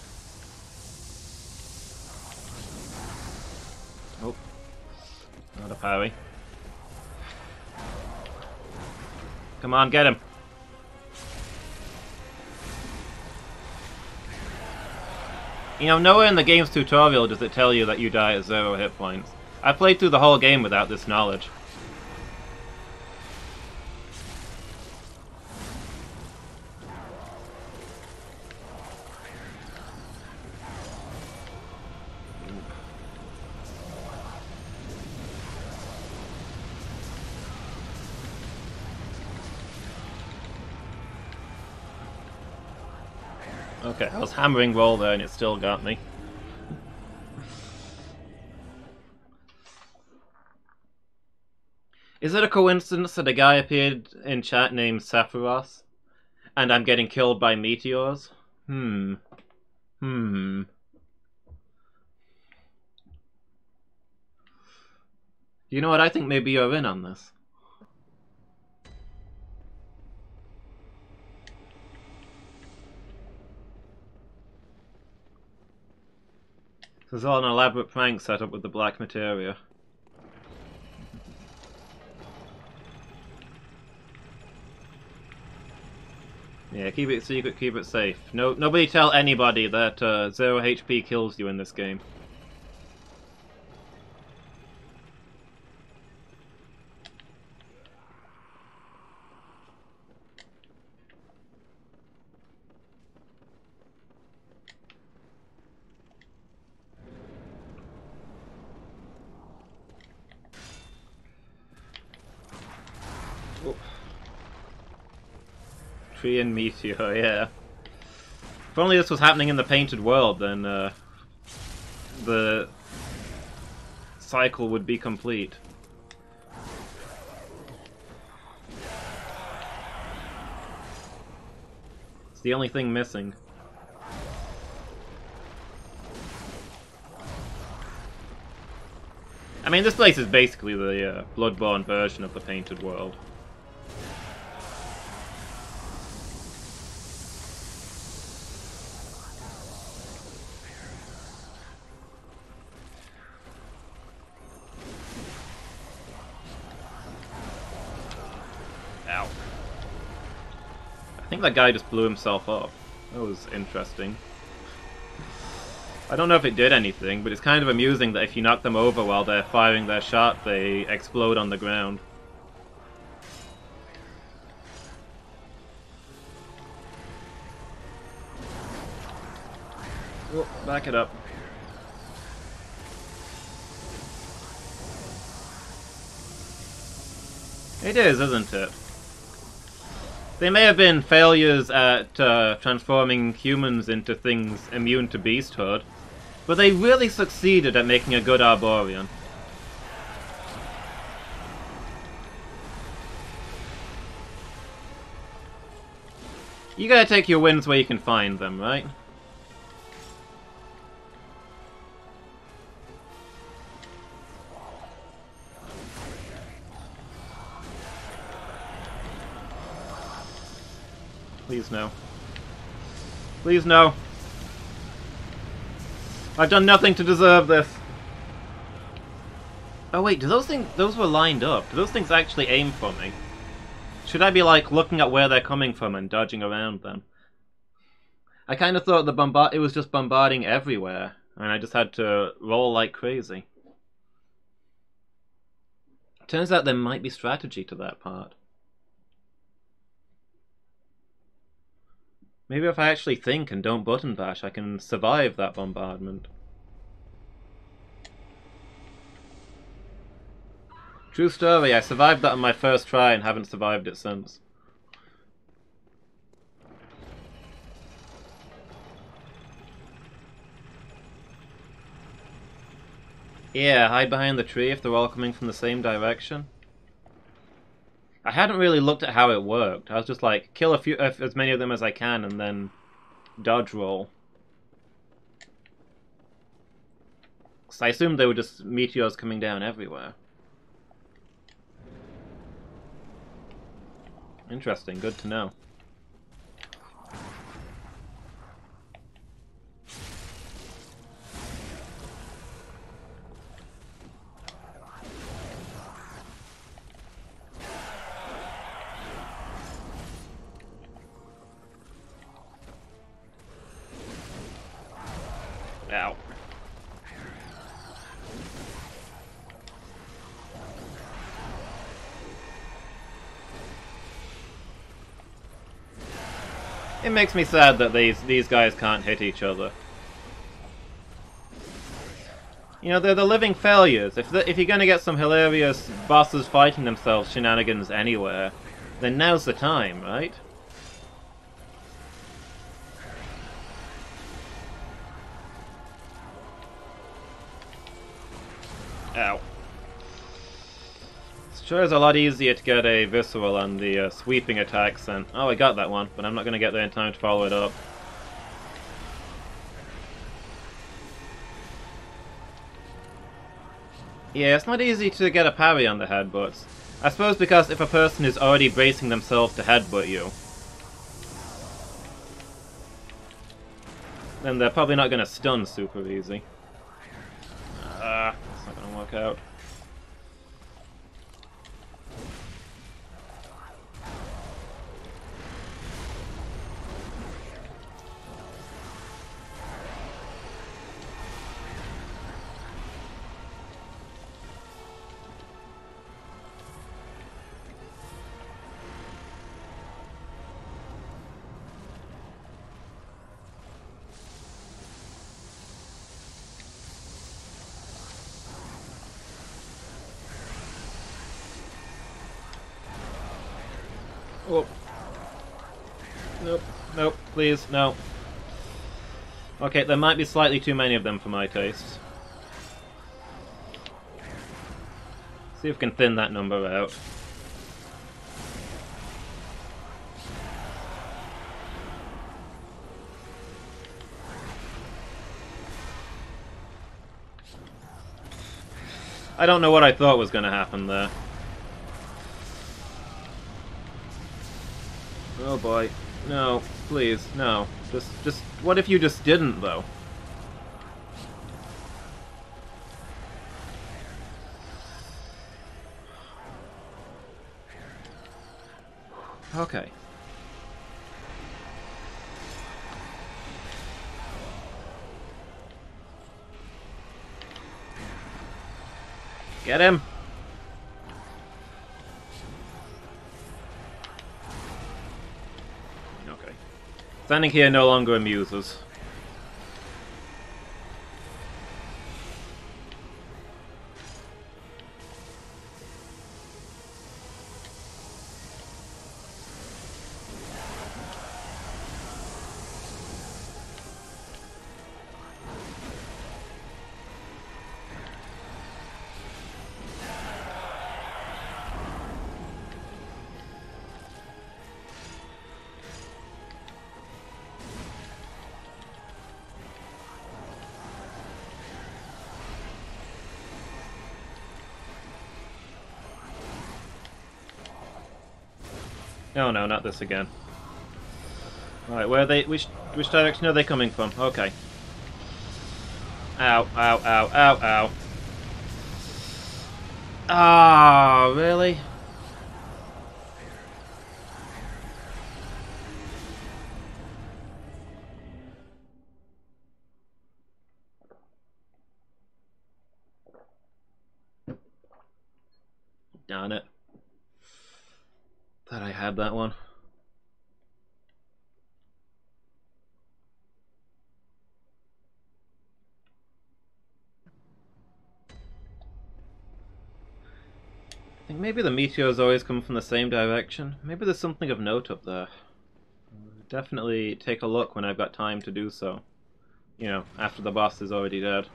Oh. Not a parry. Come on, get him. You know, nowhere in the game's tutorial does it tell you that you die at 0 hit points. I played through the whole game without this knowledge. Okay, I was hammering roll there and it still got me. Is it a coincidence that a guy appeared in chat named Sephiroth and I'm getting killed by meteors? You know what, I think maybe you're in on this. This is all an elaborate prank set up with the black materia. Yeah, keep it secret, keep it safe. Nobody tell anybody that 0 HP kills you in this game. Tree and meteor, yeah. If only this was happening in the painted world, then the cycle would be complete. It's the only thing missing. I mean, this place is basically the Bloodborne version of the painted world. Ow. I think that guy just blew himself up. That was interesting. I don't know if it did anything, but it's kind of amusing that if you knock them over while they're firing their shot, they explode on the ground. Oh, back it up. It is, isn't it? They may have been failures at transforming humans into things immune to beasthood, but they really succeeded at making a good Arborean. You gotta take your wins where you can find them, right? Please no. Please no. I've done nothing to deserve this. Oh wait, do those things... those were lined up. Do those things actually aim for me? Should I be, like, looking at where they're coming from and dodging around them? I kind of thought it was just bombarding everywhere, and I just had to roll like crazy. Turns out there might be strategy to that part. Maybe if I actually think and don't button bash, I can survive that bombardment. True story, I survived that on my first try and haven't survived it since. Yeah, hide behind the tree if they're all coming from the same direction. I hadn't really looked at how it worked. I was just like, kill as many of them as I can and then dodge roll. Because I assumed they were just meteors coming down everywhere. Interesting, good to know. Ow. It makes me sad that these guys can't hit each other. You know, they're the living failures. If you're gonna get some hilarious bosses fighting themselves shenanigans anywhere, then now's the time, right? Ow. Sure is a lot easier to get a visceral on the sweeping attacks than... Oh, I got that one, but I'm not going to get there in time to follow it up. Yeah, it's not easy to get a parry on the headbutts. I suppose because if a person is already bracing themselves to headbutt you, then they're probably not going to stun super easy. It's not going to work out. Oh. Nope, nope, please, no. Okay, there might be slightly too many of them for my taste. See if we can thin that number out. I don't know what I thought was going to happen there. Oh boy. No, please, no. Just, what if you just didn't, though? Okay. Get him! Okay. Standing here no longer amuses. Oh no, not this again. Right, where are they? Which direction are they coming from? Okay. Ow, ow, ow, ow, ow. Ah, really? Darn it. Thought I had that one. I think maybe the meteors always come from the same direction. Maybe there's something of note up there. Definitely take a look when I've got time to do so. You know, after the boss is already dead.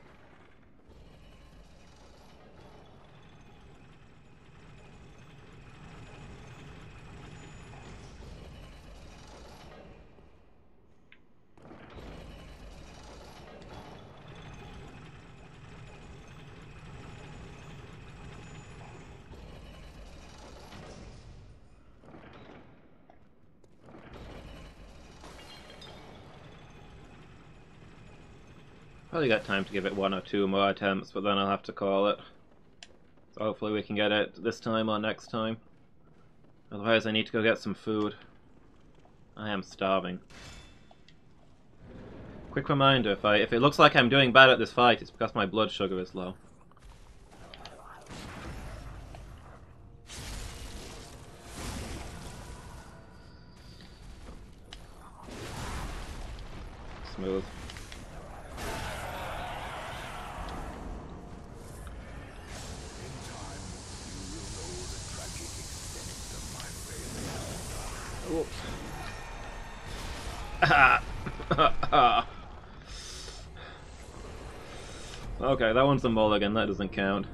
Probably got time to give it 1 or 2 more attempts, but then I'll have to call it. So hopefully we can get it this time or next time. Otherwise I need to go get some food. I am starving. Quick reminder, if it looks like I'm doing bad at this fight, it's because my blood sugar is low. Smooth. Okay, that one's a mulligan, that doesn't count.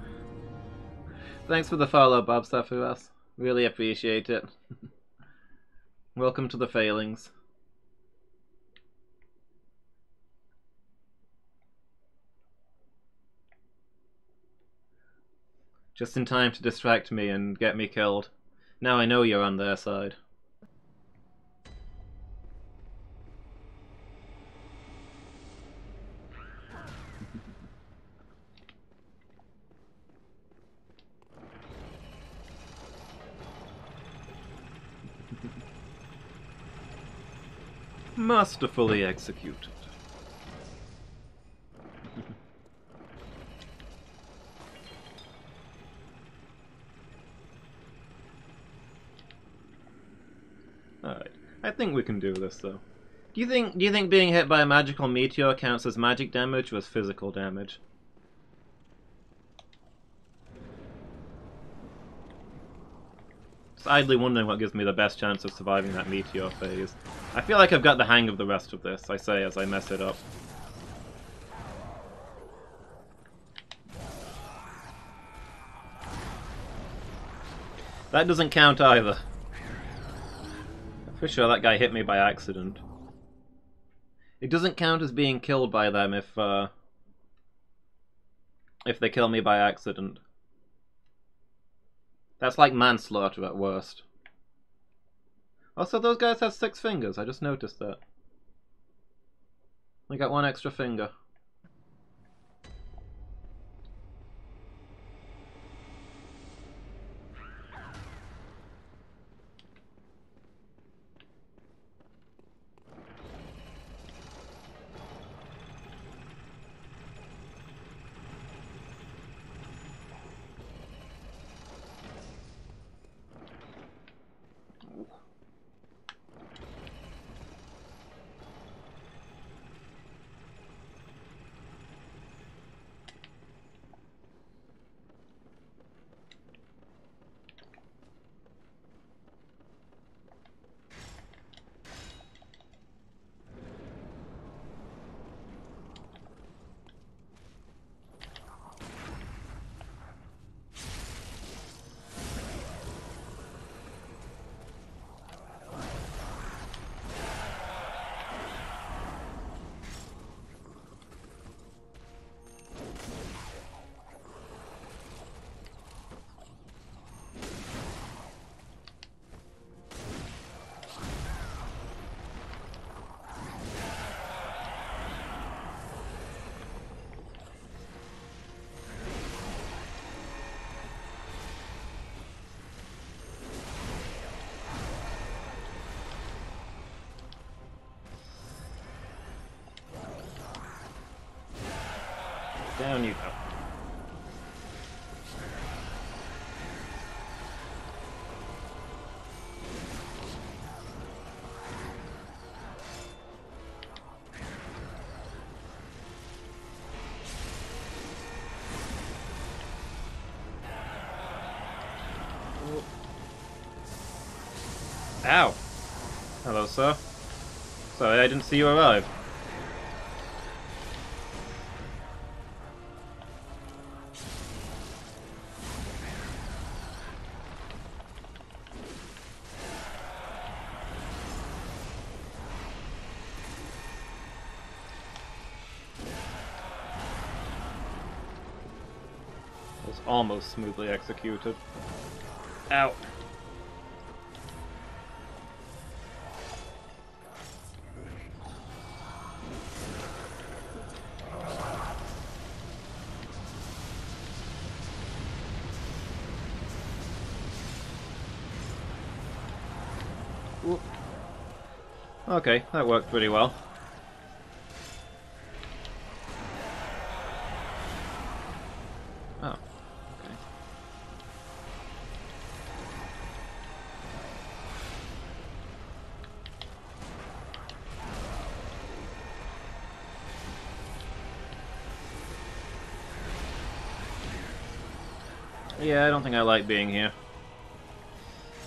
Thanks for the follow, Bob Safuras. Really appreciate it. Welcome to the failings. Just in time to distract me and get me killed. Now I know you're on their side. Masterfully executed. Alright. I think we can do this though. Do you think being hit by a magical meteor counts as magic damage or as physical damage? Just idly wondering what gives me the best chance of surviving that meteor phase. I feel like I've got the hang of the rest of this, I say as I mess it up. That doesn't count either. I'm pretty sure that guy hit me by accident. It doesn't count as being killed by them if they kill me by accident. That's like manslaughter at worst. Also, those guys have 6 fingers, I just noticed that. I got 1 extra finger. Down you go. Ow! Hello, sir. Sorry, I didn't see you arrive. It was almost smoothly executed. Ow! Whoop. Okay, that worked pretty well. Oh, okay. Yeah, I don't think I like being here.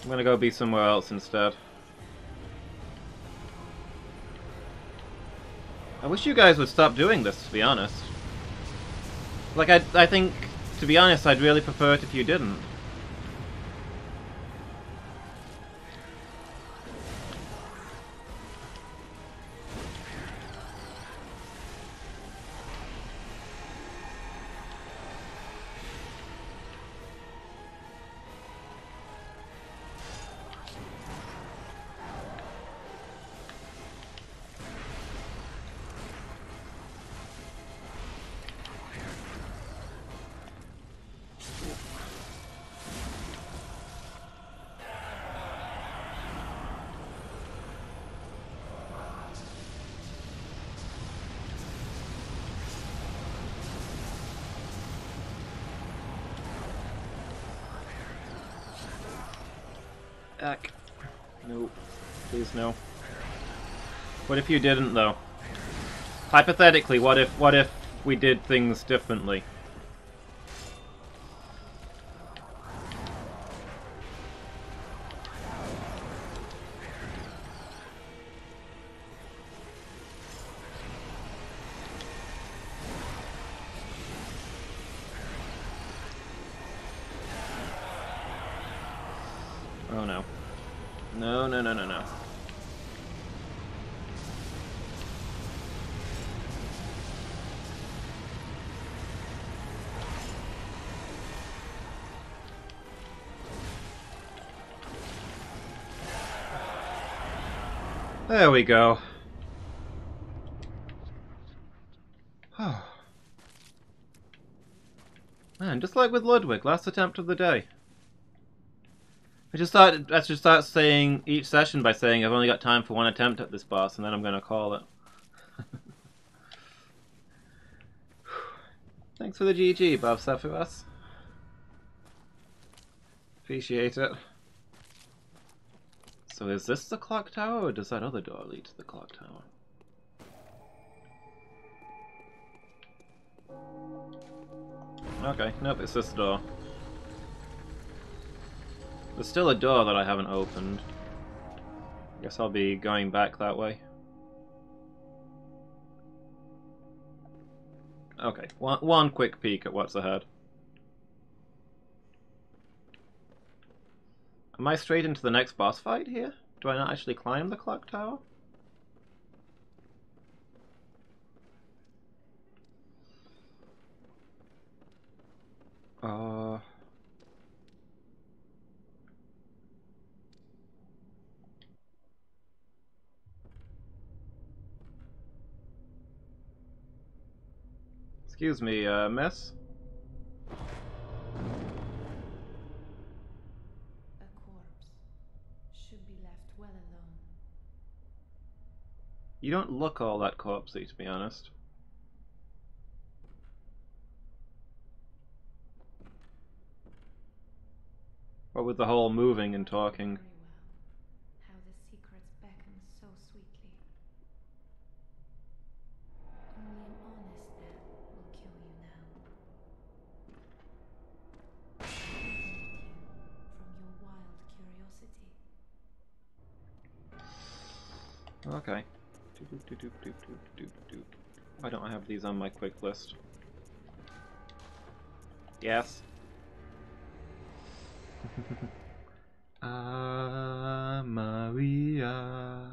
I'm gonna go be somewhere else instead. I wish you guys would stop doing this, to be honest. Like, I think, to be honest, I'd really prefer it if you didn't. Ack. No. Please no. What if you didn't, though? Hypothetically, what if we did things differently? Oh no. No, no, no, no, no. There we go. Man, just like with Ludwig, last attempt of the day. I should start saying each session by saying I've only got time for one attempt at this boss, and then I'm gonna call it. Thanks for the GG, Bob Sephiroth. Appreciate it. So is this the clock tower, or does that other door lead to the clock tower? Okay, nope, it's this door. There's still a door that I haven't opened. Guess I'll be going back that way. Okay, one quick peek at what's ahead. Am I straight into the next boss fight here? Do I not actually climb the clock tower? Excuse me, miss? A corpse should be left well alone. You don't look all that corpsey, to be honest. What with the whole moving and talking? Very well. How the secrets beckon so sweetly. Only an honest death will kill you now. Eliminate you from your wild curiosity. Okay. Why don't I have these on my quick list? Yes. Maria,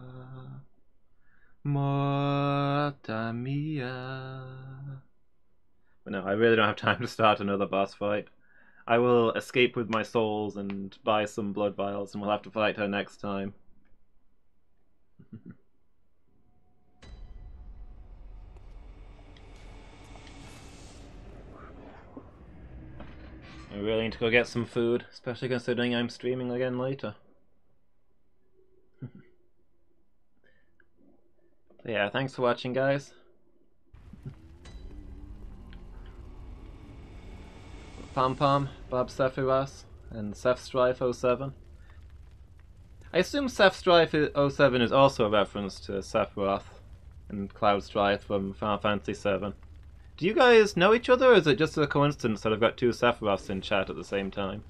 morta mia. But no, I really don't have time to start another boss fight. I will escape with my souls and buy some blood vials, and we'll have to fight her next time. I really need to go get some food, especially considering I'm streaming again later. So yeah, thanks for watching, guys. Pom Pom, Bob Sephiroth, and Seth Strife 07. I assume Seth Strife 07 is also a reference to Sephiroth and Cloud Strife from Final Fantasy VII. Do you guys know each other, or is it just a coincidence that I've got two Sephiroths in chat at the same time?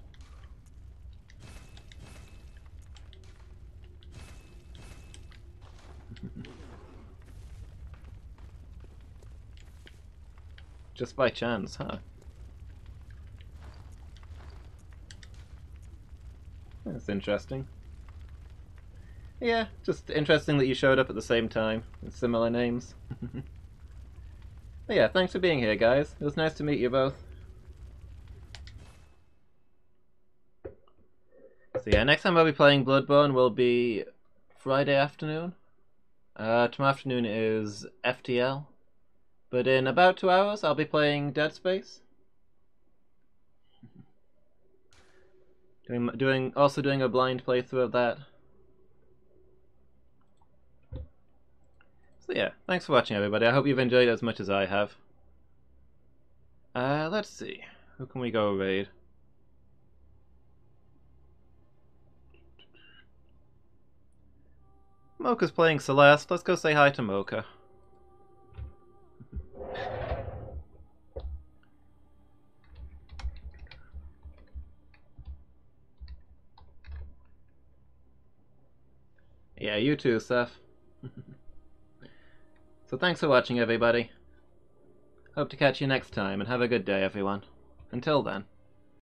Just by chance, huh? That's interesting. Yeah, just interesting that you showed up at the same time, with similar names. But yeah, thanks for being here, guys. It was nice to meet you both. So yeah, next time I'll be playing Bloodborne will be Friday afternoon. Tomorrow afternoon is FTL. But in about 2 hours, I'll be playing Dead Space. Also doing a blind playthrough of that. So yeah, thanks for watching, everybody. I hope you've enjoyed it as much as I have. Let's see. Who can we go raid? Mocha's playing Celeste. Let's go say hi to Mocha. Yeah, you too, Seth. So thanks for watching, everybody. Hope to catch you next time, and have a good day, everyone. Until then.